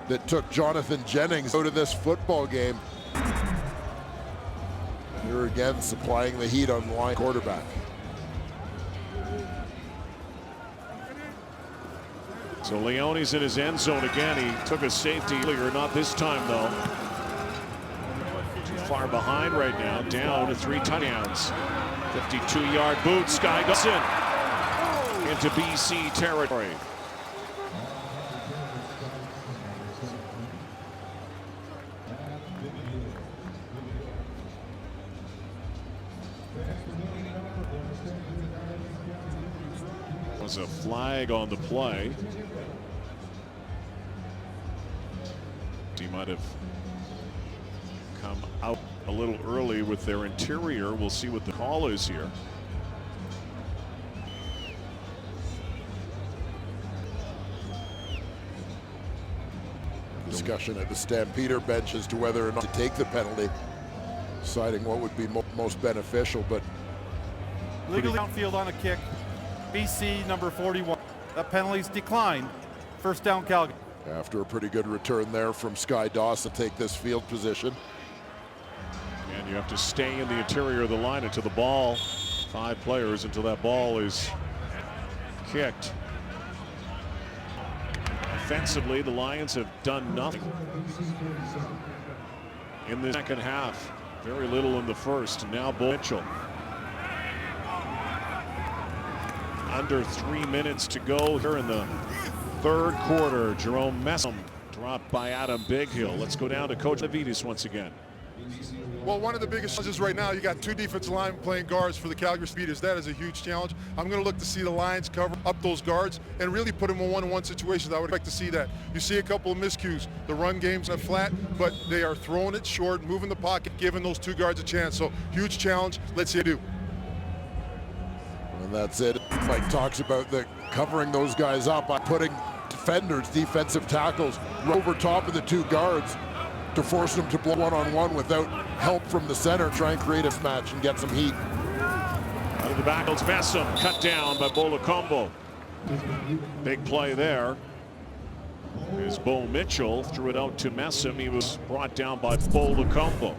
that took Jonathan Jennings out of this football game. Here again, supplying the heat on the line quarterback. So Leone's in his end zone again. He took a safety earlier, not this time though. Too far behind right now, down to 3 touchdowns. 52-yard boot, Sky goes in into BC territory. Was a flag on the play. He might have come out a little early with their interior. We'll see what the call is here. Discussion at the Stampeder bench as to whether or not to take the penalty, deciding what would be most beneficial. But legally downfield on a kick. BC number 41. That penalty's declined. First down, Calgary. After a pretty good return there from Sky Dawson, take this field position. And you have to stay in the interior of the line until the ball, 5 players until that ball is kicked. Offensively, the Lions have done nothing in the second half. Very little in the first. And now Bo Mitchell. Under 3 minutes to go here in the third quarter. Jerome Messam dropped by Adam Bighill. Let's go down to Coach Levitas once again. Well, one of the biggest challenges right now, you got 2 defensive linemen playing guards for the Calgary Stampeders. That is a huge challenge. I'm going to look to see the Lions cover up those guards and really put them in one-on-one situations. I would expect to see that. You see a couple of miscues. The run game's not flat, but they are throwing it short, moving the pocket, giving those 2 guards a chance. So huge challenge. Let's see what they do. And that's it. Mike talks about the covering those guys up by putting defenders, defensive tackles, over top of the 2 guards to force them to blow one-on-one without help from the center. Try and create a match and get some heat. Out of the back, it's Messam, cut down by Bo Levi. Big play there. As Bo Mitchell threw it out to Messam, he was brought down by Bo Levi.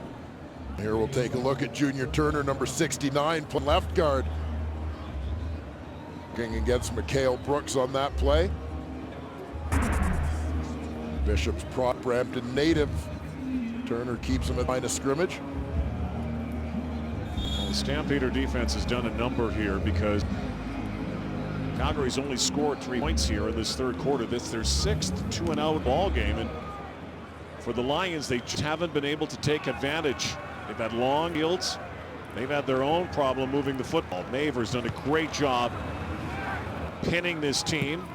Here we'll take a look at Junior Turner, number 69, left guard. Going against Mikhail Brooks on that play. Bishop's Brampton native. Turner keeps him at line of scrimmage. Well, the Stampeder defense has done a number here because Calgary's only scored 3 points here in this third quarter. This is their 6th 2-and-out ball game, and for the Lions, they just haven't been able to take advantage. They've had long yields. They've had their own problem moving the football. Maver's done a great job pinning this team.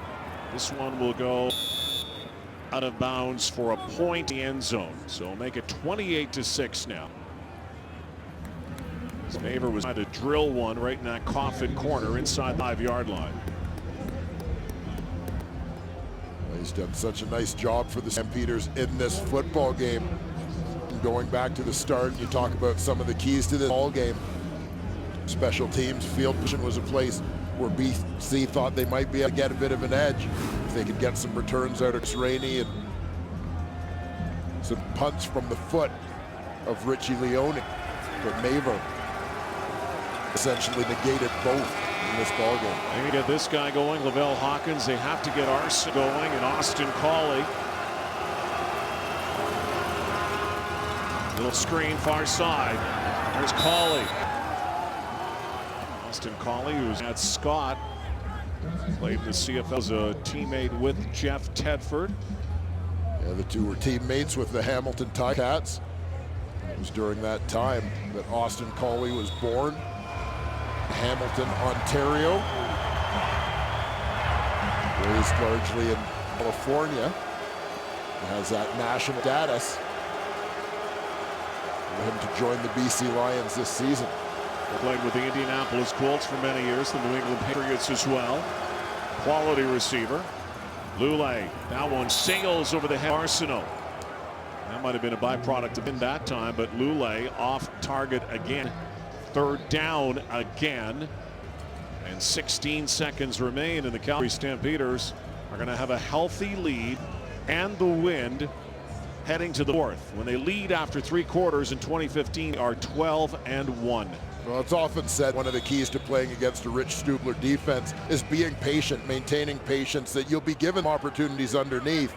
This one will go out of bounds for a point in the end zone. So make it 28-6 now. Maver was trying to drill one right in that coffin corner inside the 5-yard line. He's done such a nice job for the Stampeders in this football game. Going back to the start, you talk about some of the keys to this ball game. Special teams, field position was a place where BC thought they might be able to get a bit of an edge if they could get some returns out of Rainey and some punts from the foot of Richie Leone. But Maver essentially negated both in this ball game. They need to get this guy going, Lavelle Hawkins. They have to get Arson going and Austin Cauley. Little screen far side. There's Cauley. Austin Colley, who's at Scott, played in the CFL as a teammate with Jeff Tedford. Yeah, the two were teammates with the Hamilton Ticats. It was during that time that Austin Colley was born. Hamilton, Ontario. Raised largely in California. He has that national status for him to join the BC Lions this season. Played with the Indianapolis Colts for many years, the New England Patriots as well. Quality receiver. Lule, that one sails over the head of Arsenault. That might have been a byproduct of in that time, but Lule off target again. Third down again. And 16 seconds remain, and the Calgary Stampeders are going to have a healthy lead and the wind heading to the fourth. When they lead after 3 quarters in 2015 are 12-1. Well, it's often said one of the keys to playing against a Rich Stubler defense is being patient, maintaining patience, that you'll be given opportunities underneath.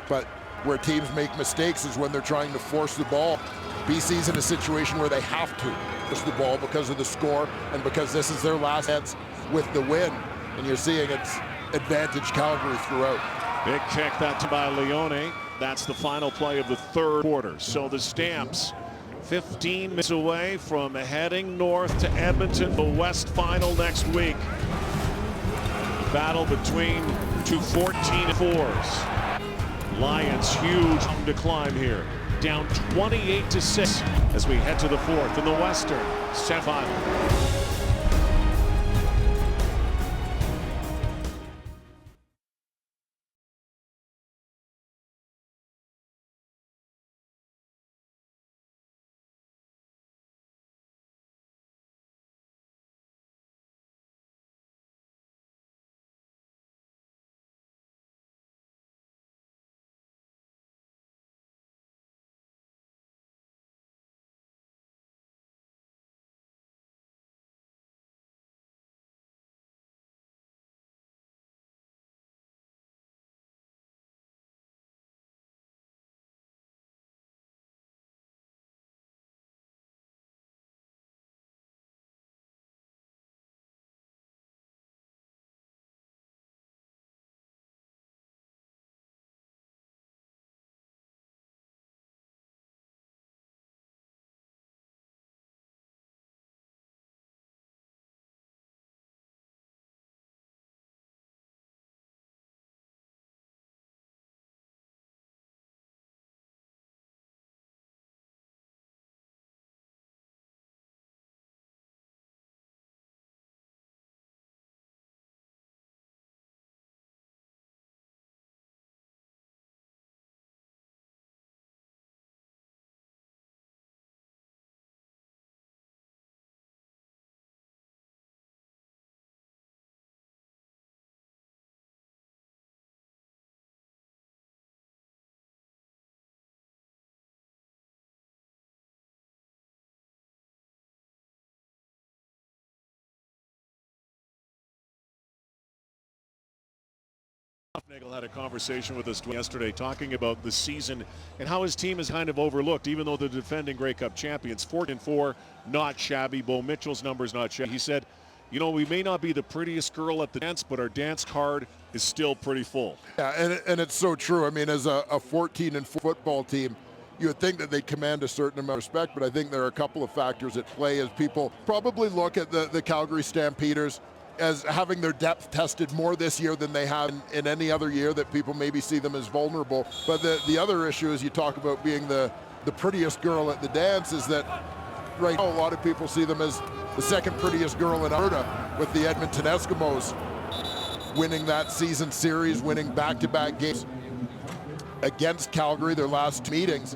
But where teams make mistakes is when they're trying to force the ball. BC's in a situation where they have to force the ball because of the score and because this is their last chance with the win. And you're seeing it's advantage Calgary throughout. Big kick that by Leone. That's the final play of the third quarter. So the Stamps 15 minutes away from heading north to Edmonton, the West Final next week. The battle between two 14-4s. Lions huge to climb here. Down 28-6 as we head to the fourth in the Western semifinal. Nagel had a conversation with us yesterday talking about the season and how his team is kind of overlooked, even though they're defending Grey Cup champions. 4-4, not shabby. Bo Mitchell's numbers not shabby. He said, you know, we may not be the prettiest girl at the dance, but our dance card is still pretty full. Yeah, and it's so true. I mean, as a 14-4 football team, you would think that they command a certain amount of respect, but I think there are a couple of factors at play as people probably look at the Calgary Stampeders as having their depth tested more this year than they have in any other year, that people maybe see them as vulnerable. But the other issue is you talk about being the prettiest girl at the dance is that right now a lot of people see them as the second prettiest girl in Alberta, with the Edmonton Eskimos winning that season series, winning back-to-back games against Calgary, their last 2 meetings,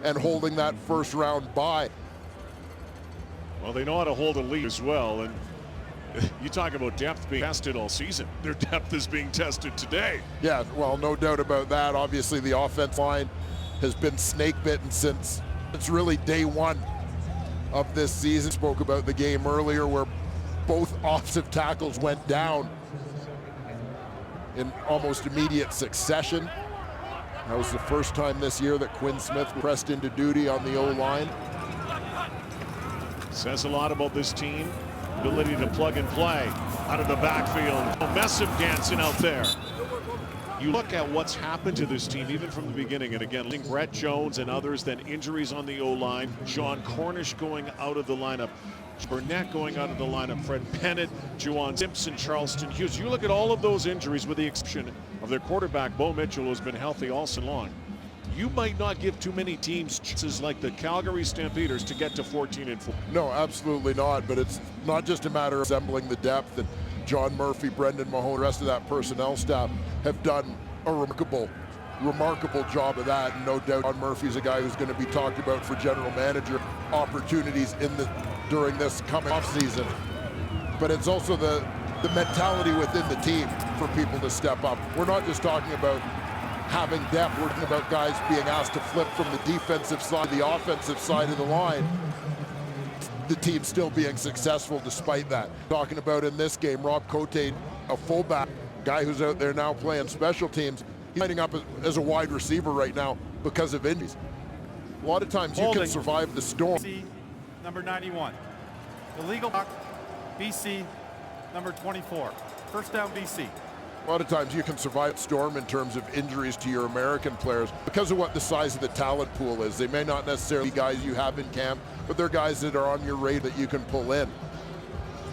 and holding that first round bye. Well, they know how to hold a lead as well, and you talk about depth being tested all season. Their depth is being tested today. Yeah, well, no doubt about that. Obviously, the offense line has been snake-bitten since it's really day one of this season. Spoke about the game earlier where both offensive tackles went down in almost immediate succession. That was the first time this year that Quinn Smith pressed into duty on the O-line. Says a lot about this team. Ability to plug and play out of the backfield. Messam dancing out there. You look at what's happened to this team, even from the beginning, and again, Brett Jones and others, then injuries on the O-line. John Cornish going out of the lineup. Burnett going out of the lineup. Fred Pennant, Juwan Simpson, Charleston Hughes. You look at all of those injuries with the exception of their quarterback, Bo Mitchell, who's been healthy all season long. You might not give too many teams chances like the Calgary Stampeders to get to 14-4. No, absolutely not. But it's not just a matter of assembling the depth. And John Murphy, Brendan Mahone, the rest of that personnel staff have done a remarkable job of that. And no doubt John Murphy's a guy who's going to be talked about for general manager opportunities during this coming off season. But it's also the mentality within the team for people to step up. We're not just talking about having depth, we're talking about guys being asked to flip from the defensive side to the offensive side of the line. The team still being successful despite that. Talking about in this game, Rob Cote, a fullback, guy who's out there now playing special teams. He's lining up as a wide receiver right now because of injuries. A lot of times you can survive the storm. BC, number 91. Illegal block, BC, number 24. First down, BC. A lot of times you can survive storm in terms of injuries to your American players because of what the size of the talent pool is. They may not necessarily be guys you have in camp, but they're guys that are on your radar that you can pull in.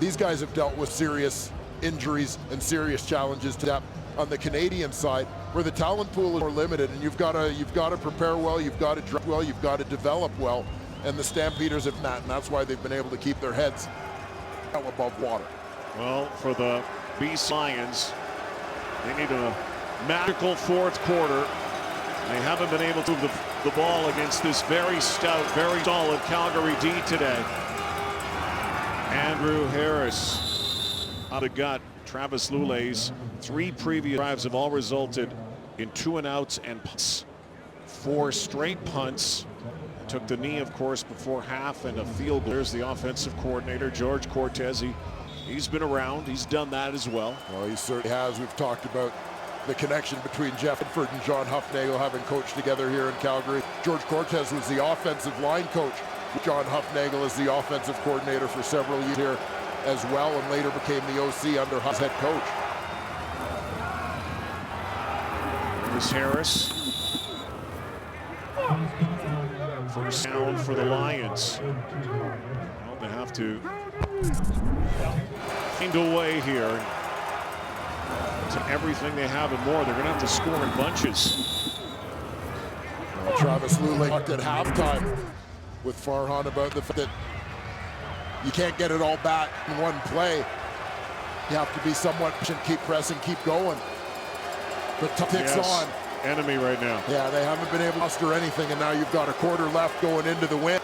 These guys have dealt with serious injuries and serious challenges to depth on the Canadian side, where the talent pool is more limited, and you've got to prepare well, you've got to draft well, you've got to develop well, and the Stampeders have not, and that's why they've been able to keep their heads well above water. Well, for the BC Lions, they need a magical fourth quarter. They haven't been able to move the ball against this very stout, very solid Calgary D today. Andrew Harris out of gut. Travis Lulay's 3 previous drives have all resulted in 2-and-outs and punts. 4 straight punts. Took the knee, of course, before half, and a field goal. There's the offensive coordinator, George Cortez. He's been around. He's done that as well. Well, he certainly has. We've talked about the connection between Jeff Bedford and John Huffnagel having coached together here in Calgary. George Cortez was the offensive line coach. John Huffnagel is the offensive coordinator for several years here as well, and later became the OC under Huff's head coach. There's Harris. First down for the Lions. Well, they have to find a way here to everything they have and more. They're going to have to score in bunches. Well, Travis Lulay talked at halftime with Farhan about the fact that you can't get it all back in one play. You have to be somewhat patient, keep pressing, keep going. But ticks on. Enemy right now. Yeah, they haven't been able to muster anything, and now you've got a quarter left going into the win.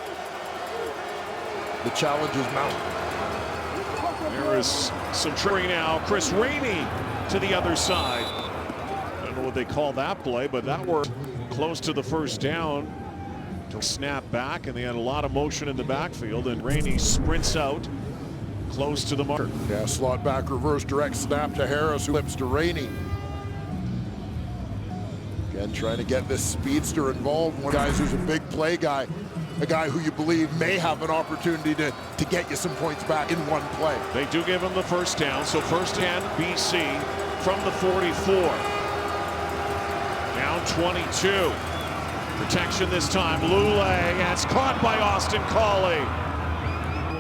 The challenge is mounting. There is some trickery now. Chris Rainey to the other side. I don't know what they call that play, but that worked close to the first down. To snap back, and they had a lot of motion in the backfield, and Rainey sprints out close to the mark. Yeah, slot back, reverse direct snap to Harris, who flips to Rainey. Again, trying to get this speedster involved. One guy who's a big play guy, a guy who you believe may have an opportunity to get you some points back in one play. They do give him the first down, so first and BC from the 44. Down 22. Protection this time. Lulay, and it's caught by Austin Cawley.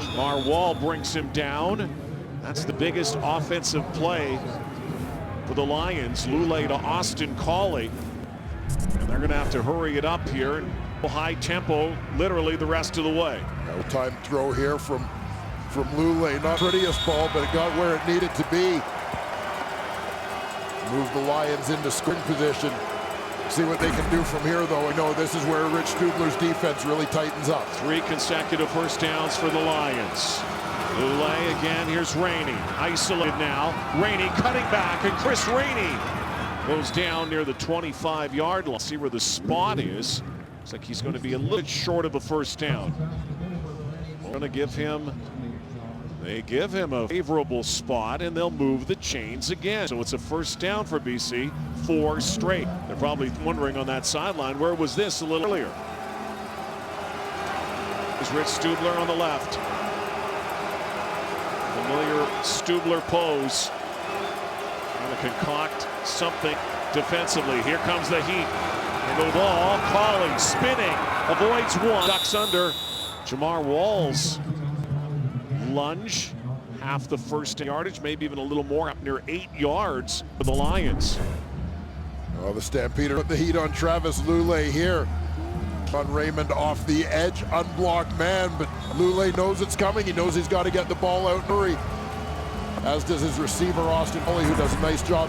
Jamar Wall brings him down. That's the biggest offensive play for the Lions. Lulay to Austin Cawley. And they're going to have to hurry it up here and high tempo literally the rest of the way. No time throw here from Lulay. Not prettiest ball, but it got where it needed to be. Move the Lions into scoring position. See what they can do from here, though. I know this is where Rich Stubler's defense really tightens up. 3 consecutive first downs for the Lions. Lulay again. Here's Rainey. Isolated now. Rainey cutting back, and Chris Rainey goes down near the 25-yard line. See where the spot is. Looks like he's going to be a little bit short of a first down. We're going to give him. They give him a favorable spot, and they'll move the chains again. So it's a first down for BC, 4 straight. They're probably wondering on that sideline, where was this a little earlier? There's Rich Stubler on the left. Familiar Stubler pose. Trying to concoct something defensively. Here comes the heat. And the ball, calling, spinning, avoids one, ducks under. Jamar Wall's lunge, half the first yardage, maybe even a little more, up near 8 yards for the Lions. Well, the Stampeder put the heat on Travis Lulay here. On Raymond off the edge, unblocked man, but Lulay knows it's coming. He knows he's got to get the ball out and hurry. As does his receiver, Austin Foley, who does a nice job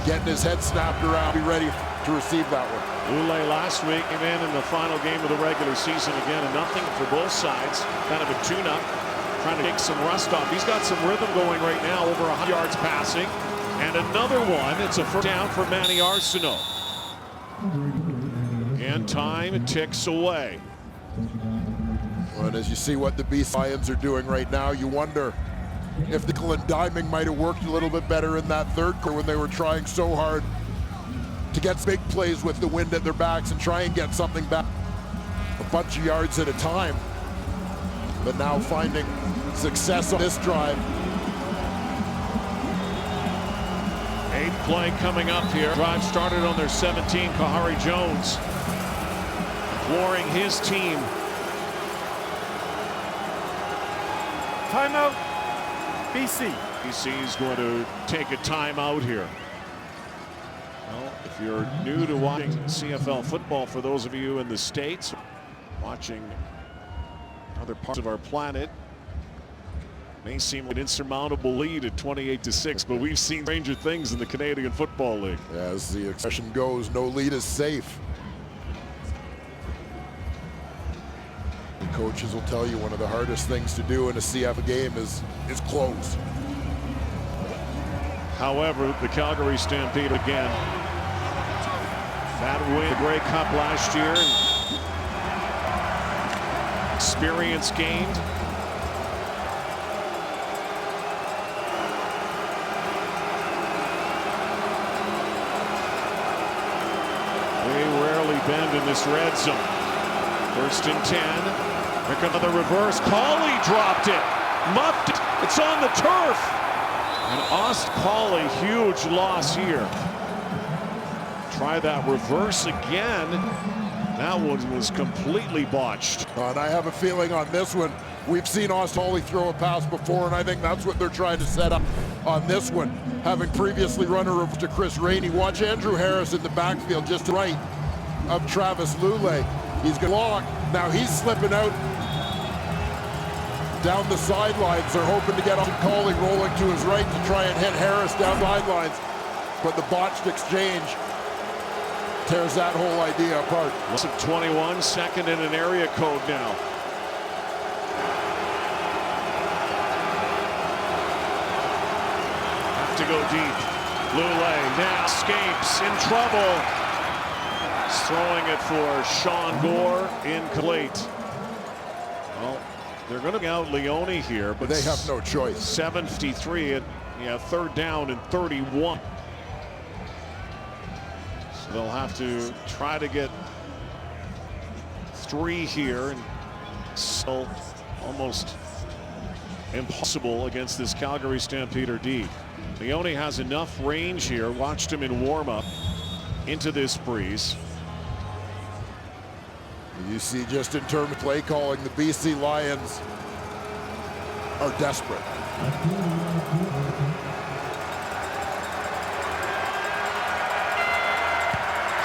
getting his head snapped around, be ready to receive that one. Lulay last week came in the final game of the regular season again, and nothing for both sides. Kind of a tune-up, trying to take some rust off. He's got some rhythm going right now, over 100 yards passing. And another one, it's a first down for Manny Arsenault. And time ticks away. Well, and as you see what the BC Lions are doing right now, you wonder if the nickel and diming might have worked a little bit better in that third quarter when they were trying so hard to get big plays with the wind at their backs and try and get something back a bunch of yards at a time. But now finding success on this drive. 8th play coming up here. Drive started on their 17. Kahari Jones imploring his team. Timeout, BC. BC is going to take a timeout here. Well, if you're new to watching CFL football, for those of you in the States, watching other parts of our planet, may seem like an insurmountable lead at 28-6, but we've seen stranger things in the Canadian Football League. As the expression goes, no lead is safe. The coaches will tell you one of the hardest things to do in a CF game is close. However, the Calgary Stampede again. That win, the Grey Cup last year. Experience gained. They rarely bend in this red zone. 1st and 10. Here comes the reverse. Cauley dropped it. Muffed it. It's on the turf. And Ost Cauley, huge loss here. Try that reverse again. That one was completely botched. And I have a feeling on this one, we've seen Ost Cauley throw a pass before, and I think that's what they're trying to set up on this one. Having previously run a reverse to Chris Rainey. Watch Andrew Harris in the backfield just to the right of Travis Lulay. He's going to block. Now he's slipping out down the sidelines. They're hoping to get Cauley rolling to his right to try and hit Harris down the sidelines. But the botched exchange tears that whole idea apart. Less 21, second in an area code now. Have to go deep. Lulay now escapes, in trouble. He's throwing it for Sean Gore, incomplete. Well, they're going to be out Leone here, but they have no choice. 7:53 and 3rd down and 31. So they'll have to try to get 3 here, and still almost impossible against this Calgary Stampeder D. Leone has enough range here. Watched him in warm-up into this breeze. You see, just in terms of play calling, the BC Lions are desperate.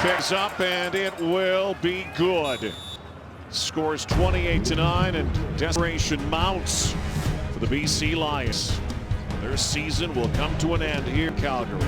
Kicks up, and it will be good. Scores 28-9, and desperation mounts for the BC Lions. Their season will come to an end here in Calgary.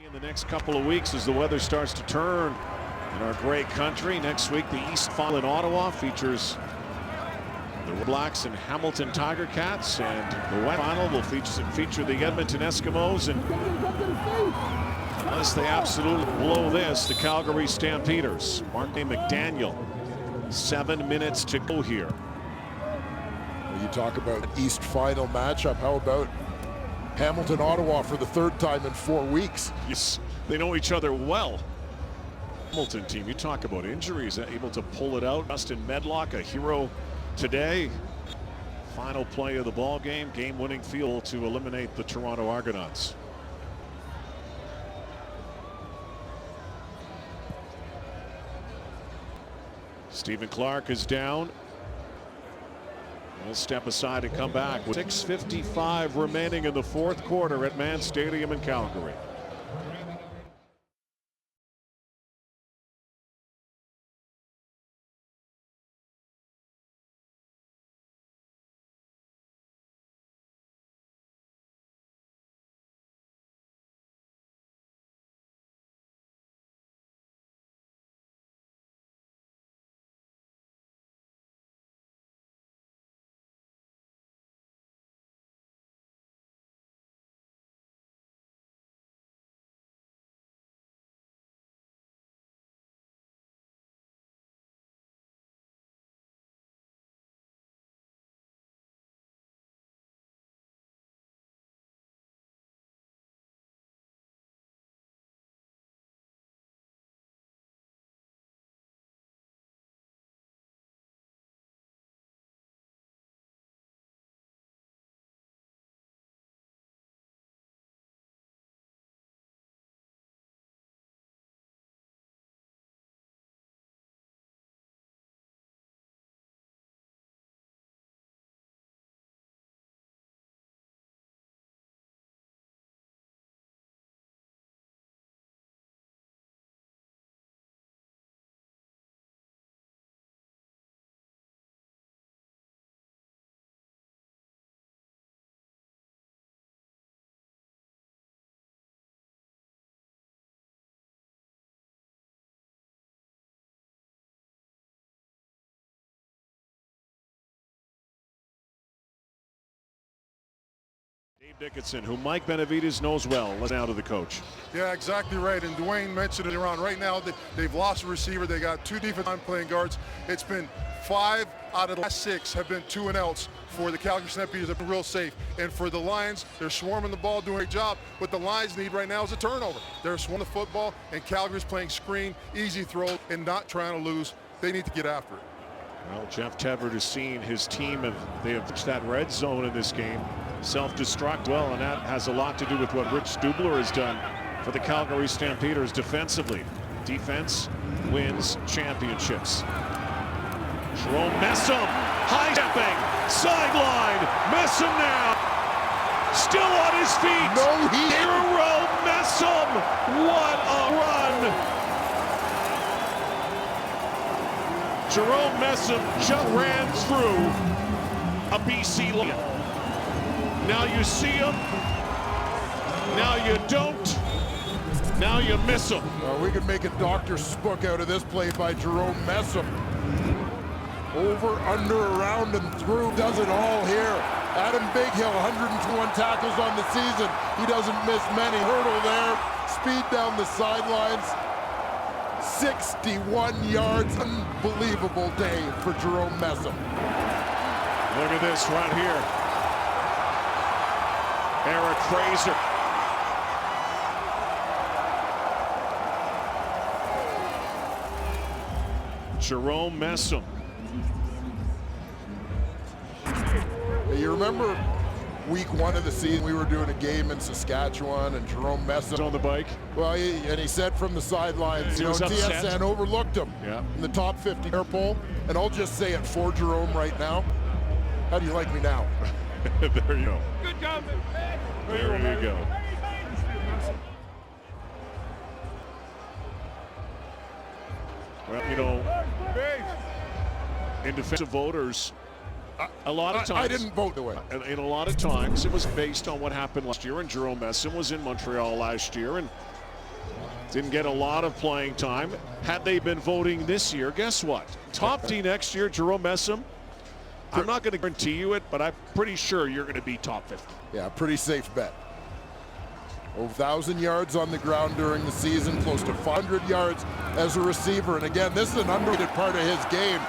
In the next couple of weeks as the weather starts to turn in our great country. Next week, the East Final in Ottawa features the Blacks and Hamilton Tiger Cats, and the West Final will feature the Edmonton Eskimos, and unless they absolutely blow this, the Calgary Stampeders. Mark McDaniel, 7 minutes to go here. Well, you talk about an East Final matchup. How about Hamilton, Ottawa for the 3rd time in 4 weeks? Yes, they know each other well. Hamilton team, you talk about injuries, able to pull it out. Justin Medlock, a hero today. Final play of the ball game, game-winning field to eliminate the Toronto Argonauts. Stephen Clark is down. We'll step aside and come back with 6:55 remaining in the 4th quarter at Mann Stadium in Calgary. Dave Dickinson, who Mike Benavides knows well, listen out to the coach. Yeah, exactly right. And Dwayne mentioned it around right now. They've lost a receiver. They got 2 defensive playing guards. It's been 5 out of the last 6 have been 2 and outs for the Calgary Stampeders. They've been real safe. And for the Lions, they're swarming the ball, doing a great job. What the Lions need right now is a turnover. They're swarming the football, and Calgary's playing screen, easy throw, and not trying to lose. They need to get after it. Well, Jeff Tevert has seen his team, and they have reached that red zone in this game. Self-destruct well, and that has a lot to do with what Rich Stubler has done for the Calgary Stampeders defensively. Defense wins championships. Jerome Messam, high-stepping, sideline, Messam now, still on his feet. No, he Jerome Messam, what a run. Jerome Messam just ran through a BC line. Now you see him, now you don't, now you miss him. We could make a doctor's book out of this play by Jerome Messam. Over, under, around, and through, does it all here. Adam Bighill, 101 tackles on the season. He doesn't miss many. Hurdle there, speed down the sidelines. 61 yards, unbelievable day for Jerome Messam. Look at this right here. Eric Fraser. Jerome Messam. You remember week 1 of the season, we were doing a game in Saskatchewan, and Jerome Messam on the bike. Well, he said from the sidelines, TSN overlooked him in the top 50 air poll. And I'll just say it for Jerome right now. How do you like me now? There you go. Good job. There you go. Well, you know, in defensive voters, a lot of times I didn't vote the way. And a lot of times it was based on what happened last year, and Jerome Messam was in Montreal last year, and Didn't get a lot of playing time. Had they been voting this year, guess what? Top D next year, Jerome Messam. I'm not going to guarantee you it, but I'm pretty sure you're going to be top 50. Yeah, pretty safe bet. Over 1,000 yards on the ground during the season, close to 500 yards as a receiver. And again, this is an underrated part of his game.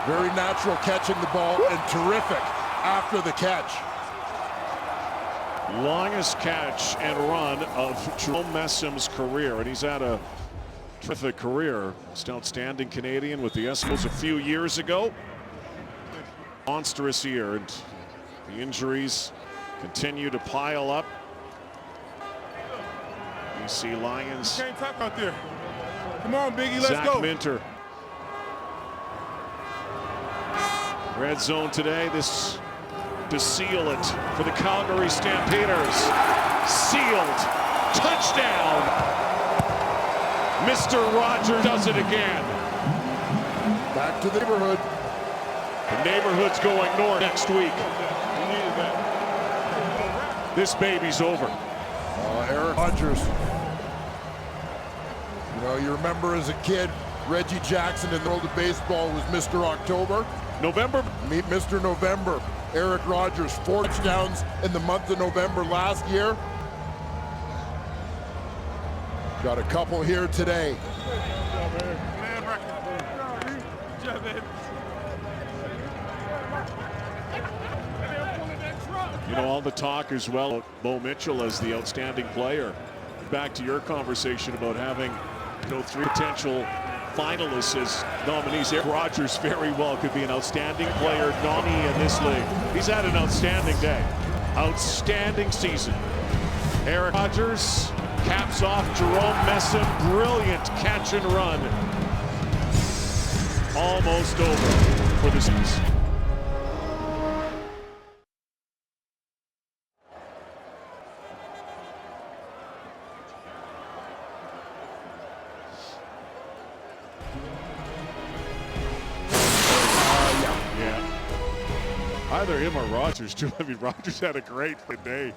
Very natural catching the ball and terrific after the catch. Longest catch and run of Jerome Messam's career, and he's had a terrific career. Just outstanding Canadian with the Eskimos a few years ago. Monstrous year, and the injuries continue to pile up. BC Lions. Can't talk out there. Come on, Biggie, let's Zach go. Minter. Red zone today. This to seal it for the Calgary Stampeders. Sealed. Touchdown. Mr. Rogers does it again. Back to the neighborhood. The neighborhood's going north next week. This baby's over. Eric Rogers. You know, you remember as a kid, Reggie Jackson in the world of baseball was Mr. October. November. Meet Mr. November. Eric Rogers, 4 touchdowns in the month of November last year. Got a couple here today. You know, all the talk as well, Bo Mitchell as the outstanding player. Back to your conversation about having, you know, 3 potential finalists as nominees. Eric Rogers very well could be an outstanding player nominee in this league. He's had an outstanding day. Outstanding season. Eric Rogers caps off Jerome Messam. Brilliant catch and run. Almost over for the season. Either him or Rogers, too. I mean, Rogers had a great day.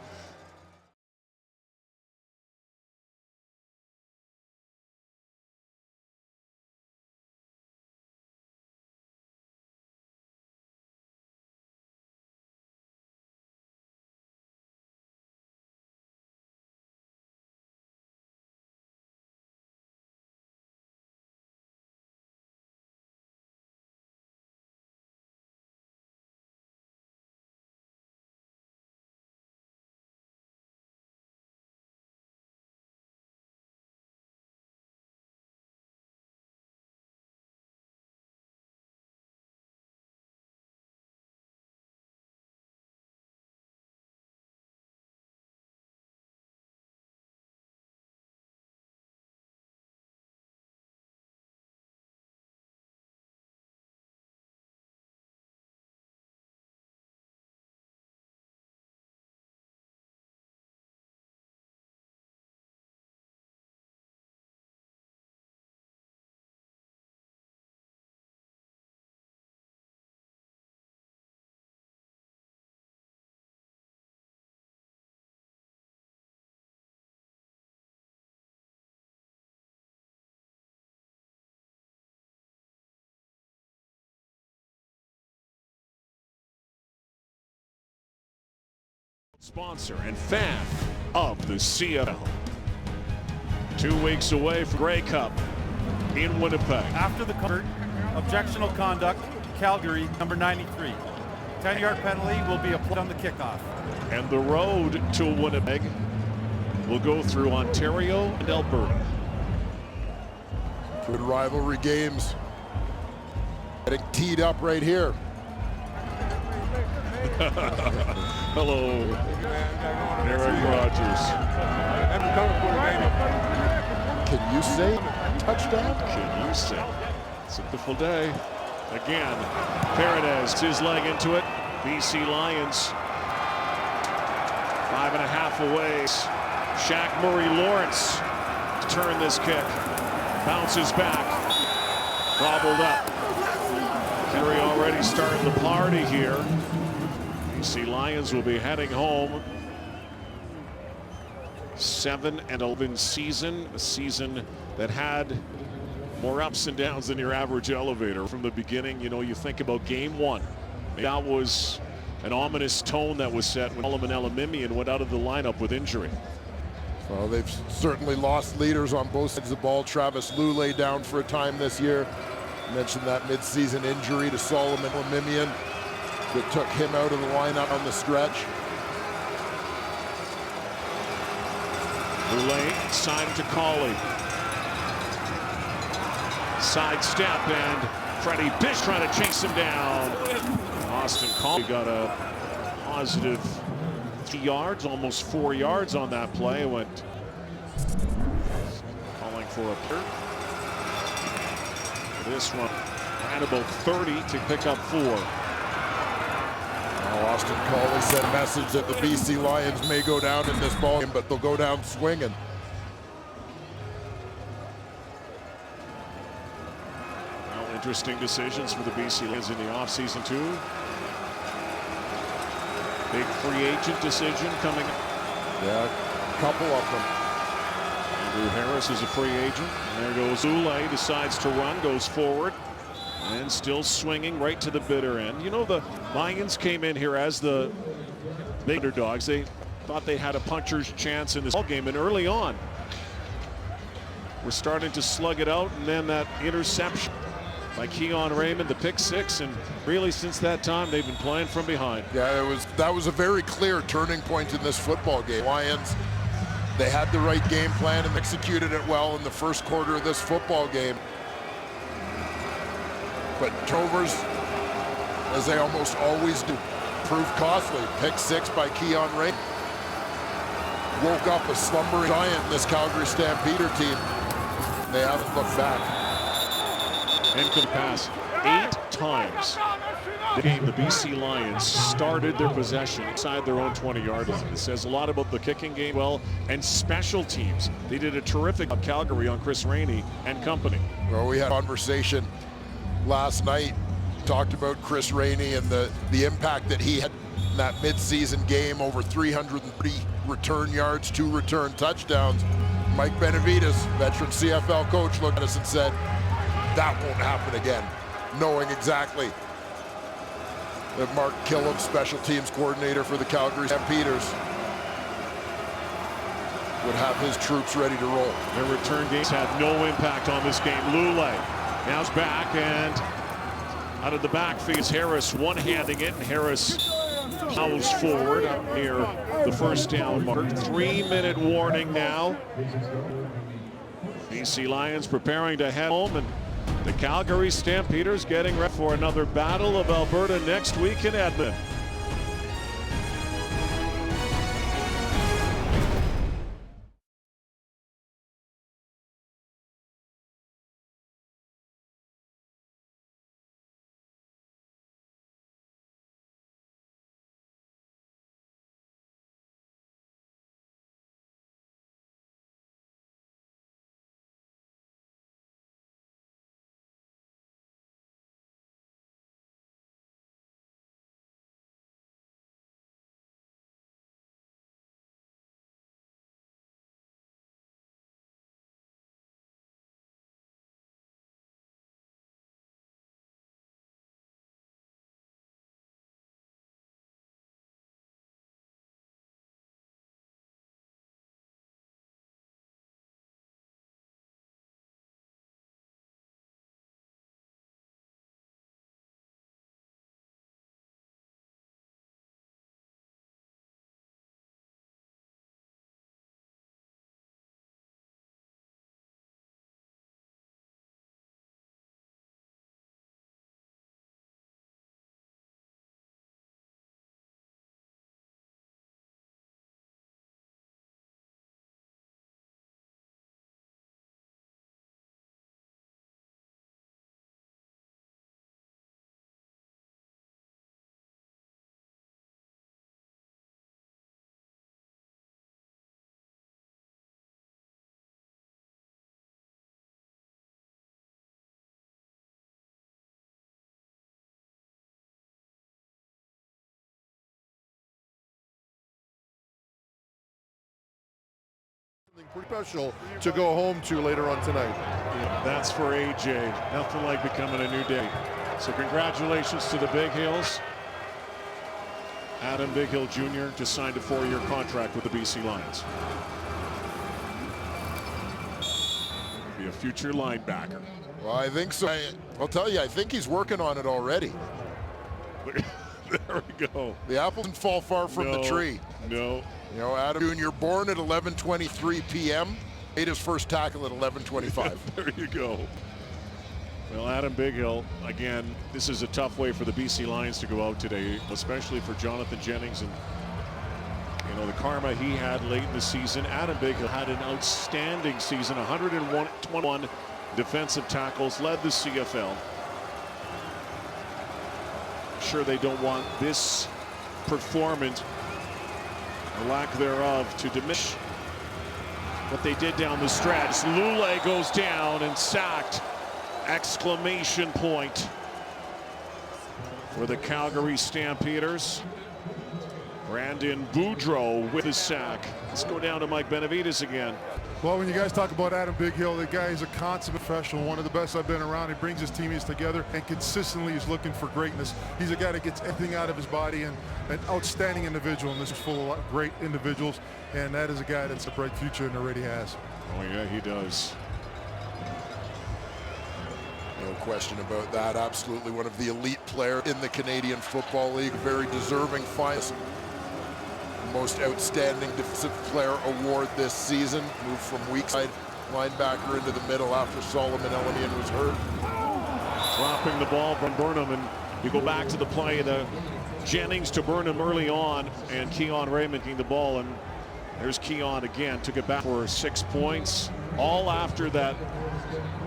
Sponsor and fan of the CFL. 2 weeks away from Grey Cup in Winnipeg. After the cover, objectional conduct, Calgary, number 93. 10-yard penalty will be applied on the kickoff. And the road to Winnipeg will go through Ontario and Alberta. Good rivalry games. Getting teed up right here. Hello, Eric Rogers. Can you say touchdown? Can you say? It's a beautiful day. Again, Paredes, his leg into it. BC Lions, 5.5 away. Shaq Murray-Lawrence to turn this kick. Bounces back. Gobbled up. Kerry already starting the party here. BC Lions will be heading home. 7-11 season, a season that had more ups and downs than your average elevator. From the beginning, you know, you think about game one. That was an ominous tone that was set when Solomon Elimimian went out of the lineup with injury. Well, they've certainly lost leaders on both sides of the ball. Travis Lulay down for a time this year. Mentioned that mid-season injury to Solomon Elimimian that took him out of the lineup on the stretch. Lulay, side to Cauley. Side step, and Freddie Bish trying to chase him down. Austin Cauley got a positive 3 yards, almost 4 yards on that play. Went calling for a punt. This one ran about 30 to pick up 4. Well, Austin Cauley sent a message that the BC Lions may go down in this ball game, but they'll go down swinging. Well, interesting decisions for the BC Lions in the offseason too. Big free agent decision coming up. Yeah, a couple of them. Andrew Harris is a free agent. And there goes Lulay, decides to run, goes forward. And still swinging right to the bitter end. You know, the Lions came in here as the big underdogs. They thought they had a puncher's chance in this ball game, and early on, we're starting to slug it out, and then that interception by Keon Raymond, the pick six, and really since that time they've been playing from behind. Yeah, that was a very clear turning point in this football game. Lions, they had the right game plan and executed it well in the first quarter of this football game. But turnovers, as they almost always do, proved costly. Pick six by Keon Raymond woke up a slumbering giant in this Calgary Stampeder team. They haven't looked back. Incomplete pass 8 times. The game, the BC Lions started their possession inside their own 20-yard line. It says a lot about the kicking game, well, and special teams. They did a terrific job, Calgary, on Chris Rainey and company. Well, we had a conversation last night, talked about Chris Rainey and the impact that he had in that mid-season game, over 330 return yards, 2 return touchdowns. Mike Benavides, veteran CFL coach, looked at us and said, that won't happen again, knowing exactly that Mark Killam, special teams coordinator for the Calgary Stampeders, would have his troops ready to roll. Their return games had no impact on this game. Lulay now's back, and out of the backfield is Harris one-handing it, and Harris plows forward up near the first down mark. 3-minute warning now. BC Lions preparing to head home, and the Calgary Stampeders getting ready for another Battle of Alberta next week in Edmonton. Pretty special to go home to later on tonight. Yeah, that's for AJ. Nothing like becoming a new day. So congratulations to the Big Hills. Adam Big Hill Jr. just signed a 4-year contract with the BC Lions. Be a future linebacker. Well, I think so. I'll tell you, I think he's working on it already. There we go. The apple didn't fall far from the tree. No. You know, Adam Jr. born at 11:23 p.m. made his first tackle at 11:25. There you go. Well, Adam Big Hill, again, this is a tough way for the BC Lions to go out today, especially for Jonathan Jennings and, you know, the karma he had late in the season. Adam Big Hill had an outstanding season, 121 defensive tackles, led the CFL. Sure, they don't want this performance or lack thereof to diminish what they did down the stretch. Lule goes down and sacked. Exclamation point for the Calgary Stampeders. Brandon Boudreau with a sack. Let's go down to Mike Benavides again. Well, when you guys talk about Adam Big Hill, the guy is a consummate professional, one of the best I've been around. He brings his teammates together and consistently is looking for greatness. He's a guy that gets everything out of his body and an outstanding individual, and this is full of great individuals, and that is a guy that's a bright future and already has. Oh yeah, he does. No question about that. Absolutely one of the elite players in the Canadian Football League. Very deserving finalist. Most outstanding defensive player award this season. Moved from weak side linebacker into the middle after Solomon Elenian was hurt. Dropping the ball from Burnham, and you go back to the play, the Jennings to Burnham early on, and Keon Ray making the ball, and there's Keon again, took it back for 6 points, all after that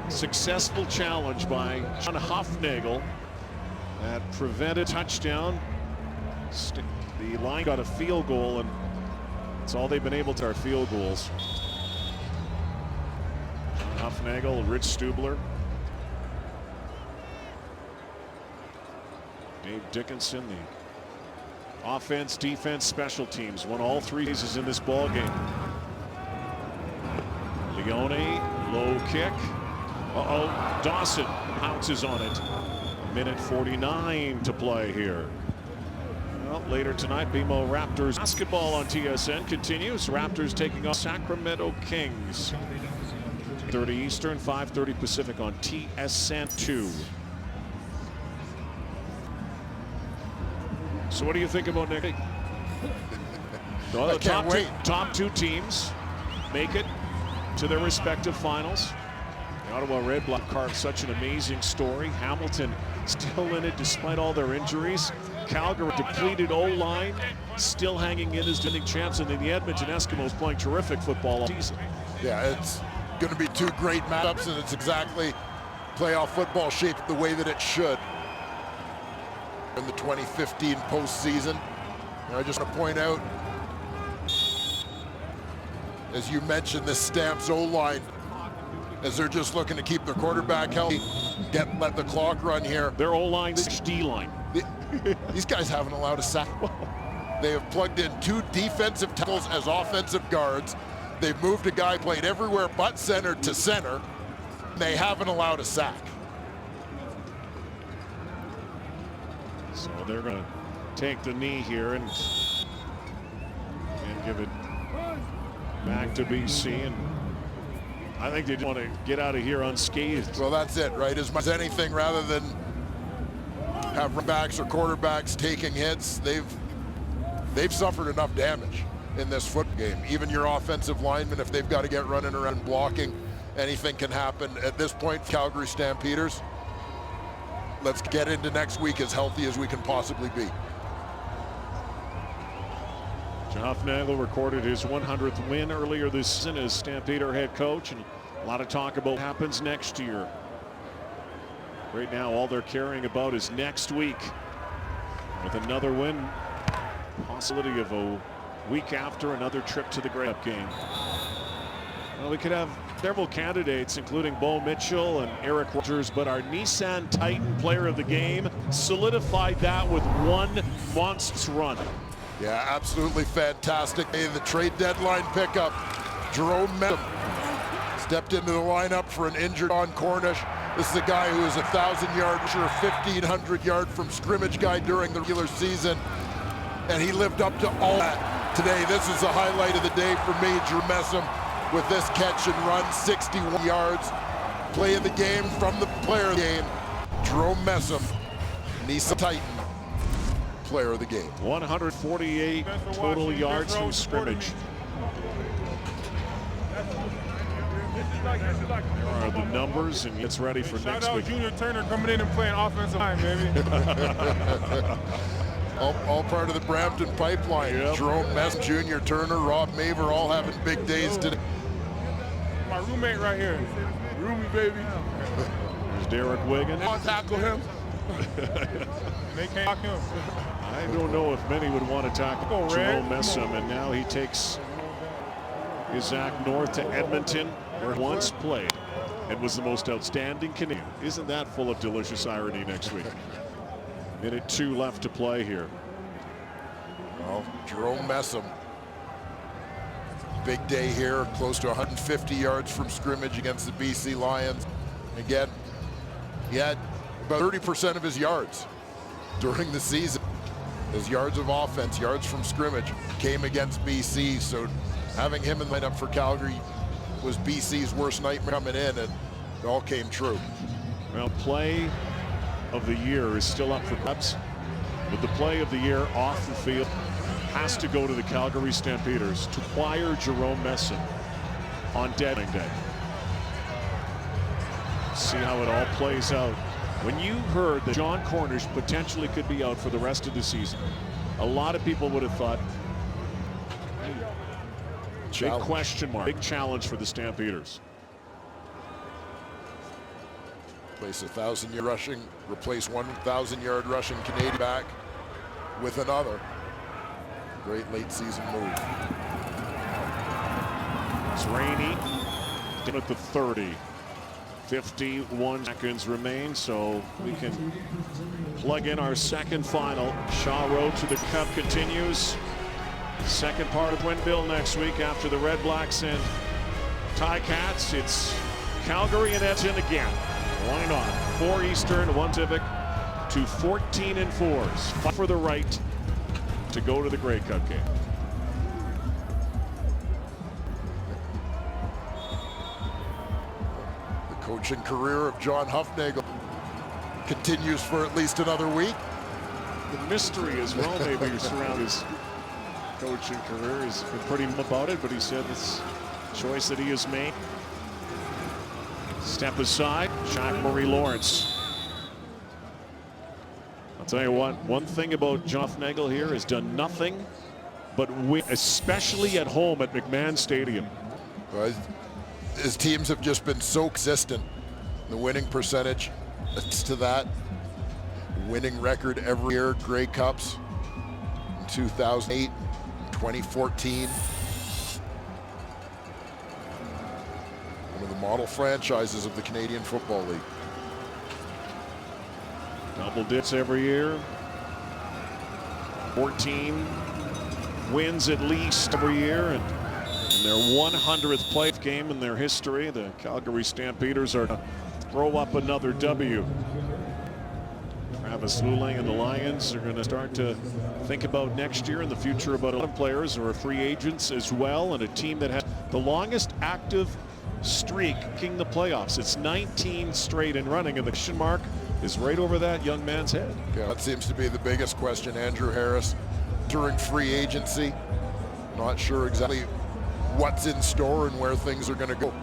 successful challenge by John Hufnagel that prevented touchdown. The line got a field goal, and it's all they've been able to are field goals. Hufnagel, Rich Stubler, Dave Dickinson, the offense, defense, special teams, won all 3 phases in this ball game. Leone, low kick. Dawson pounces on it. 1:49 to play here. Well, later tonight, BMO Raptors basketball on TSN continues. Raptors taking on Sacramento Kings. 30 Eastern, 5:30 Pacific on TSN 2. So what do you think about next week? Well, the top two teams make it to their respective finals. The Ottawa Red Black carved such an amazing story. Hamilton still in it despite all their injuries. Calgary depleted O-line, still hanging in as defending champs, and then the Edmonton Eskimos playing terrific football all season. Yeah, it's going to be 2 great matchups, and it's exactly playoff football shaped the way that it should. In the 2015 postseason, and I just want to point out, as you mentioned, the Stamps O-line, as they're just looking to keep their quarterback healthy, let the clock run here. Their O-line's D-line. These guys haven't allowed a sack. They have plugged in 2 defensive tackles as offensive guards. They've moved a guy, played everywhere but center to center. They haven't allowed a sack. So they're going to take the knee here and give it back to BC. And I think they just want to get out of here unscathed. Well, that's it, right? As much as anything, rather than have backs or quarterbacks taking hits, they've suffered enough damage in this football game. Even your offensive linemen, if they've got to get running around blocking, anything can happen. At this point, Calgary Stampeders, let's get into next week as healthy as we can possibly be. Hufnagel recorded his 100th win earlier this season as Stampeder head coach, and a lot of talk about what happens next year. Right now, all they're caring about is next week. With another win, possibility of a week after, another trip to the Grey Cup game. Well, we could have several candidates, including Bo Mitchell and Eric Rogers, but our Nissan Titan player of the game solidified that with 1 monstrous run. Yeah, absolutely fantastic. The trade deadline pickup Jerome Messam stepped into the lineup for an injured John Cornish. This is a guy who is a 1,000-yard, 1,500-yard from scrimmage guy during the regular season, and he lived up to all that today. This is the highlight of the day for me, Jerome Messam, with this catch and run, 61 yards. Play of the game from the player of the game, Jerome Messam, Nisa Titan, player of the game. 148 total yards from scrimmage. There are the numbers, and gets ready for next week. Junior Turner coming in and playing offensive line, baby. all part of the Brampton pipeline. Yep. Jerome Messam, Junior Turner, Rob Maver, all having big days today. My roommate right here. Roomie, baby. There's Derek Wiggins. I'll tackle him. They can't tackle him. I don't know if many would want to tackle Jerome Messam, and now he takes Isaac North to Edmonton, where he once played and was the most outstanding Canadian. Isn't that full of delicious irony next week? Minute 2 left to play here. Well, Jerome Messam, big day here, close to 150 yards from scrimmage against the BC Lions. Again, he had about 30% of his yards during the season. His yards of offense, yards from scrimmage, came against BC, so having him in the lineup for Calgary was BC's worst nightmare coming in, and it all came true. Well, play of the year is still up for grabs, but the play of the year off the field has to go to the Calgary Stampeders to acquire Jerome Messam on deadline day. See how it all plays out. When you heard that John Cornish potentially could be out for the rest of the season, a lot of people would have thought, big question mark, big challenge for the Stampeders. Replace 1,000-yard rushing, replace 1,000-yard rushing Canadian back with another. Great late season move. It's Rainey in at the 30. 51 seconds remain, so we can plug in our second final. Shaw Road to the Cup continues. Second part of Gwenville next week after the Red Blacks and Ticats. It's Calgary and Edmonton again. Why not? 4 Eastern, 1 Pacific to 14-4s. Fight for the right to go to the Grey Cup game. The coaching career of John Hufnagel continues for at least another week. The mystery as well, maybe, surround his coaching career. He's been pretty about it, but he said this choice that he has made. Step aside, Jacques-Marie Lawrence. I'll tell you what, one thing about John Hufnagel here has done nothing but win, especially at home at McMahon Stadium. Well, his teams have just been so consistent. The winning percentage, it's to that. Winning record every year, Grey Cups in 2008, 2014. One of the model franchises of the Canadian Football League. Double digits every year. 14 wins at least every year, and in their 100th playoff game in their history, the Calgary Stampeders are to throw up another W. Travis Lulang and the Lions are going to start to think about next year and the future about a lot of players who are free agents as well, and a team that has the longest active streak kicking the playoffs. It's 19 straight and running, and the question mark is right over that young man's head. Yeah, that seems to be the biggest question. Andrew Harris during free agency, not sure exactly what's in store and where things are going to go.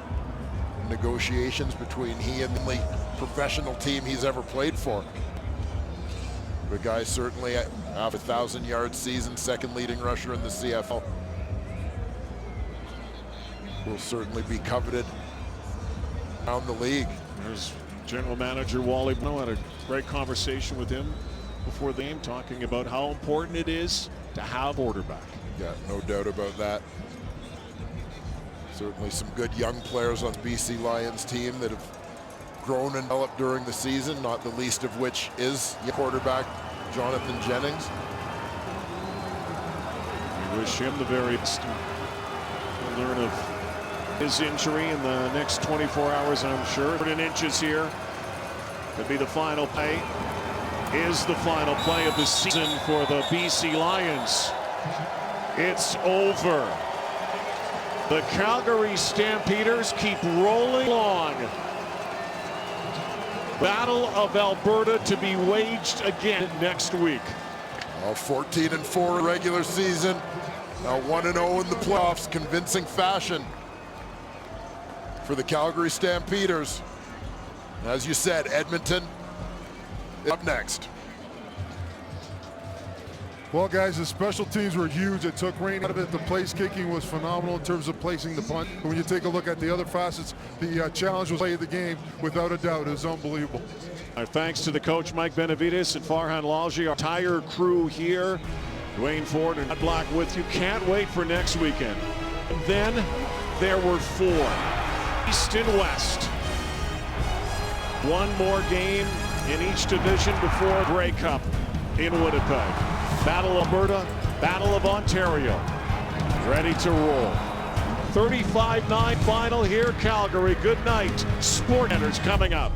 Negotiations between he and the only professional team he's ever played for. The guy certainly at a 1,000-yard season, second leading rusher in the CFL. Will certainly be coveted around the league. There's General Manager Wally Bno. Had a great conversation with him before the game, talking about how important it is to have quarterback. Yeah, no doubt about that. Certainly some good young players on the BC Lions team that have grown and developed during the season, not the least of which is quarterback Jonathan Jennings. We wish him the very best. We'll learn of his injury in the next 24 hours, I'm sure. 10 inches here. Could be the final play. Is the final play of the season for the BC Lions. It's over. The Calgary Stampeders keep rolling on. Battle of Alberta to be waged again next week. 14-4 regular season. Now 1-0 in the playoffs. Convincing fashion for the Calgary Stampeders. As you said, Edmonton up next. Well, guys, the special teams were huge. It took rain out of it. The place kicking was phenomenal in terms of placing the punt. When you take a look at the other facets, the challenge was play of the game, without a doubt. It was unbelievable. Our thanks to the coach, Mike Benavides, and Farhan Lalji, our entire crew here. Dwayne Ford and Ed Black with you. Can't wait for next weekend. And then there were 4. East and West. One more game in each division before Grey Cup in Winnipeg. Battle of Alberta, Battle of Ontario. Ready to roll. 35-9 final here, Calgary. Good night. Sport Center's coming up.